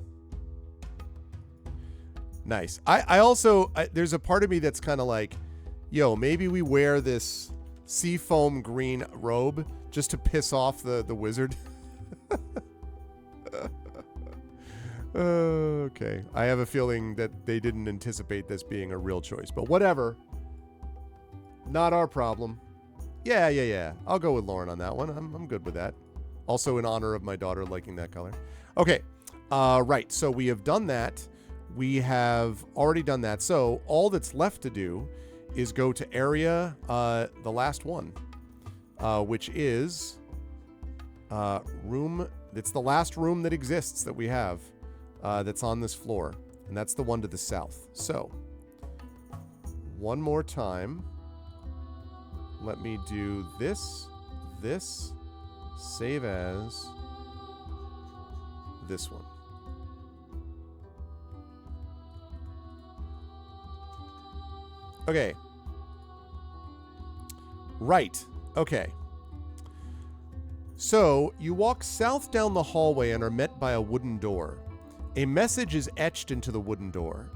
Nice. I also, there's a part of me that's kind of like, yo, maybe we wear this seafoam green robe just to piss off the wizard. Okay. I have a feeling that they didn't anticipate this being a real choice, but whatever. Not our problem. Yeah. I'll go with Lauren on that one. I'm good with that. Also in honor of my daughter liking that color. Okay. Right. So we have done that. We have already done that. So all that's left to do is go to area, the last one, which is room. It's the last room that exists that we have that's on this floor. And that's the one to the south. So one more time. Let me do this, save as this one. Okay. Right. Okay. So, you walk south down the hallway and are met by a wooden door. A message is etched into the wooden door.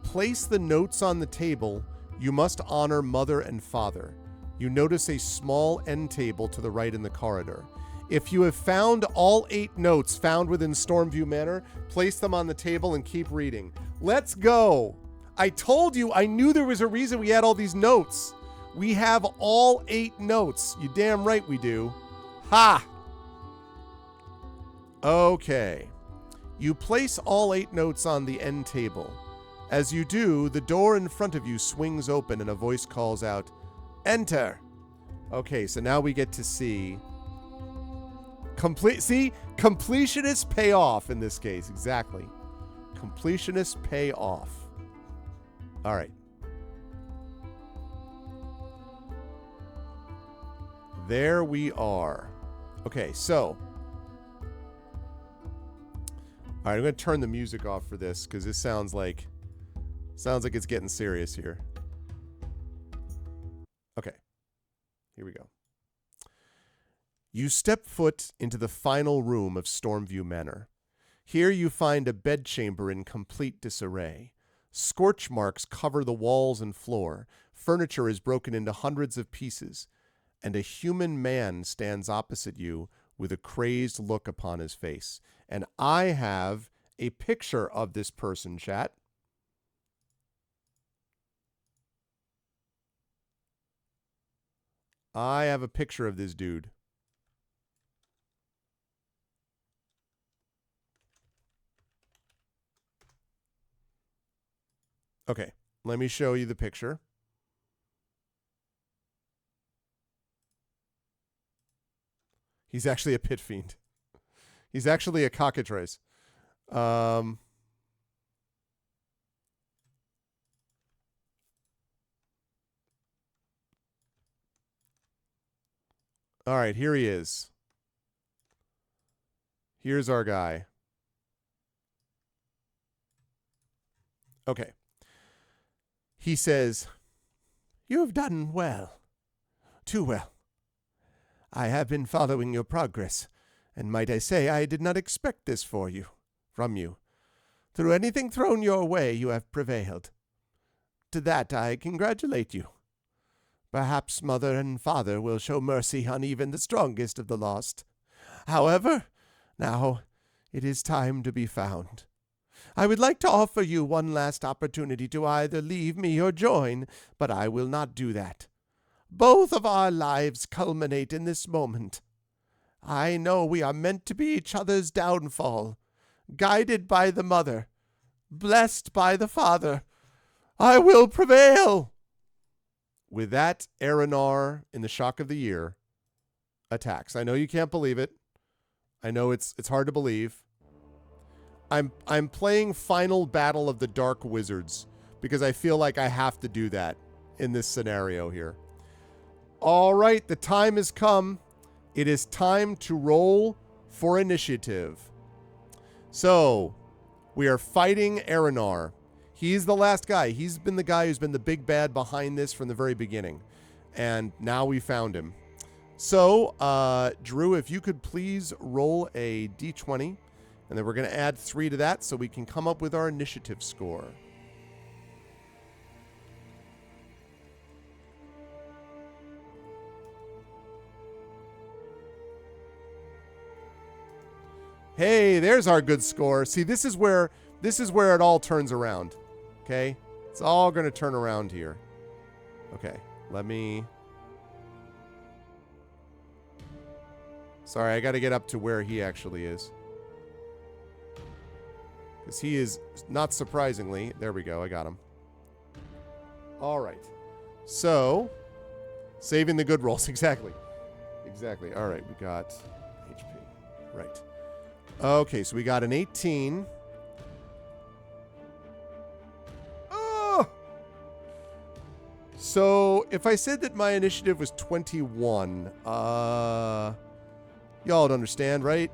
Place the notes on the table. You must honor mother and father. You notice a small end table to the right in the corridor. If you have found all 8 notes found within Stormview Manor, place them on the table and keep reading. Let's go! I told you, I knew there was a reason we had all these notes. We have all 8 notes. You damn right we do. Ha! Okay. You place all 8 notes on the end table. As you do, the door in front of you swings open and a voice calls out, "Enter." Okay, so now we get to see completionists pay off in this case. Exactly. Completionists pay off. All right. There we are. Okay, so. All right, I'm going to turn the music off for this because this sounds like it's getting serious here. Okay. Here we go. You step foot into the final room of Stormview Manor. Here you find a bedchamber in complete disarray. Scorch marks cover the walls and floor. Furniture is broken into hundreds of pieces. And a human man stands opposite you with a crazed look upon his face. And I have a picture of this person, chat. I have a picture of this dude. Okay, let me show you the picture. He's actually a pit fiend. He's actually a cockatrice. All right, here he is. Here's our guy. Okay. He says, "You have done well. Too well. I have been following your progress, and might I say I did not expect this from you. Through anything thrown your way, you have prevailed. To that I congratulate you. Perhaps mother and father will show mercy on even the strongest of the lost. However, now it is time to be found. I would like to offer you one last opportunity to either leave me or join, but I will not do that. Both of our lives culminate in this moment. I know we are meant to be each other's downfall, guided by the mother, blessed by the father. I will prevail." With that, Aranar, in the shock of the year, attacks. I know you can't believe it. I know it's hard to believe. I'm playing Final Battle of the Dark Wizards because I feel like I have to do that in this scenario here. All right, the time has come. It is time to roll for initiative. So, we are fighting Aranar. He's the last guy. He's been the guy who's been the big bad behind this from the very beginning. And now we found him. So, Drew, if you could please roll a d20, and then we're going to add 3 to that so we can come up with our initiative score. Hey, there's our good score. See, this is where it all turns around. Okay? It's all going to turn around here. Okay. Let me... Sorry, I got to get up to where he actually is. Because he is, not surprisingly... There we go. I got him. All right. So, saving the good rolls. Exactly. Exactly. All right. We got HP. Right. Okay, so we got an 18. Oh! So, if I said that my initiative was 21, y'all would understand, right?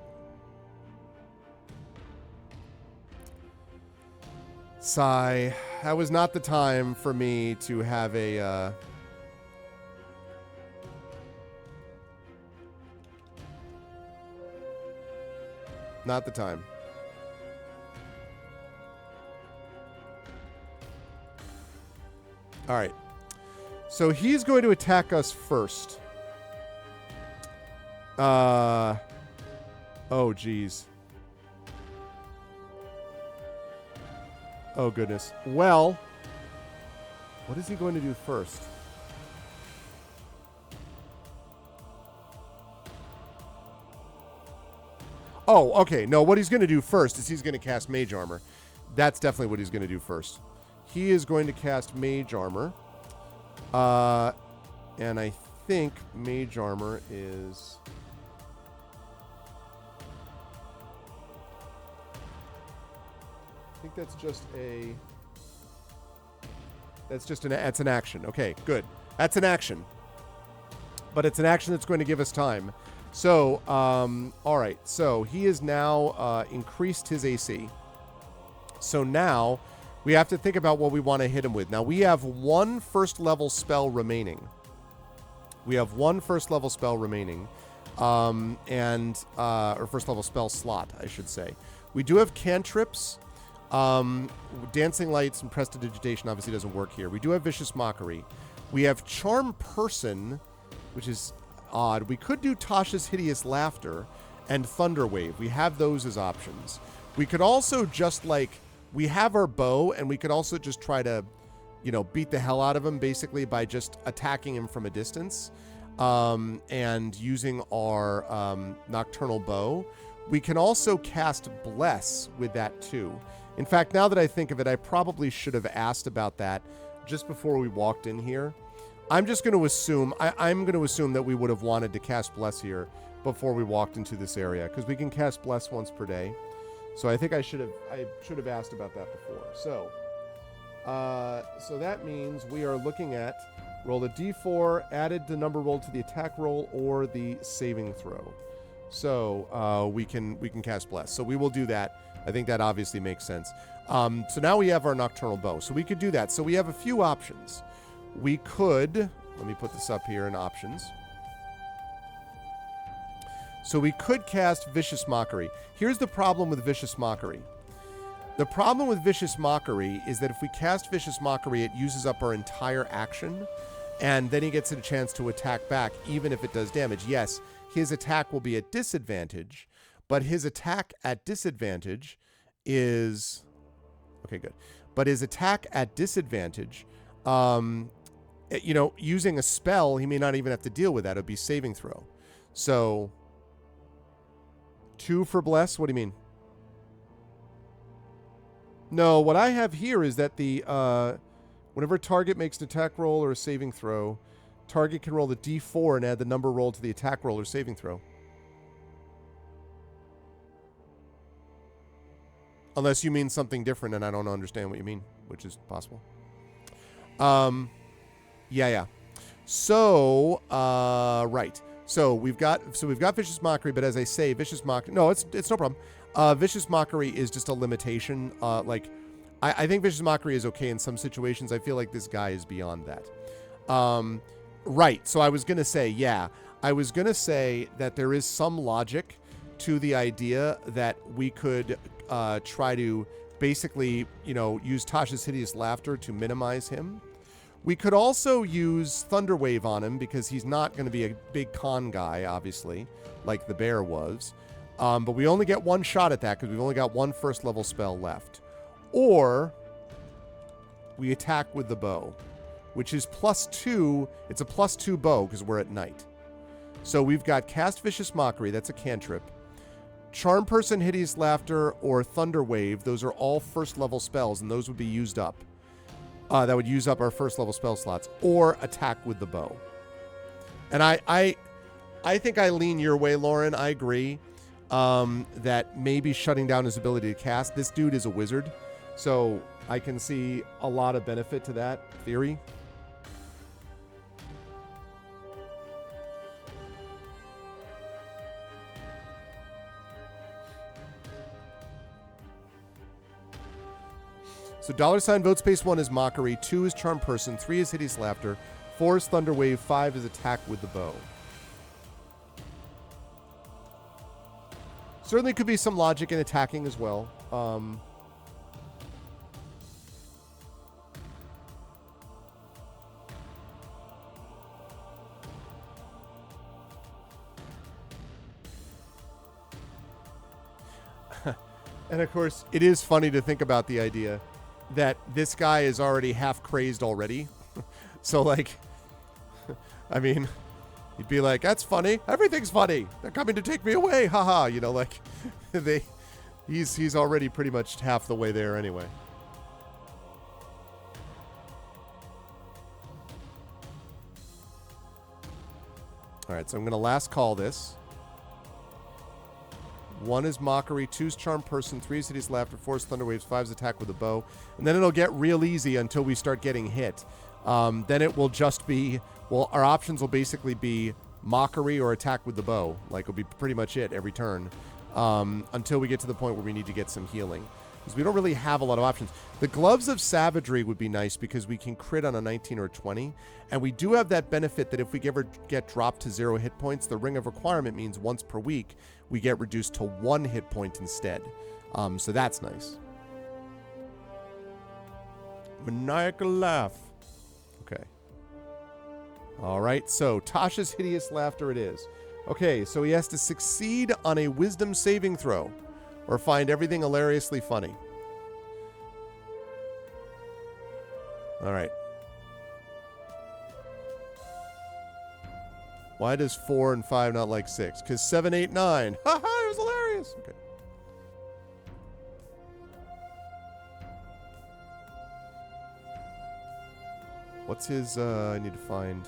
Sigh. That was not the time for me to have a, Not the time. All right. So he's going to attack us first. Oh, geez. Oh, goodness. Well, what is he going to do first? Oh, okay. No, what he's going to do first is he's going to cast Mage Armor. That's definitely what he's going to do first. He is going to cast Mage Armor. And I think Mage Armor is... I think that's just a... That's an action. Okay, good. That's an action. But it's an action that's going to give us time. So, all right. So he has now increased his AC. So now we have to think about what we want to hit him with. Now we have one first level spell remaining. Or first level spell slot, I should say. We do have cantrips. Dancing Lights and Prestidigitation obviously doesn't work here. We do have Vicious Mockery. We have Charm Person, which is odd. We could do Tasha's Hideous Laughter and Thunder Wave. We have those as options. We could also just we have our bow, and we could also just try to, beat the hell out of him basically by just attacking him from a distance, and using our Nocturnal Bow. We can also cast Bless with that too. In fact, now that I think of it, I probably should have asked about that just before we walked in here. I'm just going to assume, I'm going to assume that we would have wanted to cast Bless here before we walked into this area, because we can cast Bless once per day. So I think I should have asked about that before. So that means we are looking at roll a d4, added the number rolled to the attack roll or the saving throw. So we can cast Bless. So we will do that. I think that obviously makes sense. So now we have our Nocturnal Bow. So we could do that. So we have a few options. We could, let me put this up here in options. So we could cast Vicious Mockery. Here's the problem with Vicious Mockery. The problem with Vicious Mockery is that if we cast Vicious Mockery, it uses up our entire action, and then he gets a chance to attack back, even if it does damage. Yes, his attack will be at disadvantage, but his attack at disadvantage is... Okay, good. But his attack at disadvantage, using a spell, he may not even have to deal with that. It would be saving throw. So, 2 for Bless? What do you mean? No, what I have here is that the whenever target makes an attack roll or a saving throw, target can roll the d4 and add the number rolled to the attack roll or saving throw. Unless you mean something different and I don't understand what you mean, which is possible. Yeah. So, right. So we've got Vicious Mockery, but as I say, Vicious Mockery... No, it's no problem. Vicious Mockery is just a limitation. I think Vicious Mockery is okay in some situations. I feel like this guy is beyond that. Right. So I was going to say, yeah. I was going to say that there is some logic to the idea that we could try to basically, use Tasha's Hideous Laughter to minimize him. We could also use Thunderwave on him because he's not going to be a big con guy, obviously, like the bear was. But we only get one shot at that because we've only got one first level spell left. Or we attack with the bow, which is +2. It's a +2 bow because we're at night. So we've got Cast Vicious Mockery. That's a cantrip. Charm Person, Hideous Laughter, or Thunderwave. Those are all first level spells, and those would be used up. That would use up our first level spell slots, or attack with the bow. And I think I lean your way, Lauren. I agree that maybe shutting down his ability to cast. This dude is a wizard, so I can see a lot of benefit to that theory. So $ vote space 1 is Mockery, 2 is Charm Person, 3 is Hideous Laughter, 4 is Thunderwave, 5 is Attack with the Bow. Certainly could be some logic in attacking as well. And of course, it is funny to think about the idea that this guy is already half crazed already. So, I mean, you'd be like, that's funny. Everything's funny. They're coming to take me away. Haha. He's already pretty much half the way there anyway. All right, so I'm going to last call this. 1 is Mockery, 2 is Charm Person, 3 is Hideous Laughter, 4 is Thunderwaves, 5 is Attack with the Bow. And then it'll get real easy until we start getting hit. Then it will just be, our options will basically be Mockery or Attack with the Bow. It'll be pretty much it every turn until we get to the point where we need to get some healing. Because we don't really have a lot of options. The Gloves of Savagery would be nice because we can crit on a 19 or 20. And we do have that benefit that if we ever get dropped to 0 hit points, the Ring of Requirement means once per week we get reduced to 1 hit point instead. So that's nice. Maniacal Laugh. Okay. All right, so Tasha's Hideous Laughter it is. Okay, so he has to succeed on a Wisdom saving throw or find everything hilariously funny. All right. Why does 4 and 5 not like 6? Because 7, 8, 9. Ha ha, it was hilarious. Okay. What's his, I need to find...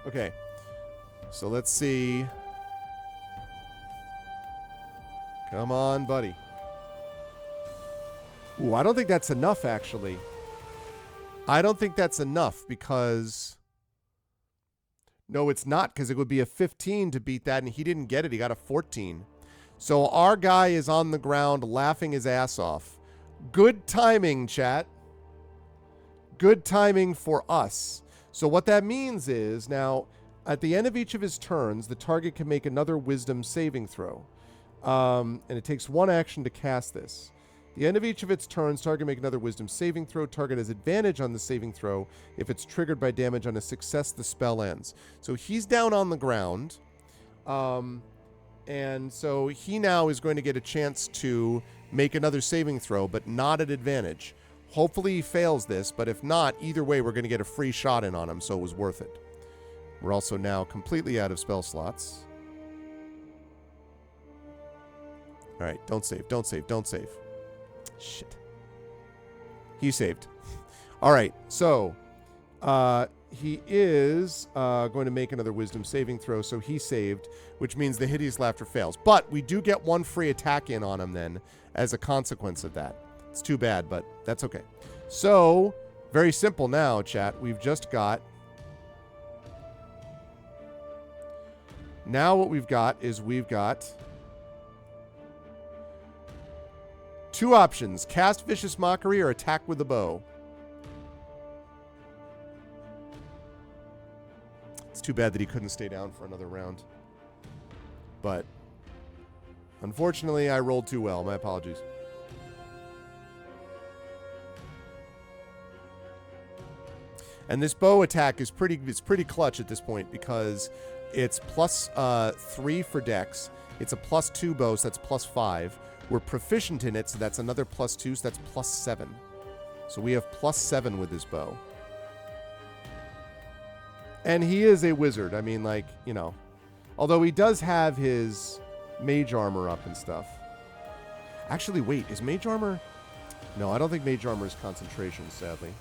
Okay. So let's see. Come on, buddy. Ooh, I don't think that's enough, actually. I don't think that's enough because... No, it's not, because it would be a 15 to beat that, and he didn't get it. He got a 14. So our guy is on the ground laughing his ass off. Good timing, chat. Good timing for us. So what that means is, now, at the end of each of his turns, the target can make another wisdom saving throw. And it takes one action to cast this. The end of each of its turns, target can make another wisdom saving throw. Target has advantage on the saving throw. If it's triggered by damage on a success, the spell ends. So he's down on the ground. And so he now is going to get a chance to make another saving throw, but not at advantage. Hopefully he fails this, but if not, either way, we're going to get a free shot in on him, so it was worth it. We're also now completely out of spell slots. All right, don't save, don't save, don't save. Shit. He saved. All right, so he is going to make another wisdom saving throw, so he saved, which means the hideous laughter fails. But we do get one free attack in on him then as a consequence of that. It's too bad, but that's okay. So, very simple now, chat. We've just got... Now what we've got is we've got... two options. Cast Vicious Mockery or attack with the bow. It's too bad that he couldn't stay down for another round. But, unfortunately, I rolled too well. My apologies. And this bow attack is pretty clutch at this point because it's plus 3 for dex. It's a plus 2 bow, so that's plus 5. We're proficient in it, so that's another plus 2, so that's plus 7. So we have plus 7 with this bow. And he is a wizard. I mean, like, you know. Although he does have his mage armor up and stuff. Actually, wait, is mage armor... No, I don't think mage armor is concentration, sadly.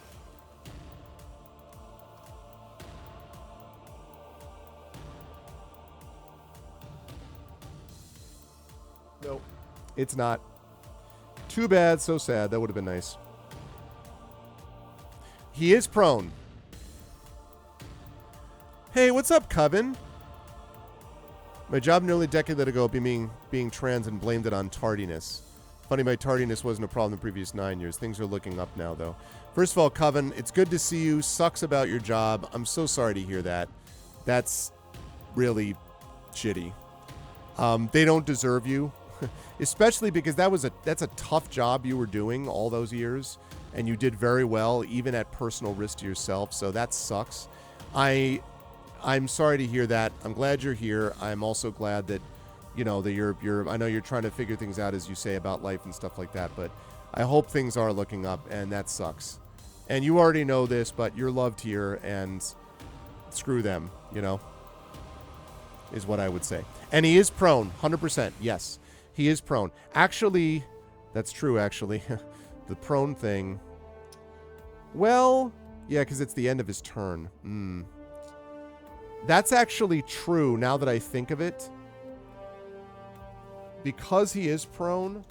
Nope. It's not. Too bad, so sad. That would have been nice. He is prone. Hey, what's up, Coven? My job nearly a decade ago being trans and blamed it on tardiness. Funny, my tardiness wasn't a problem the previous 9 years. Things are looking up now, though. First of all, Coven, it's good to see you. Sucks about your job. I'm so sorry to hear that. That's really shitty. They don't deserve you. Especially because that's a tough job you were doing all those years, and you did very well, even at personal risk to yourself. So that sucks. I'm sorry to hear that. I'm glad you're here. I'm also glad that, you know, that you're. I know you're trying to figure things out, as you say, about life and stuff like that. But I hope things are looking up, and that sucks. And you already know this, but you're loved here, and screw them. You know, is what I would say. And he is prone, 100%. Yes. He is prone. Actually, that's true, actually. The prone thing. Well, yeah, because it's the end of his turn. That's actually true now that I think of it. Because he is prone...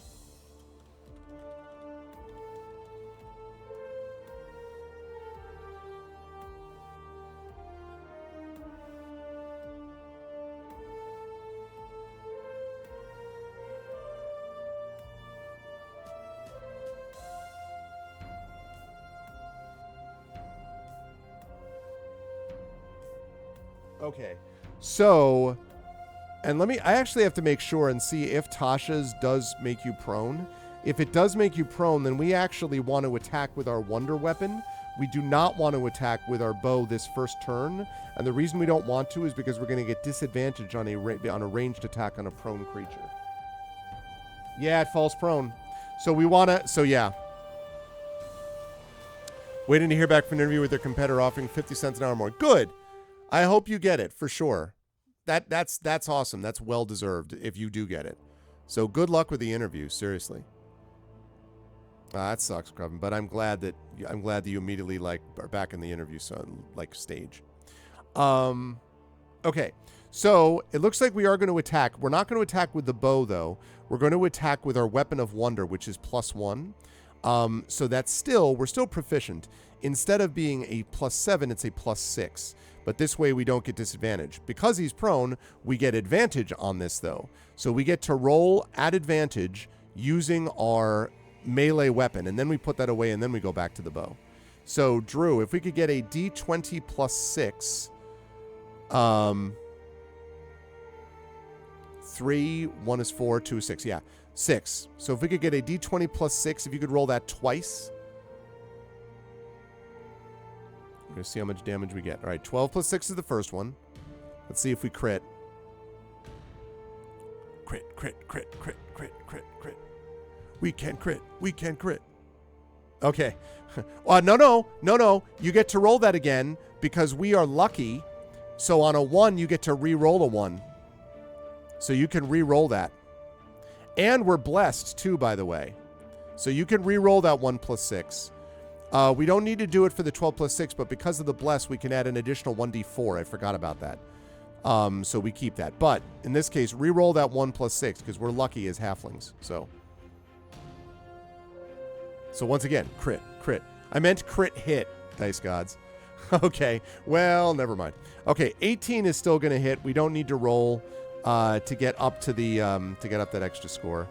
Okay, so, and I actually have to make sure and see if Tasha's does make you prone. If it does make you prone, then we actually want to attack with our wonder weapon. We do not want to attack with our bow this first turn, and the reason we don't want to is because we're going to get disadvantage on a ranged attack on a prone creature. Yeah, it falls prone. So we want to, so yeah. Waiting to hear back from an interview with their competitor offering 50 cents an hour more. Good. I hope you get it, for sure. That's awesome. That's well-deserved if you do get it. So good luck with the interview, seriously. That sucks, Kevin, but I'm glad that you immediately are back in the interview stage. Okay. So it looks like we are going to attack. We're not going to attack with the bow, though. We're going to attack with our Weapon of Wonder, which is +1. So we're still proficient. Instead of being a +7, it's a +6. But this way we don't get disadvantage. Because he's prone, we get advantage on this, though. So we get to roll at advantage using our melee weapon. And then we put that away, and then we go back to the bow. So, Drew, if we could get a D20 +6... 3, 1 is 4, 2 is 6. Yeah, 6. So if we could get a D20 +6, if you could roll that twice. We're going to see how much damage we get. All right, 12 +6 is the first one. Let's see if we crit. Crit. We can crit. Okay. No. You get to roll that again because we are lucky. So on a 1, you get to re-roll a 1. So you can re-roll that. And we're blessed, too, by the way. So you can re-roll that 1 +6. We don't need to do it for the 12 +6, but because of the bless, we can add an additional 1d4. I forgot about that. So we keep that. But in this case, re-roll that 1 +6 because we're lucky as halflings. So once again, crit. I meant crit hit, dice gods. Okay, well, never mind. Okay, 18 is still going to hit. We don't need to roll to get up to the to get up that extra score.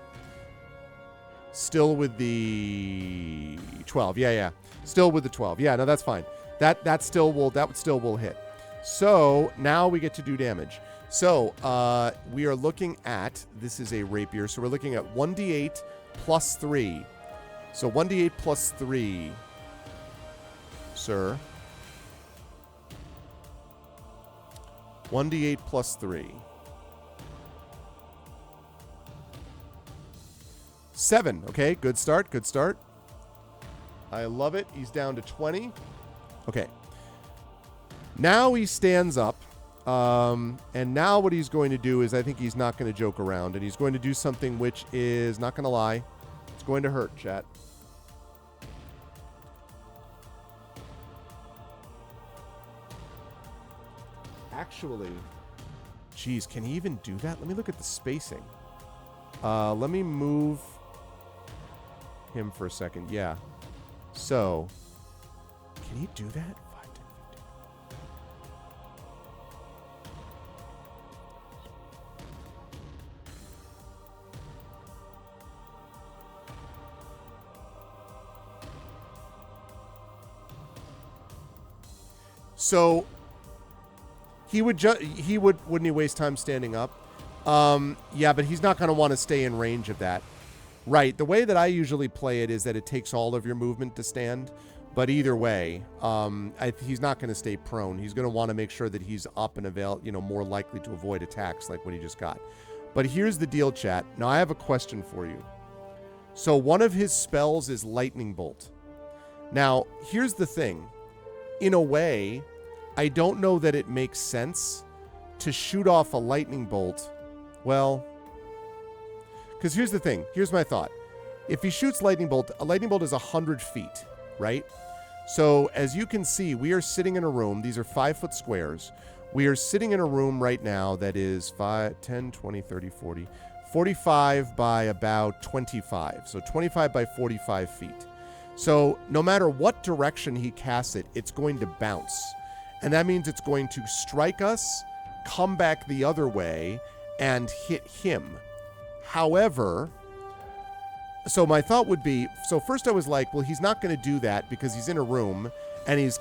Still with the 12. Yeah. Still with the 12. Yeah, no, that's fine. That still will hit. So now we get to do damage. So we are looking at, this is a rapier, so we're looking at 1d8 +3. So 1d8 +3, sir. 1d8 +3. 7. Okay, good start. I love it. He's down to 20. Okay. Now he stands up. And now what he's going to do is I think he's not going to joke around. And he's going to do something which is, not going to lie, it's going to hurt, chat. Actually, geez, can he even do that? Let me look at the spacing. Let me move him for a second. Yeah. So, can he do that? 5, 10, 15. So, wouldn't he waste time standing up? Yeah, but he's not going to want to stay in range of that. Right. The way that I usually play it is that it takes all of your movement to stand. But either way, he's not going to stay prone. He's going to want to make sure that he's up and more likely to avoid attacks like what he just got. But here's the deal, chat. Now, I have a question for you. So one of his spells is Lightning Bolt. Now, here's the thing. In a way, I don't know that it makes sense to shoot off a lightning bolt. Well, because here's the thing. Here's my thought. If he shoots lightning bolt, a lightning bolt is 100 feet, right? So as you can see, we are sitting in a room. These are 5-foot squares. We are sitting in a room right now that is 5, 10, 20, 30, 40, 45 by about 25. So 25 by 45 feet. So no matter what direction he casts it, it's going to bounce. And that means it's going to strike us, come back the other way, and hit him. However, so my thought would be, so first I was like, well, he's not going to do that because he's in a room, and he's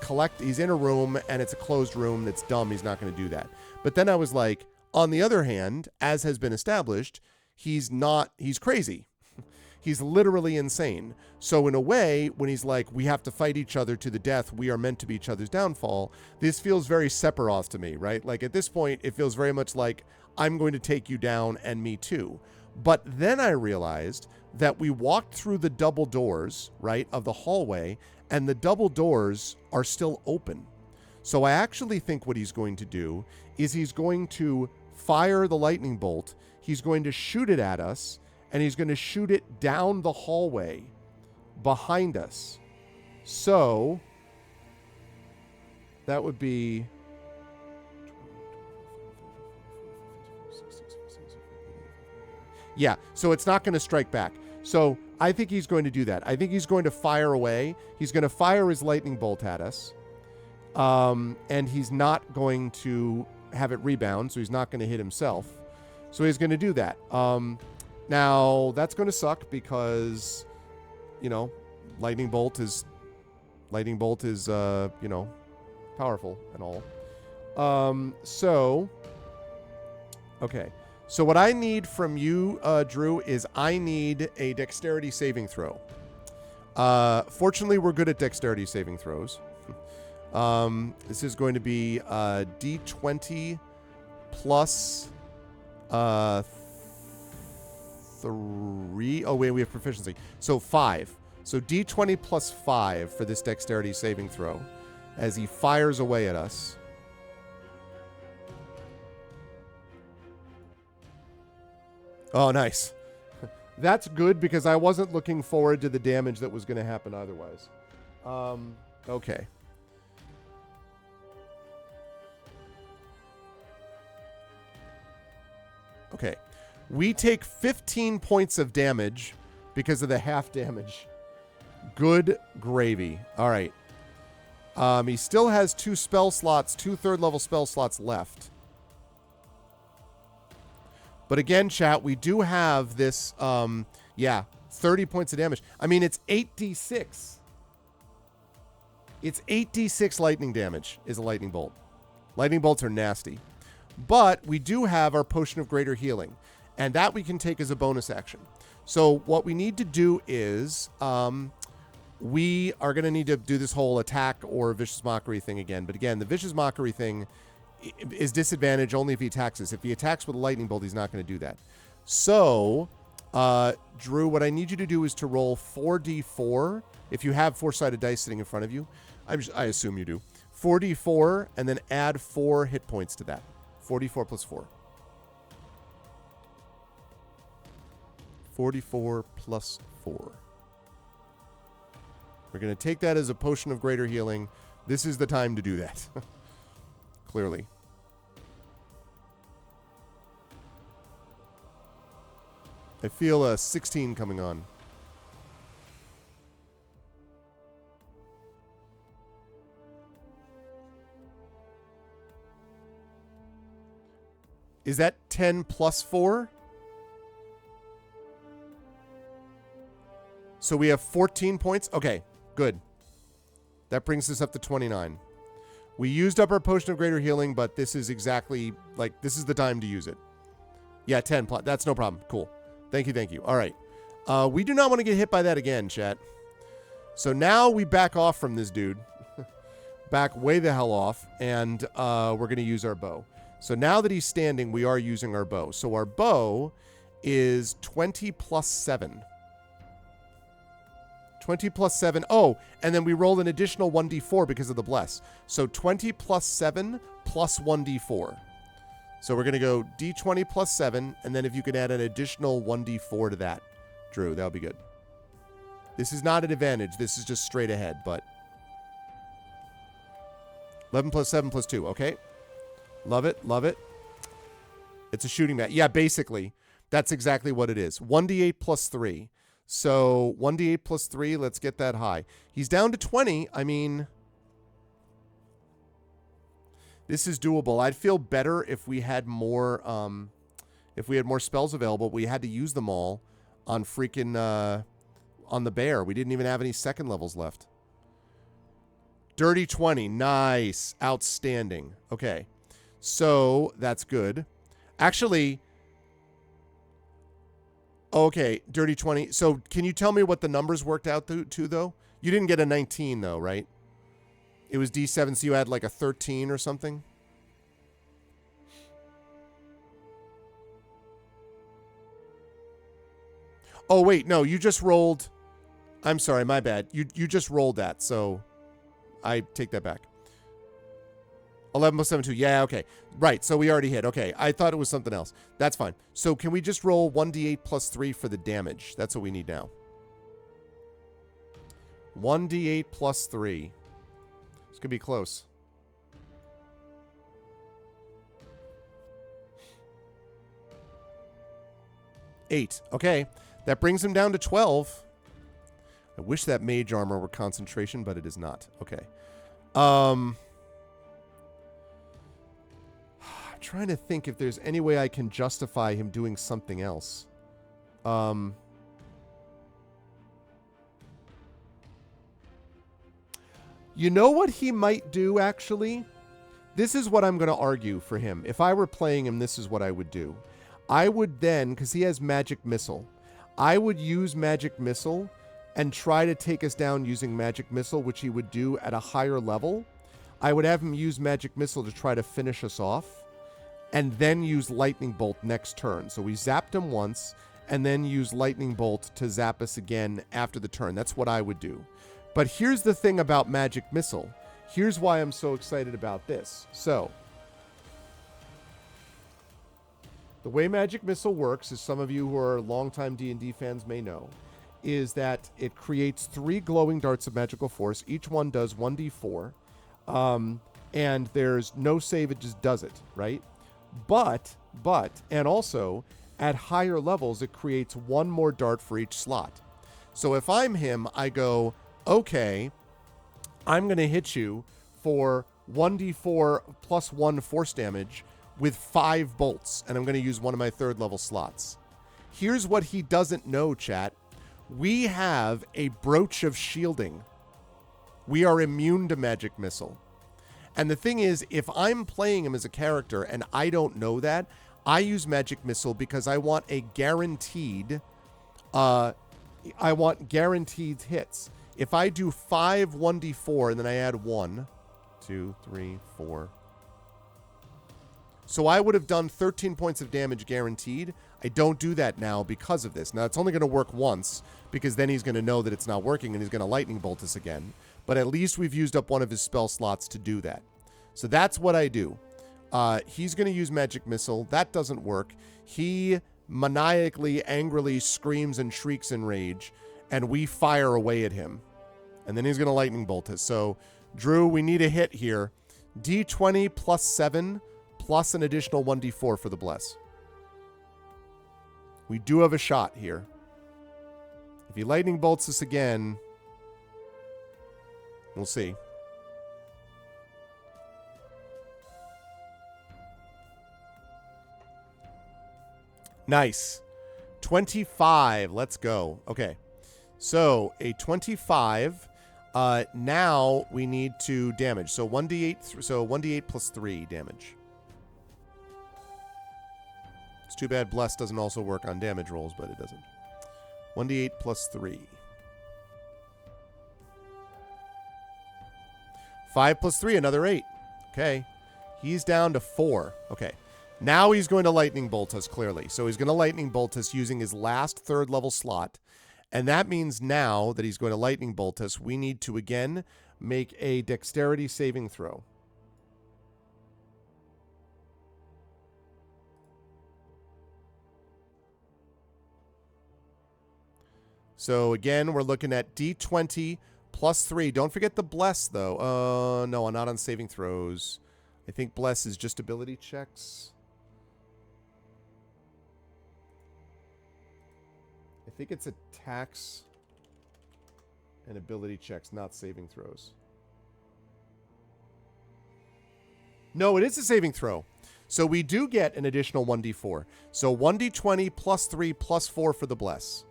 in a room, and it's a closed room that's dumb. He's not going to do that. But then I was like, on the other hand, as has been established, he's crazy. He's literally insane. So in a way, when he's like, we have to fight each other to the death, we are meant to be each other's downfall, this feels very Sephiroth to me, right? Like at this point, it feels very much like, I'm going to take you down and me too. But then I realized that we walked through the double doors, right, of the hallway, and the double doors are still open. So I actually think what he's going to do is he's going to fire the lightning bolt, he's going to shoot it at us, and he's going to shoot it down the hallway behind us. So that would be... Yeah, so it's not going to strike back. So I think he's going to do that. I think he's going to fire away. He's going to fire his lightning bolt at us. And he's not going to have it rebound, so he's not going to hit himself. So he's going to do that. Now, that's going to suck because, you know, lightning bolt is, you know, powerful and all. Okay. So what I need from you, Drew, is I need a dexterity saving throw. Fortunately, we're good at dexterity saving throws. This is going to be D20 plus 3. Oh, wait, we have proficiency. So 5. So D20 plus 5 for this dexterity saving throw as he fires away at us. Oh, nice. That's good because I wasn't looking forward to the damage that was going to happen otherwise. Okay. Okay. We take 15 points of damage because of the half damage. Good gravy. All right. He still has 2 spell slots, 2 third-level spell slots left. But again, chat, we do have this, 30 points of damage. I mean, it's 8d6. It's 8d6 lightning damage is a lightning bolt. Lightning bolts are nasty. But we do have our Potion of Greater Healing, and that we can take as a bonus action. So what we need to do is we are going to need to do this whole attack or Vicious Mockery thing again. But again, the Vicious Mockery thing is disadvantage only if he attacks us. If he attacks with a lightning bolt, he's not going to do that. So, Drew, what I need you to do is to roll 4d4. If you have 4-sided dice sitting in front of you, I assume you do. 4d4, and then add 4 hit points to that. 4d4 plus 4. 44 plus 4. We're going to take that as a Potion of Greater Healing. This is the time to do that. Clearly. I feel a 16 coming on. Is that 10 plus 4? So we have 14 points? Okay, good. That brings us up to 29. We used up our Potion of Greater Healing, but this is exactly, this is the time to use it. Yeah, 10 plus. That's no problem. Cool. Thank you. All right. We do not want to get hit by that again, chat. So now we back off from this dude. Back way the hell off, and we're going to use our bow. So now that he's standing, we are using our bow. So our bow is 20 plus 7. 20 plus 7. Oh, and then we roll an additional 1d4 because of the bless. So 20 plus 7 plus 1d4. So we're going to go d20 plus 7, and then if you can add an additional 1d4 to that, Drew, that would be good. This is not an advantage. This is just straight ahead, but 11 plus 7 plus 2. Okay. Love it. It's a shooting match. Yeah, basically, that's exactly what it is. 1d8 plus 3. So 1d8 plus 3, let's get that high. He's down to 20. I mean, this is doable. I'd feel better if we had more spells available. We had to use them all on freaking on the bear. We didn't even have any second levels left. Dirty 20. Nice. Outstanding. Okay. So that's good. Actually, okay, dirty 20. So can you tell me what the numbers worked out to though? You didn't get a 19 though, right? It was D7, so you had like a 13 or something? Oh, wait, no, you just rolled. I'm sorry, my bad. You just rolled that, so I take that back. 11 plus 7, 2. Yeah, okay. Right, so we already hit. Okay, I thought it was something else. That's fine. So can we just roll 1d8 plus 3 for the damage? That's what we need now. 1d8 plus 3. It's going to be close. Eight. Okay, that brings him down to 12. I wish that mage armor were concentration, but it is not. Okay. I'm trying to think if there's any way I can justify him doing something else. You know what he might do, actually? This is what I'm going to argue for him. If I were playing him, this is what I would do. I would then, because he has Magic Missile, I would use Magic Missile and try to take us down using Magic Missile, which he would do at a higher level. I would have him use Magic Missile to try to finish us off, and then use Lightning Bolt next turn. So we zapped him once, and then use Lightning Bolt to zap us again after the turn. That's what I would do. But here's the thing about Magic Missile. Here's why I'm so excited about this. So, the way Magic Missile works, as some of you who are longtime D&D fans may know, is that it creates 3 glowing darts of magical force. Each one does 1d4. And there's no save, it just does it, right? But, and also, at higher levels, it creates 1 more dart for each slot. So if I'm him, I go, okay, I'm going to hit you for 1d4 plus 1 force damage with 5 bolts, and I'm going to use one of my 3rd level slots. Here's what he doesn't know, chat. We have a brooch of shielding. We are immune to Magic Missile. And the thing is, if I'm playing him as a character and I don't know that, I use Magic Missile because I want a guaranteed, hits. If I do 5 1d4 and then I add 1, 2, 3, 4. So I would have done 13 points of damage guaranteed. I don't do that now because of this. Now, it's only going to work once because then he's going to know that it's not working and he's going to Lightning Bolt us again. But at least we've used up one of his spell slots to do that. So that's what I do. He's going to use Magic Missile. That doesn't work. He maniacally, angrily screams and shrieks in rage, and we fire away at him. And then he's going to Lightning Bolt us. So, Drew, we need a hit here. D20 plus 7 plus an additional 1d4 for the bless. We do have a shot here. If he Lightning Bolts us again, we'll see. Nice. 25. Let's go. Okay. So, a 25. Now we need to damage. So 1d8. So 1d8 plus 3 damage. It's too bad Bless doesn't also work on damage rolls, but it doesn't. 1d8 plus 3. 5 plus 3, another 8. Okay. He's down to 4. Okay. Now he's going to Lightning Bolt us, clearly. So he's going to Lightning Bolt us using his last 3rd level slot. And that means now that he's going to Lightning Bolt us, we need to again make a dexterity saving throw. So again, we're looking at D20 plus 3. Don't forget the Bless, though. No, not on saving throws. I think Bless is just ability checks. I think it's attacks and ability checks, not saving throws. No, it is a saving throw. So we do get an additional 1d4. So 1d20 plus 3 plus 4 for the Bless.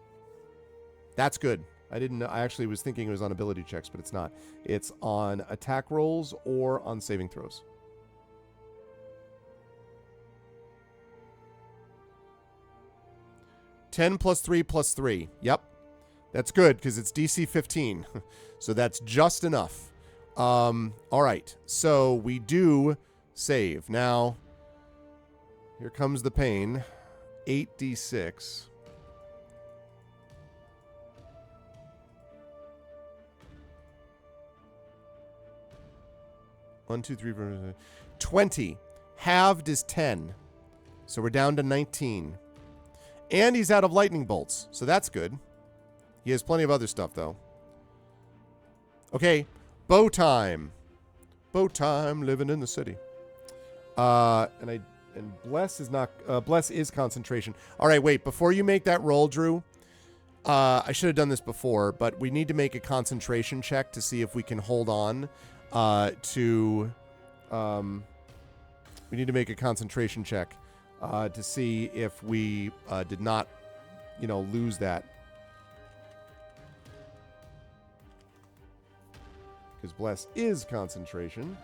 That's good. I didn't know. I actually was thinking it was on ability checks, but it's not. It's on attack rolls or on saving throws. +10 plus 3 plus 3. Yep. That's good because it's DC 15. So that's just enough. All right. So we do save. Now, here comes the pain. 8d6. 1, 2, 3, 4, 20. Halved is 10. So we're down to 19. And he's out of lightning bolts, so that's good. He has plenty of other stuff, though. Okay, bow time. Bow time, living in the city. And bless is not bless is concentration. All right, wait, before you make that roll, Drew, I should have done this before, but we need to make a concentration check to see if we can hold on to we need to make a concentration check to see if we did not, lose that. Because bless is concentration.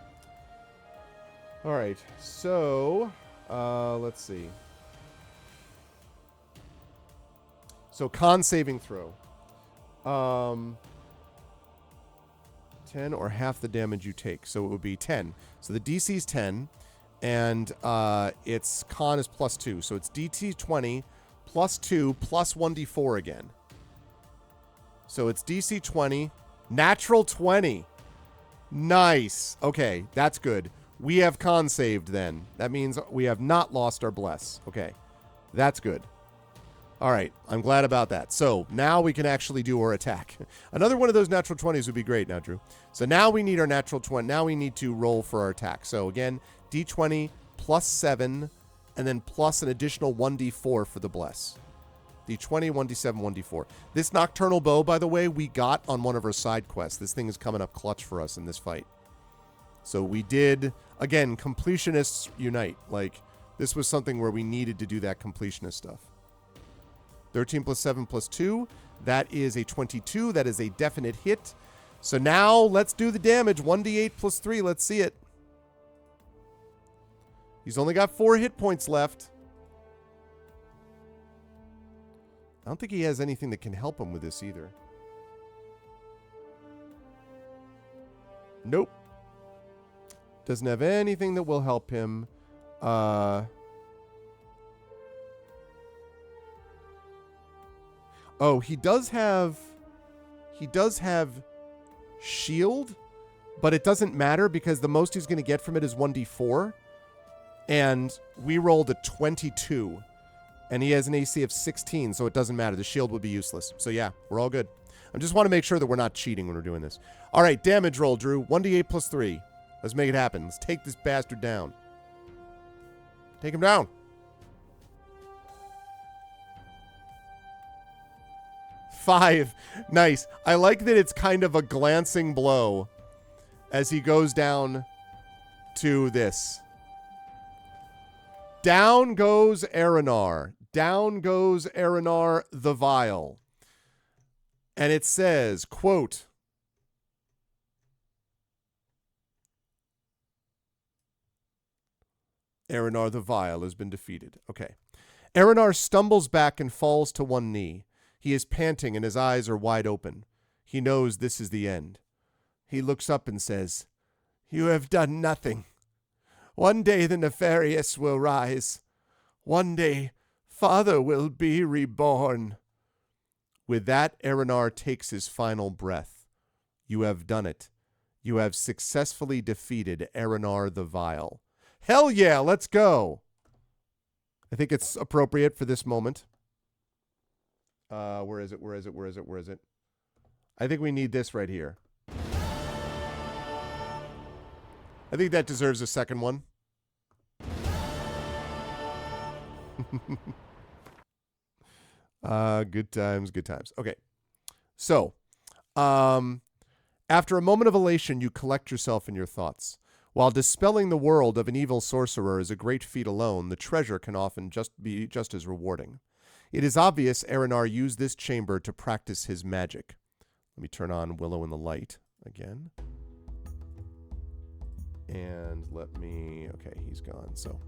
All right, so let's see. So con saving throw. 10 or half the damage you take. So it would be 10. So the DC is 10, and its con is +2. So it's DC 20 +2 plus 1d4 again. So it's DC 20, natural 20. Nice. Okay, that's good. We have con saved then. That means we have not lost our bless. Okay, that's good. All right, I'm glad about that. So now we can actually do our attack. Another one of those natural 20s would be great now, Drew. So now we need our natural 20. Now we need to roll for our attack. So again, D20 +7, and then plus an additional 1d4 for the bless. D20, 1d7, 1d4. This nocturnal bow, by the way, we got on one of our side quests. This thing is coming up clutch for us in this fight. So we did, again, completionists unite. Like, this was something where we needed to do that completionist stuff. 13 +7 +2. That is a 22. That is a definite hit. So now let's do the damage. 1d8 +3. Let's see it. He's only got 4 hit points left. I don't think he has anything that can help him with this either. Nope. Doesn't have anything that will help him. Oh, he does have shield, but it doesn't matter because the most he's going to get from it is 1d4. And we rolled a 22. And he has an AC of 16, so it doesn't matter. The shield would be useless. So yeah, we're all good. I just want to make sure that we're not cheating when we're doing this. All right, damage roll, Drew. 1d8 +3. Let's make it happen. Let's take this bastard down. Take him down. 5. Nice. I like that it's kind of a glancing blow as he goes down to this. Down goes Aranar. Down goes Aranar the Vile. And it says, quote, Aranar the Vile has been defeated. Okay. Aranar stumbles back and falls to one knee. He is panting and his eyes are wide open. He knows this is the end. He looks up and says, "You have done nothing. One day the nefarious will rise. One day Father will be reborn." With that, Aranar takes his final breath. You have done it. You have successfully defeated Aranar the Vile. Hell yeah, let's go. I think it's appropriate for this moment. Where is it? I think we need this right here. I think that deserves a second one. Good times, good times. Okay. So, after a moment of elation, you collect yourself and your thoughts. While dispelling the world of an evil sorcerer is a great feat alone, the treasure can often be just as rewarding. It is obvious Aranar used this chamber to practice his magic. Let me turn on Willow in the Light again. And okay, he's gone, so.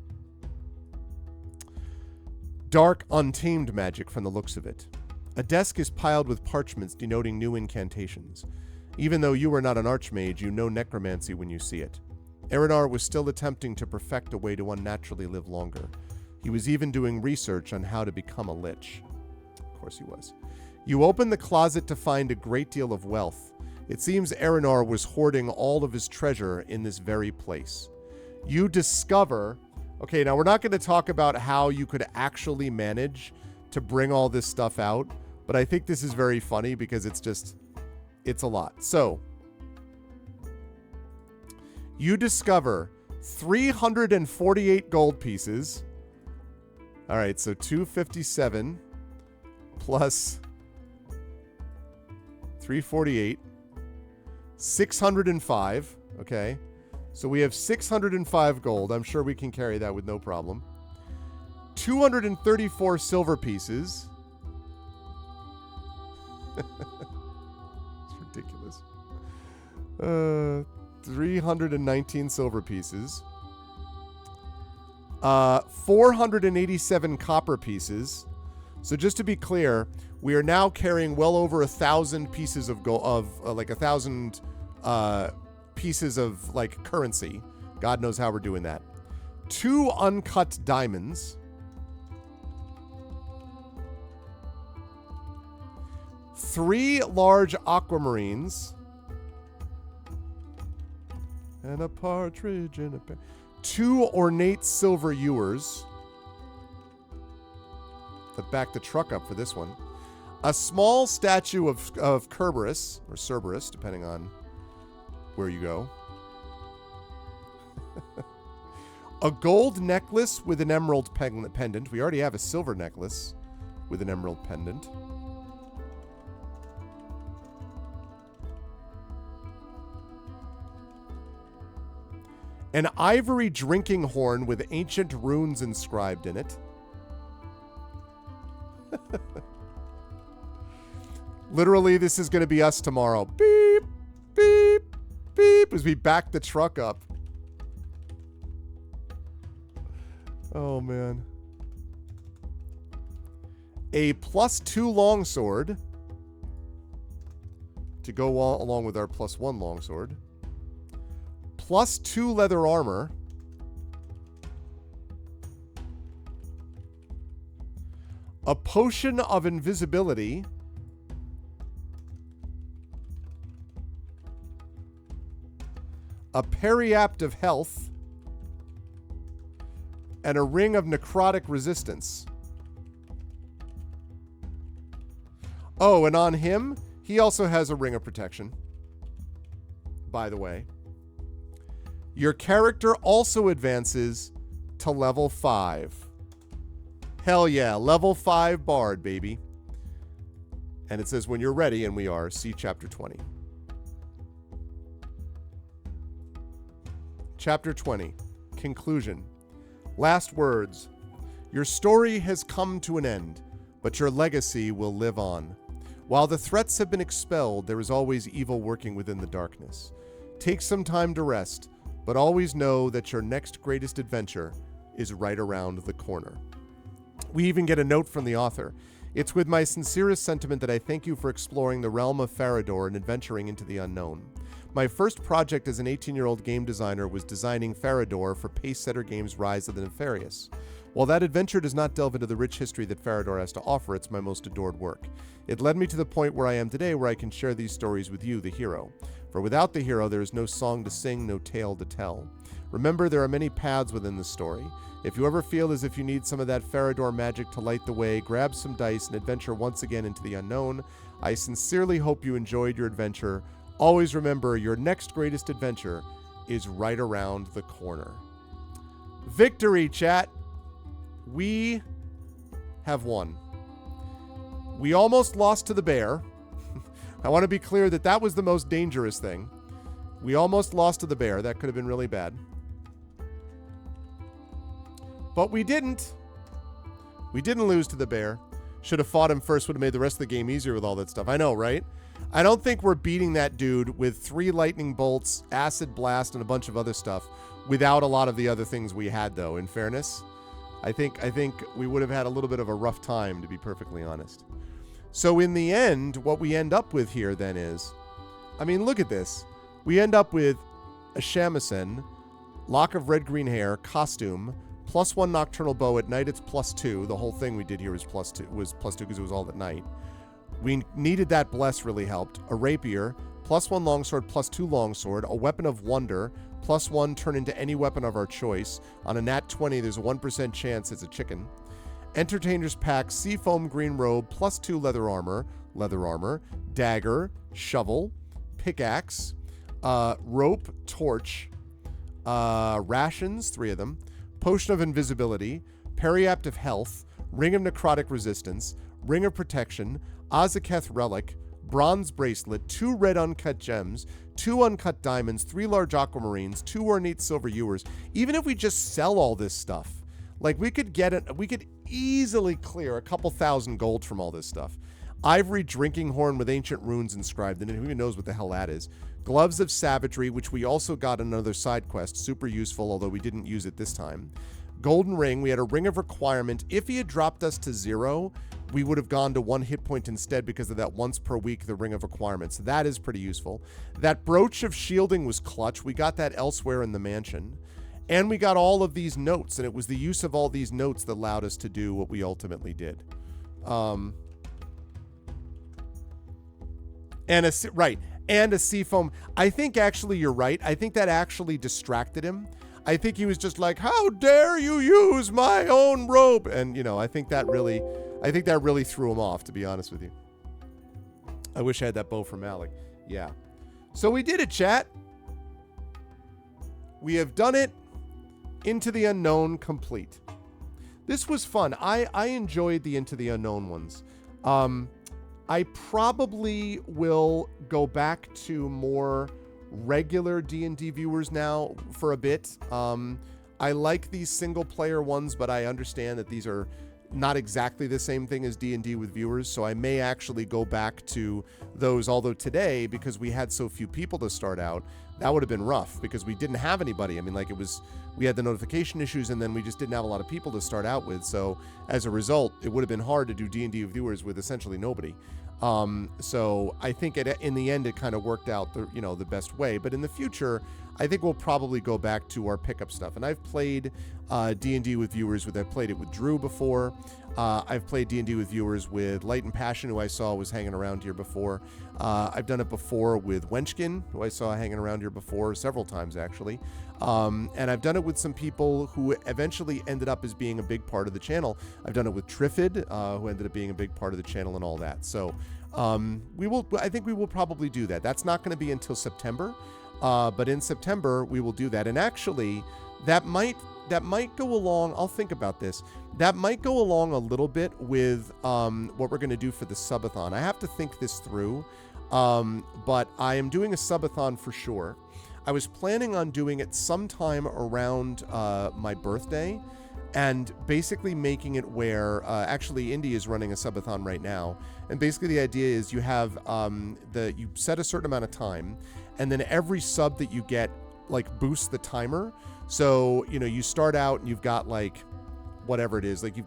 Dark, untamed magic from the looks of it. A desk is piled with parchments denoting new incantations. Even though you are not an archmage, you know necromancy when you see it. Aranar was still attempting to perfect a way to unnaturally live longer. He was even doing research on how to become a lich. Of course he was. You open the closet to find a great deal of wealth. It seems Arenar was hoarding all of his treasure in this very place. You discover... Okay, now we're not going to talk about how you could actually manage to bring all this stuff out, but I think this is very funny because it's a lot. So, you discover 348 gold pieces. All right, so 257 plus 348, 605, okay? So we have 605 gold. I'm sure we can carry that with no problem. 234 silver pieces. It's ridiculous. 319 silver pieces. 487 copper pieces. So just to be clear, we are now carrying well over 1,000 pieces of gold, like 1,000 pieces of like currency. God knows how we're doing that. 2 uncut diamonds. 3 large aquamarines. And a partridge in a pear. 2 ornate silver ewers. Let's back the truck up for this one. A small statue of Kerberos, or Cerberus, depending on where you go. A gold necklace with an emerald pendant. We already have a silver necklace with an emerald pendant. An ivory drinking horn with ancient runes inscribed in it. Literally, this is going to be us tomorrow. Beep, beep, beep, as we back the truck up. Oh, man. A +2 longsword to go along with our +1 longsword. +2 leather armor. A potion of invisibility. A periapt of health. And a ring of necrotic resistance. Oh, and on him, he also has a ring of protection. By the way. Your character also advances to level 5. Hell yeah, level 5 bard, baby. And it says when you're ready, and we are, see chapter 20. Chapter 20, conclusion. Last words. Your story has come to an end, but your legacy will live on. While the threats have been expelled, there is always evil working within the darkness. Take some time to rest, but always know that your next greatest adventure is right around the corner. We even get a note from the author. It's with my sincerest sentiment that I thank you for exploring the realm of Farador and adventuring into the unknown. My first project as an 18-year-old game designer was designing Farador for Pacesetter Games' Rise of the Nefarious. While that adventure does not delve into the rich history that Farador has to offer, it's my most adored work. It led me to the point where I am today, where I can share these stories with you, the hero. For without the hero, there is no song to sing, no tale to tell. Remember, there are many paths within the story. If you ever feel as if you need some of that Farador magic to light the way, grab some dice and adventure once again into the unknown. I sincerely hope you enjoyed your adventure. Always remember, your next greatest adventure is right around the corner. Victory, chat! We have won. We almost lost to the bear. I want to be clear that that was the most dangerous thing. We almost lost to the bear. That could have been really bad. But we didn't. We didn't lose to the bear. Should have fought him first. Would have made the rest of the game easier with all that stuff. I know, right? I don't think we're beating that dude with 3 lightning bolts, acid blast, and a bunch of other stuff without a lot of the other things we had, though, in fairness. I think we would have had a little bit of a rough time, to be perfectly honest. So in the end, what we end up with here then is, I mean, look at this. We end up with a shamisen, lock of red-green hair, costume, +1 nocturnal bow. At night it's +2. The whole thing we did here was +2 because it was all at night. We needed that bless really helped. A rapier, +1 longsword, +2 longsword, a weapon of wonder, +1 turn into any weapon of our choice. On a nat 20, there's a 1% chance it's a chicken. Entertainer's Pack, Seafoam Green Robe, +2 leather armor, dagger, shovel, pickaxe, rope, torch, rations, 3 of them, potion of invisibility, periapt of health, ring of necrotic resistance, ring of protection, Azaketh relic, bronze bracelet, 2 red uncut gems, 2 uncut diamonds, 3 large aquamarines, 2 ornate silver ewers. Even if we just sell all this stuff, like we could easily clear a couple thousand gold from all this stuff. Ivory drinking horn with ancient runes inscribed in it. Who even knows what the hell that is? Gloves of savagery, which we also got another side quest. Super useful, although we didn't use it this time. Golden ring. We had a ring of requirement. If he had dropped us to 0, we would have gone to 1 hit point instead because of that once per week, the ring of requirements. That is pretty useful. That brooch of shielding was clutch. We got that elsewhere in the mansion. And we got all of these notes, and it was the use of all these notes that allowed us to do what we ultimately did. And a seafoam. I think actually you're right. I think that actually distracted him. I think he was just like, how dare you use my own robe? And, you know, I think that really threw him off, to be honest with you. I wish I had that bow from Malik. Yeah. So we did it, chat. We have done it. Into the Unknown complete. This was fun. I enjoyed the Into the Unknown ones. I probably will go back to more regular D&D viewers now for a bit. I like these single player ones, but I understand that these are not exactly the same thing as D&D with viewers, so I may actually go back to those. Although today, because we had so few people to start out, that would have been rough because we didn't have anybody. I mean, like, we had the notification issues, and then we just didn't have a lot of people to start out with. So as a result, it would have been hard to do D&D with viewers with essentially nobody. So I think in the end, it kind of worked out the best way. But in the future, I think we'll probably go back to our pickup stuff. And I've played D&D with viewers. I've played it with Drew before. I've played D&D with viewers with Light and Passion, who I saw was hanging around here before. I've done it before with Wenchkin, who I saw hanging around here before several times, actually. And I've done it with some people who eventually ended up as being a big part of the channel. I've done it with Triffid, who ended up being a big part of the channel and all that. So I think we will probably do that. That's not going to be until September. But in September, we will do that. And actually, that might go along. I'll think about this. That might go along a little bit with what we're going to do for the subathon. I have to think this through. But I am doing a subathon for sure. I was planning on doing it sometime around my birthday, and basically making it where actually Indy is running a subathon right now. And basically the idea is you have you set a certain amount of time, and then every sub that you get like boosts the timer. So, you start out and you've got like whatever it is, like you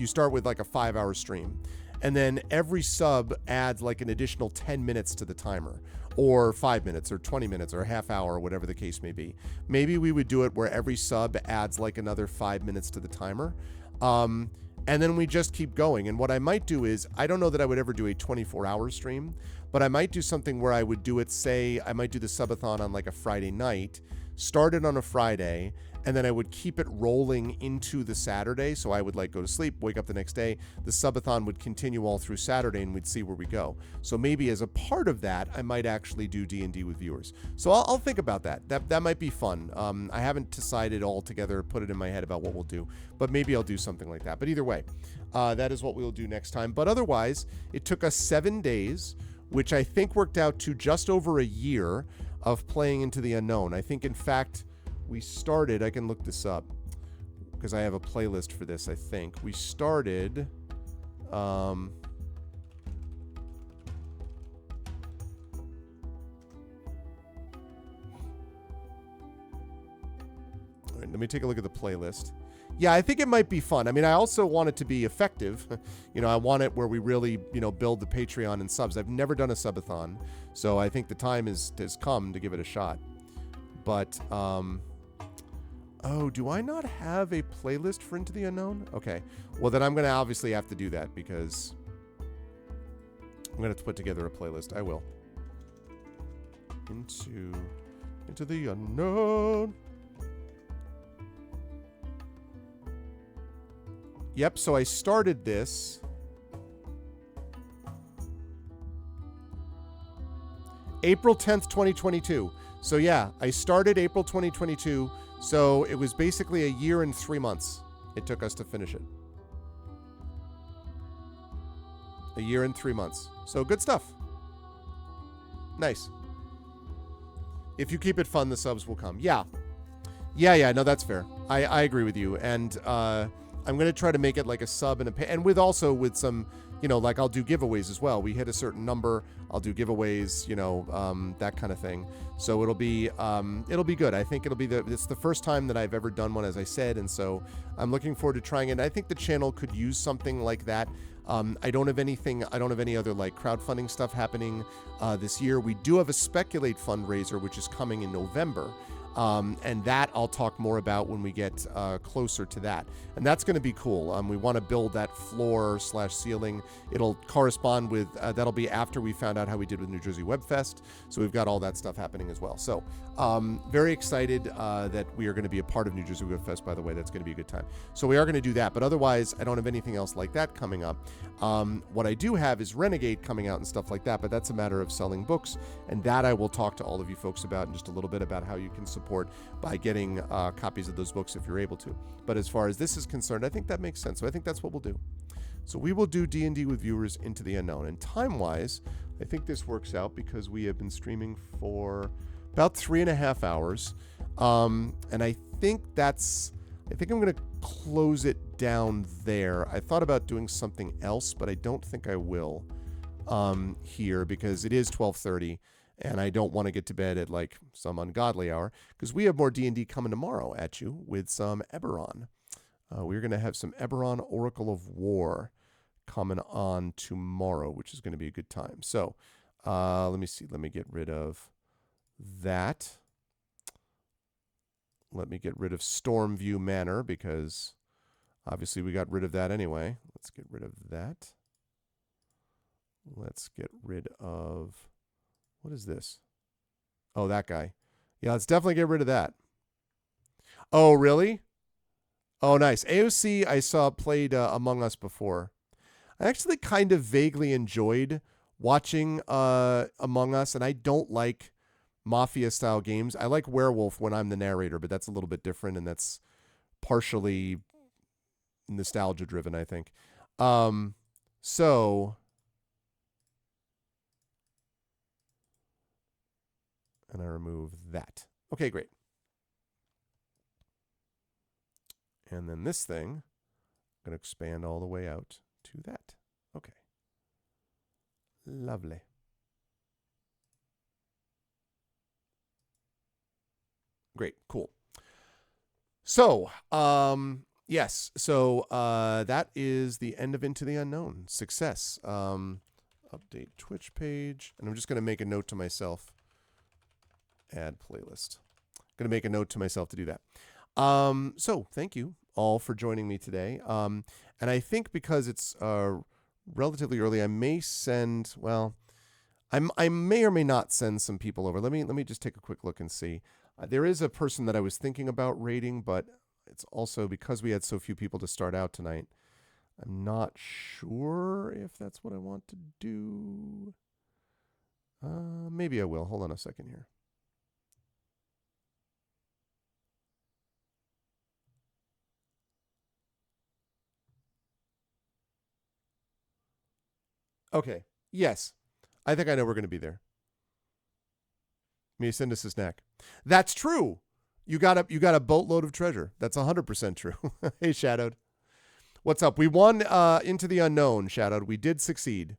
start with like a 5-hour stream, and then every sub adds like an additional 10 minutes to the timer, or 5 minutes or 20 minutes or a half hour, or whatever the case may be. Maybe we would do it where every sub adds like another 5 minutes to the timer. And then we just keep going. And what I might do is, I don't know that I would ever do a 24-hour stream, but I might do something where I would do it, say, I might do the subathon on like a Friday night, start it on a Friday, and then I would keep it rolling into the Saturday. So I would like go to sleep, wake up the next day. The subathon would continue all through Saturday, and we'd see where we go. So maybe as a part of that, I might actually do D&D with viewers. So I'll think about that. That might be fun. I haven't decided altogether, put it in my head about what we'll do, but maybe I'll do something like that. But either way, that is what we'll do next time. But otherwise, it took us 7 days, which I think worked out to just over a year of playing Into the Unknown. I think, in fact, we started, I can look this up because I have a playlist for this, I think. We started, all right, let me take a look at the playlist. Yeah, I think it might be fun. I mean, I also want it to be effective. I want it where we really, build the Patreon and subs. I've never done a subathon, so I think the time has come to give it a shot. But, oh, do I not have a playlist for Into the Unknown? Okay. Well, then I'm going to obviously have to do that, because I'm going to have to put together a playlist. I will. into the unknown. Yep, so I started this April 10th, 2022. So yeah, I started April 2022. So it was basically a year and 3 months it took us to finish it. A year and 3 months. So good stuff. Nice. If you keep it fun, the subs will come. Yeah. No, that's fair. I agree with you. And I'm going to try to make it like a sub and a pay. And with some, like I'll do giveaways as well. We hit a certain number. I'll do giveaways, that kind of thing. So it'll be good. I think it's the first time that I've ever done one, as I said. And so I'm looking forward to trying it. I think the channel could use something like that. I don't have any other like crowdfunding stuff happening this year. We do have a Speculate fundraiser, which is coming in November. And that I'll talk more about when we get closer to that. And that's going to be cool. We want to build that floor/ceiling. It'll correspond with, that'll be after we found out how we did with New Jersey Web Fest. So we've got all that stuff happening as well. So very excited that we are going to be a part of New Jersey Web Fest, by the way. That's going to be a good time. So we are going to do that. But otherwise, I don't have anything else like that coming up. What I do have is Renegade coming out and stuff like that. But that's a matter of selling books. And that I will talk to all of you folks about in just a little bit about how you can support by getting copies of those books if you're able to. But as far as this is concerned, I think that makes sense. So I think that's what we'll do. So we will do D&D with viewers Into the Unknown. And time-wise, I think this works out because we have been streaming for about 3.5 hours. And I think I'm going to close it down there. I thought about doing something else, but I don't think I will here because it is 12:30. And I don't want to get to bed at like some ungodly hour because we have more D&D coming tomorrow at you with some Eberron. We're going to have some Eberron Oracle of War coming on tomorrow, which is going to be a good time. So let me see. Let me get rid of that. Let me get rid of Stormview Manor because obviously we got rid of that anyway. Let's get rid of that. Let's get rid of... What is this? Oh, that guy. Yeah, let's definitely get rid of that. Oh, really? Oh, nice. AOC I saw played Among Us before. I actually kind of vaguely enjoyed watching Among Us, and I don't like Mafia-style games. I like Werewolf when I'm the narrator, but that's a little bit different, and that's partially nostalgia-driven, I think. And I remove that. Okay, great. And then this thing, I'm going to expand all the way out to that. Okay. Lovely. Great, cool. So, yes. So that is the end of Into the Unknown. Success. Update Twitch page. And I'm just going to make a note to myself. Add playlist. Going to make a note to myself to do that. So thank you all for joining me today. And I think because it's relatively early, I may send, well, I may or may not send some people over. Let me just take a quick look and see. There is a person that I was thinking about raiding, but it's also because we had so few people to start out tonight. I'm not sure if that's what I want to do. Maybe I will. Hold on a second here. Okay. Yes. I think I know we're going to be there. May send us a snack. That's true. You got a boatload of treasure. That's 100% true. Hey, Shadowed. What's up? We won Into the Unknown, Shadowed. We did succeed.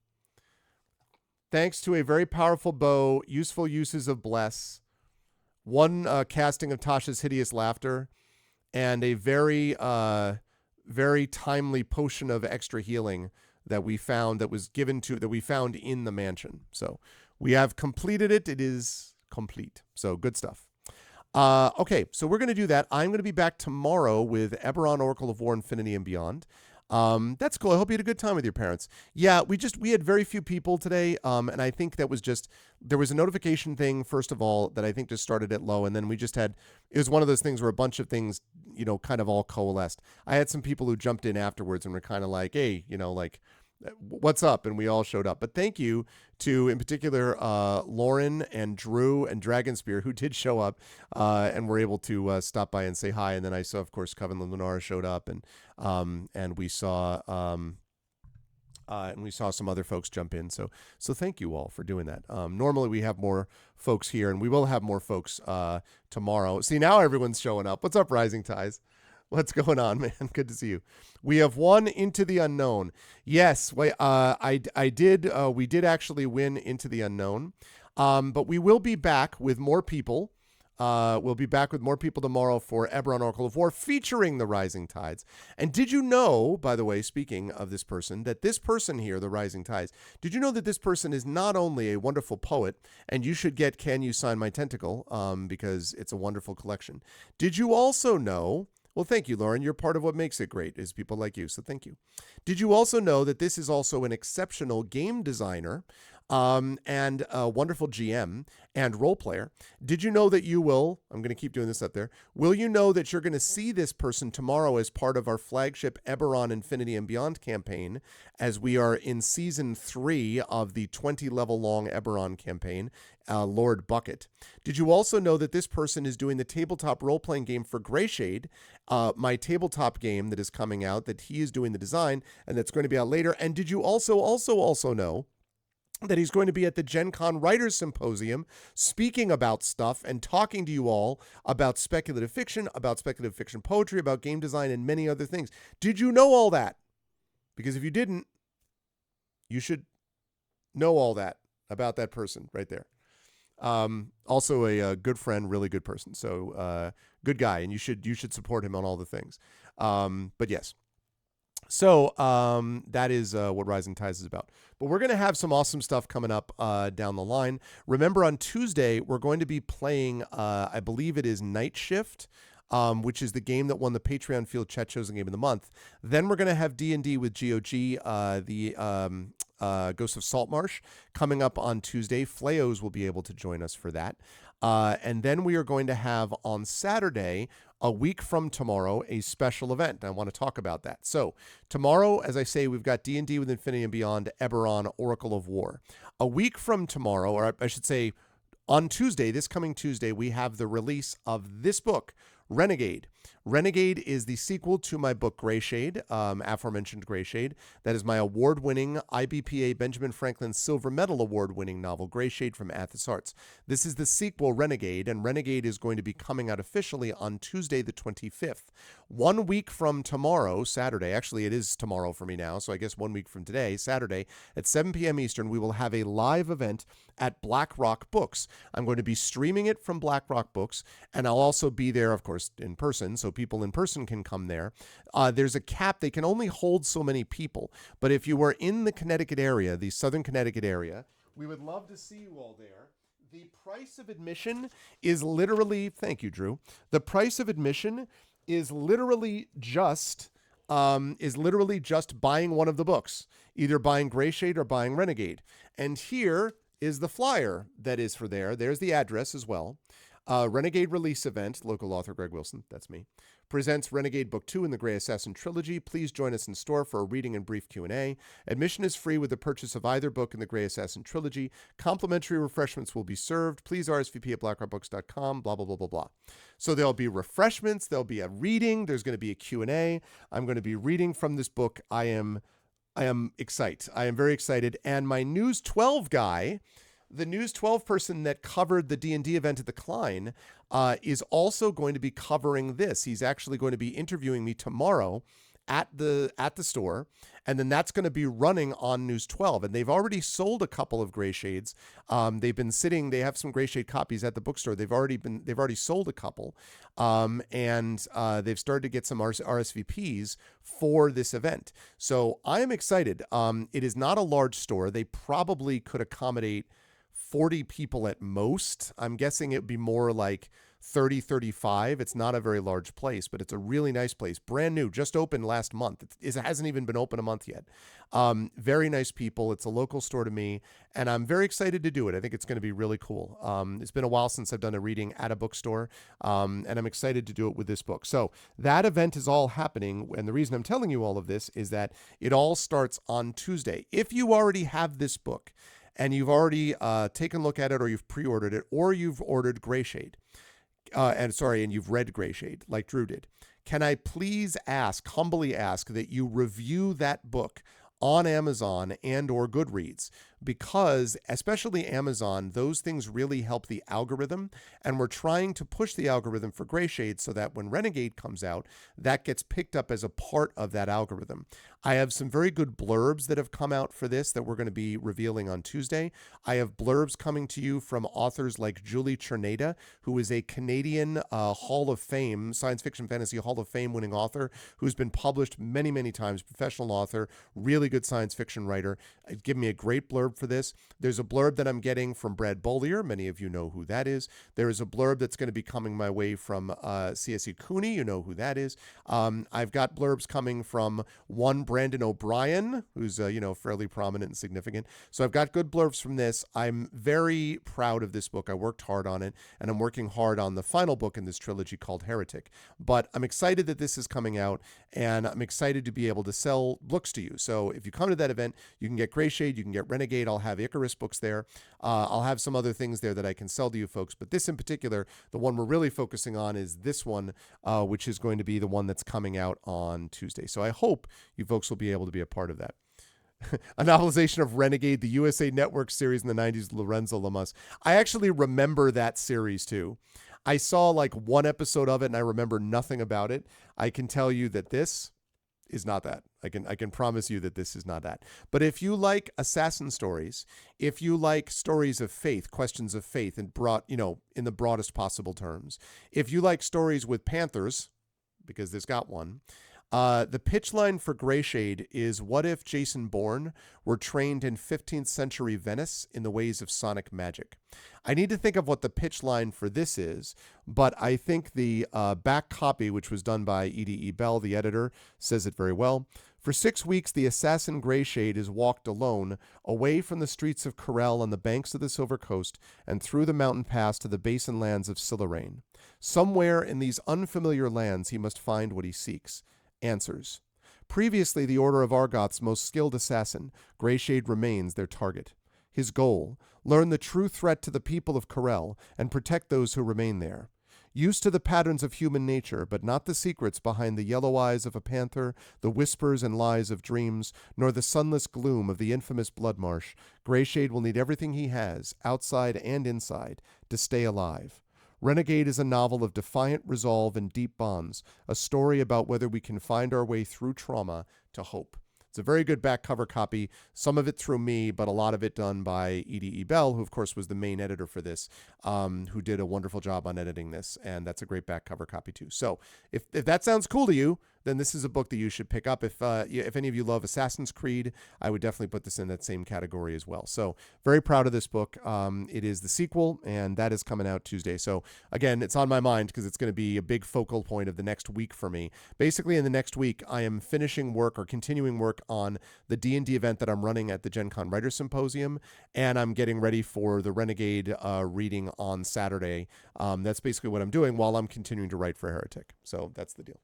Thanks to a very powerful bow, useful uses of Bless, one casting of Tasha's Hideous Laughter, and a very, very timely potion of extra healing that we found that we found in the mansion. So we have completed it. It is complete. So good stuff. Okay, so we're going to do that. I'm going to be back tomorrow with Eberron Oracle of War Infinity and Beyond. That's cool. I hope you had a good time with your parents. Yeah, we had very few people today, and I think that was just there was a notification thing first of all that I think just started at low, and then we just had it was one of those things where a bunch of things kind of all coalesced. I had some people who jumped in afterwards and were kind of like, hey, like what's up, and we all showed up. But thank you to in particular Lauren and Drew and Dragonspear who did show up and were able to stop by and say hi. And then I saw, of course, Coven and Lenara showed up, and we saw some other folks jump in. So thank you all for doing that. Normally we have more folks here, and we will have more folks tomorrow. See, now everyone's showing up. What's up, Rising Ties? What's going on, man? Good to see you. We have won Into the Unknown. Yes, we did actually win Into the Unknown. But we will be back with more people. We'll be back with more people tomorrow for Eberron Oracle of War featuring the Rising Tides. And did you know, by the way, speaking of this person, that this person here, the Rising Tides, did you know that this person is not only a wonderful poet, and you should get Can You Sign My Tentacle, because it's a wonderful collection. Did you also know... Well, thank you, Lauren. You're part of what makes it great is people like you, so thank you. Did you also know that this is also an exceptional game designer and a wonderful GM and role player? Did you know that you will, I'm going to keep doing this up there, will you know that you're going to see this person tomorrow as part of our flagship Eberron Infinity and Beyond campaign as we are in Season 3 of the 20-level long Eberron campaign, Lord Bucket. Did you also know that this person is doing the tabletop role-playing game for Greyshade, my tabletop game that is coming out, that he is doing the design, and that's going to be out later? And did you also know that he's going to be at the Gen Con Writers Symposium speaking about stuff and talking to you all about speculative fiction poetry, about game design, and many other things? Did you know all that? Because if you didn't, you should know all that about that person right there. Also a good friend, really good person. So good guy, and you should support him on all the things. But yes. So that is what Rising Tides is about. But we're going to have some awesome stuff coming up down the line. Remember, on Tuesday, we're going to be playing, I believe it is Night Shift, which is the game that won the Patreon Field Chat Chosen Game of the Month. Then we're going to have D&D with GOG, the Ghost of Saltmarsh, coming up on Tuesday. Fleos will be able to join us for that. And then we are going to have on Saturday, a week from tomorrow, a special event. I want to talk about that. So tomorrow, as I say, we've got D&D with Infinity and Beyond, Eberron, Oracle of War. A week from tomorrow, or I should say on Tuesday, this coming Tuesday, we have the release of this book, Renegade. Renegade is the sequel to my book Greyshade, aforementioned Greyshade. That is my award-winning IBPA Benjamin Franklin Silver Medal award-winning novel, Greyshade from Athos Arts. This is the sequel, Renegade, and Renegade is going to be coming out officially on Tuesday the 25th. 1 week from tomorrow, Saturday, actually it is tomorrow for me now, so I guess 1 week from today, Saturday, at 7 p.m. Eastern, we will have a live event at Black Rock Books. I'm going to be streaming it from Black Rock Books, and I'll also be there, of course, in person, so people in person can come there. There's a cap. They can only hold so many people. But if you were in the Connecticut area, the southern Connecticut area, we would love to see you all there. The price of admission is literally, thank you, Drew. The price of admission is literally just buying one of the books, either buying Greyshade or buying Renegade. And here is the flyer that is for there. There's the address as well. Renegade release event, local author Greg Wilson, that's me, presents Renegade Book 2 in the Grey Assassin Trilogy. Please join us in store for a reading and brief Q&A. Admission is free with the purchase of either book in the Grey Assassin Trilogy. Complimentary refreshments will be served. Please RSVP at blackrockbooks.com, blah, blah, blah, blah, blah. So there'll be refreshments. There'll be a reading. There's going to be a Q&A. I'm going to be reading from this book. I am excited. I am very excited. And my News 12 guy, the News 12 person that covered the D&D event at the Klein, is also going to be covering this. He's actually going to be interviewing me tomorrow at the store, and then that's going to be running on News 12. And they've already sold a couple of Greyshades. They've been sitting. They have some Greyshade copies at the bookstore. They've already sold a couple, and they've started to get some RSVPs for this event. So I am excited. It is not a large store. They probably could accommodate 40 people at most. I'm guessing it'd be more like 3035. It's not a very large place, but it's a really nice place. Brand new, just opened last month. It hasn't even been open a month yet. Very nice people. It's a local store to me, and I'm very excited to do it. I think it's going to be really cool. It's been a while since I've done a reading at a bookstore, and I'm excited to do it with this book. So that event is all happening, and the reason I'm telling you all of this is that it all starts on Tuesday. If you already have this book, and you've already taken a look at it, or you've pre-ordered it, or you've ordered Greyshade, and you've read Greyshade like Drew did, can I please humbly ask that you review that book on Amazon and or Goodreads, because especially Amazon, those things really help the algorithm, and we're trying to push the algorithm for Greyshade so that when Renegade comes out, that gets picked up as a part of that algorithm. I have some very good blurbs that have come out for this that we're going to be revealing on Tuesday. I have blurbs coming to you from authors like Julie Cherneda, who is a Canadian Hall of Fame, Science Fiction Fantasy Hall of Fame winning author, who's been published many, many times, professional author, really good science fiction writer. Give me a great blurb for this. There's a blurb that I'm getting from Brad Bollier. Many of you know who that is. There is a blurb that's going to be coming my way from C.S.E. Cooney. You know who that is. I've got blurbs coming from one Brandon O'Brien, who's fairly prominent and significant. So I've got good blurbs from this. I'm very proud of this book. I worked hard on it, and I'm working hard on the final book in this trilogy called Heretic. But I'm excited that this is coming out, and I'm excited to be able to sell books to you. So if you come to that event, you can get Greyshade, you can get Renegade. I'll have Icarus books there. I'll have some other things there that I can sell to you folks. But this in particular, the one we're really focusing on is this one, which is going to be the one that's coming out on Tuesday. So I hope you folks will be able to be a part of that. A novelization of Renegade, the USA Network series in the 90s, Lorenzo Lamas. I actually remember that series too. I saw like one episode of it and I remember nothing about it. I can tell you that this is not that. I can promise you that this is not that. But if you like assassin stories, if you like stories of faith, questions of faith, and in the broadest possible terms, if you like stories with panthers, because there's got one, the pitch line for Greyshade is, what if Jason Bourne were trained in 15th century Venice in the ways of sonic magic? I need to think of what the pitch line for this is, but I think the back copy, which was done by E.D.E. Bell, the editor, says it very well. For 6 weeks, the assassin Greyshade is walked alone away from the streets of Corel on the banks of the Silver Coast and through the mountain pass to the basin lands of Sillarain. Somewhere in these unfamiliar lands, he must find what he seeks. Answers. Previously the Order of Argoth's most skilled assassin, Greyshade remains their target. His goal, learn the true threat to the people of Corel and protect those who remain there. Used to the patterns of human nature, but not the secrets behind the yellow eyes of a panther, the whispers and lies of dreams, nor the sunless gloom of the infamous Bloodmarsh, Greyshade will need everything he has, outside and inside, to stay alive. Renegade is a novel of defiant resolve and deep bonds, a story about whether we can find our way through trauma to hope. It's a very good back cover copy, some of it through me, but a lot of it done by E.D.E. Bell, who of course was the main editor for this, who did a wonderful job on editing this, and that's a great back cover copy too. So if that sounds cool to you, then this is a book that you should pick up. If any of you love Assassin's Creed, I would definitely put this in that same category as well. So very proud of this book. It is the sequel, and that is coming out Tuesday. So again, it's on my mind because it's going to be a big focal point of the next week for me. Basically, in the next week, I am finishing work or continuing work on the D&D event that I'm running at the Gen Con Writers Symposium, and I'm getting ready for the Renegade reading on Saturday. That's basically what I'm doing while I'm continuing to write for Heretic. So that's the deal.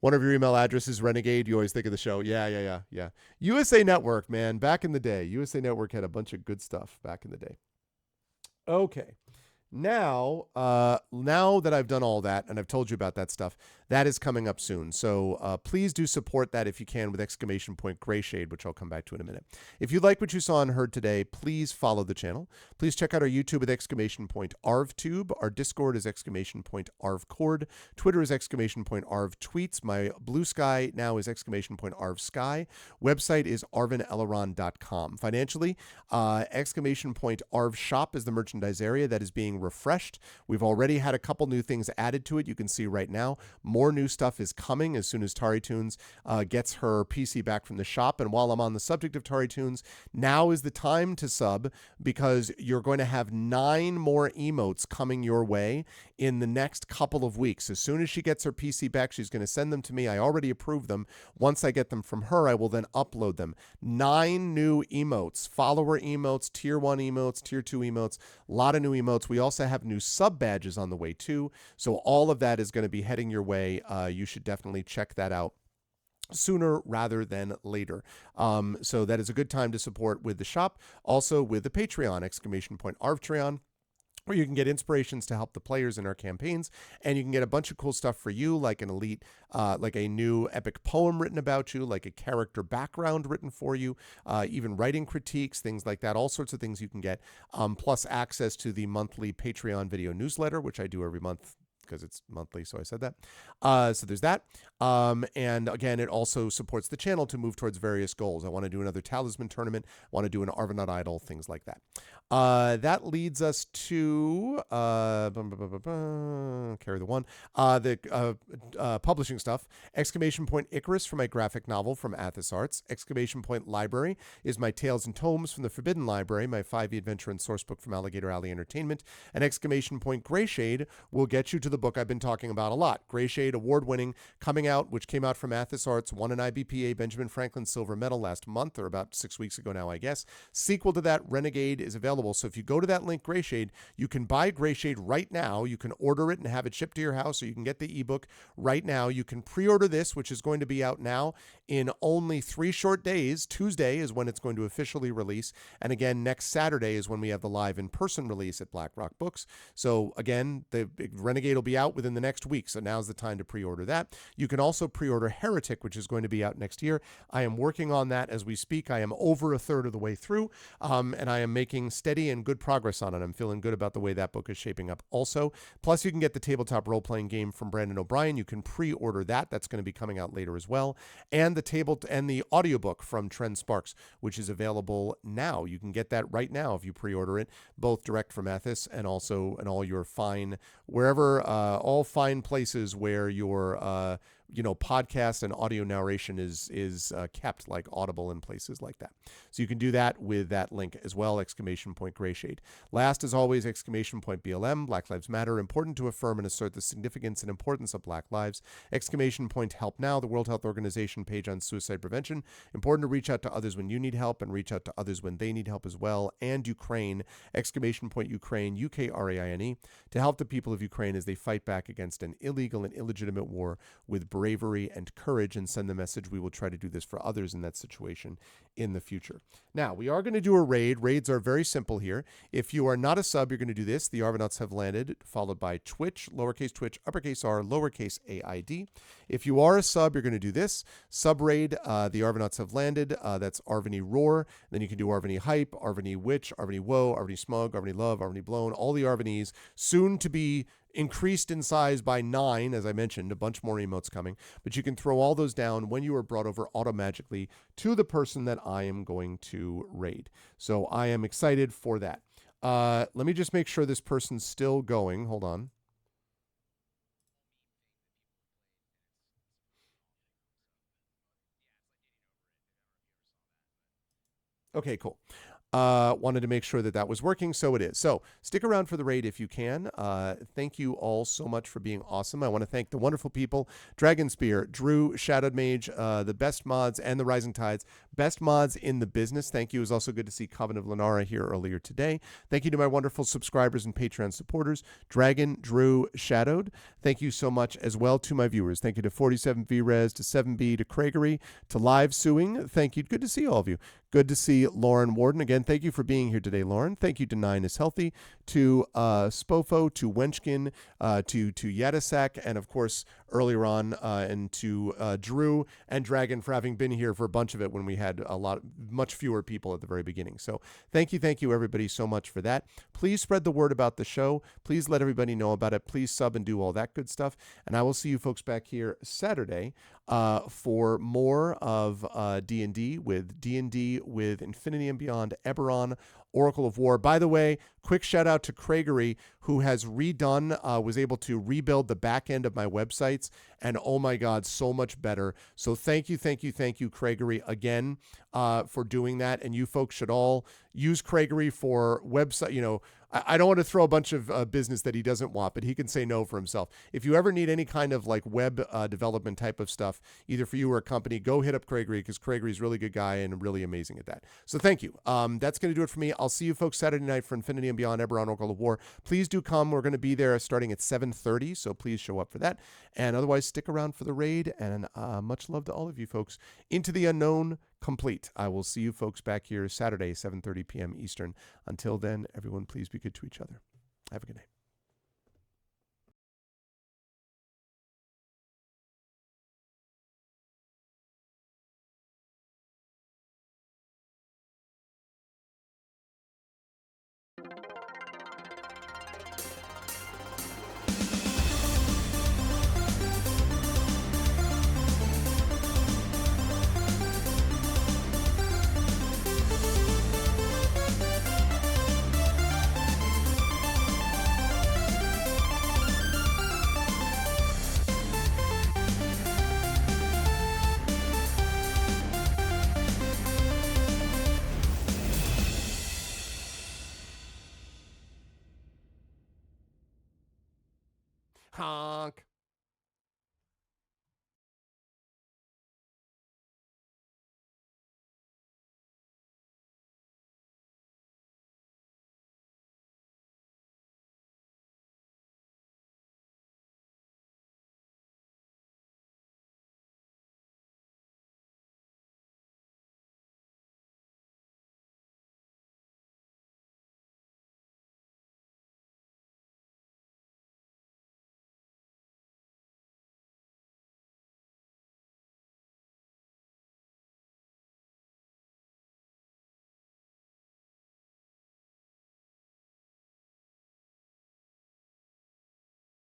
One of your email addresses, Renegade. You always think of the show. Yeah. USA Network, man. Back in the day, USA Network had a bunch of good stuff back in the day. Okay. Now that I've done all that and I've told you about that stuff, that is coming up soon. So please do support that if you can with exclamation point Greyshade, which I'll come back to in a minute. If you like what you saw and heard today, please follow the channel. Please check out our YouTube with exclamation point ArvTube. Our Discord is exclamation point ArvCord. Twitter is exclamation point ArvTweets. My Blue Sky now is exclamation point ArvSky. Website is arvineleron.com. Financially, exclamation point ArvShop is the merchandise area that is being refreshed. We've already had a couple new things added to it. You can see right now more more new stuff is coming as soon as TariTunes gets her PC back from the shop. And while I'm on the subject of TariTunes, now is the time to sub, because you're going to have 9 more emotes coming your way in the next couple of weeks. As soon as she gets her PC back, she's going to send them to me. I already approved them. Once I get them from her, I will then upload them. 9 new emotes, follower emotes, tier 1 emotes, tier 2 emotes, a lot of new emotes. We also have new sub badges on the way too. So all of that is going to be heading your way. You should definitely check that out sooner rather than later. So that is a good time to support with the shop. Also with the Patreon, !Arvtreon, where you can get inspirations to help the players in our campaigns, and you can get a bunch of cool stuff for you, like an elite, like a new epic poem written about you, like a character background written for you, even writing critiques, things like that, all sorts of things you can get, plus access to the monthly Patreon video newsletter, which I do every month because it's monthly, so I said that. So there's that. And again, it also supports the channel to move towards various goals. I want to do another Talisman tournament, I want to do an Arvanaut Idol, things like that. That leads us to carry the one, the publishing stuff. Icarus for my graphic novel from Athos Arts. Library is my Tales and Tomes from the Forbidden Library, my 5e adventure and source book from Alligator Alley Entertainment. And Greyshade will get you to the book I've been talking about a lot. Greyshade, award-winning, which came out from Athos Arts, won an IBPA Benjamin Franklin Silver Medal last month, or about 6 weeks ago now, I guess. Sequel to that, Renegade, is available. So if you go to that link, Greyshade, you can buy Greyshade right now. You can order it and have it shipped to your house, or you can get the ebook right now. You can pre-order this, which is going to be out now in only 3 short days. Tuesday is when it's going to officially release. And again, next Saturday is when we have the live in-person release at Black Rock Books. So again, the Renegade will be out within the next week. So now's the time to pre-order that. You can also pre-order Heretic, which is going to be out next year. I am working on that as we speak. I am over a third of the way through, and I am making steady and good progress on it. I'm feeling good about the way that book is shaping up also. Plus, you can get the tabletop role-playing game from Brandon O'Brien. You can pre-order that. That's going to be coming out later as well. And the audiobook from Trent Sparks, which is available now. You can get that right now if you pre-order it, both direct from Athos and also in all your fine, all fine places where your podcast and audio narration is kept, like Audible and places like that. So you can do that with that link as well, Greyshade. Last, as always, BLM, Black Lives Matter, important to affirm and assert the significance and importance of Black lives. Help Now, the World Health Organization page on suicide prevention. Important to reach out to others when you need help and reach out to others when they need help as well. And Ukraine, Ukraine, UKRAINE, to help the people of Ukraine as they fight back against an illegal and illegitimate war with bravery and courage, and send the message we will try to do this for others in that situation in the future. Now, we are going to do a raid. Raids are very simple here. If you are not a sub, you're going to do this. The Arvanauts have landed, followed by Twitch, lowercase Twitch, uppercase R, lowercase AID. If you are a sub, you're going to do this. Sub raid, the Arvanauts have landed. That's Arvany Roar. Then you can do Arvany Hype, Arvany Witch, Arvany Woe, Arvany Smug, Arvany Love, Arvany Blown, all the Arvanys, soon to be increased in size by 9, as I mentioned, a bunch more emotes coming. But you can throw all those down when you are brought over automagically to the person that I am going to raid. So I am excited for that. Let me just make sure this person's still going. Hold on. Okay, cool. Wanted to make sure that was working, so it is. So stick around for the raid if you can. Thank you all so much for being awesome. I want to thank the wonderful people, Dragon Spear, Drew, Shadowed Mage, the best mods, and the Rising Tides. Best mods in the business. Thank you. It was also good to see Coven of Lenara here earlier today. Thank you to my wonderful subscribers and Patreon supporters, Dragon, Drew, Shadowed. Thank you so much as well to my viewers. Thank you to 47VRez, to 7B, to Craigery, to Live Suing. Thank you. Good to see all of you. Good to see Lauren Warden. Again, thank you for being here today, Lauren. Thank you to Nine is Healthy, to Spofo, to Wenchkin, to Yadasak, and of course, earlier on, and to Drew and Dragon for having been here for a bunch of it when we had much fewer people at the very beginning. So thank you, everybody, so much for that. Please spread the word about the show. Please let everybody know about it. Please sub and do all that good stuff. And I will see you folks back here Saturday for more of D&D with Infinity and Beyond, Eberron, Oracle of War. By the way, quick shout out to Craigery, who has was able to rebuild the back end of my websites. And oh my God, so much better. So thank you, Craigery, again, for doing that. And you folks should all use Craigery for website. I don't want to throw a bunch of business that he doesn't want, but he can say no for himself. If you ever need any kind of like web development type of stuff, either for you or a company, go hit up Craigery, because Craigery's a really good guy and really amazing at that. So thank you. That's going to do it for me. I'll see you folks Saturday night for Infinity and Beyond Eberron Oracle of War. Please do come. We're going to be there starting at 7:30, so please show up for that. And otherwise, stick around for the raid. And much love to all of you folks. Into the Unknown complete. I will see you folks back here Saturday, 7:30 p.m. Eastern. Until then, everyone, please be good to each other. Have a good night. Honk.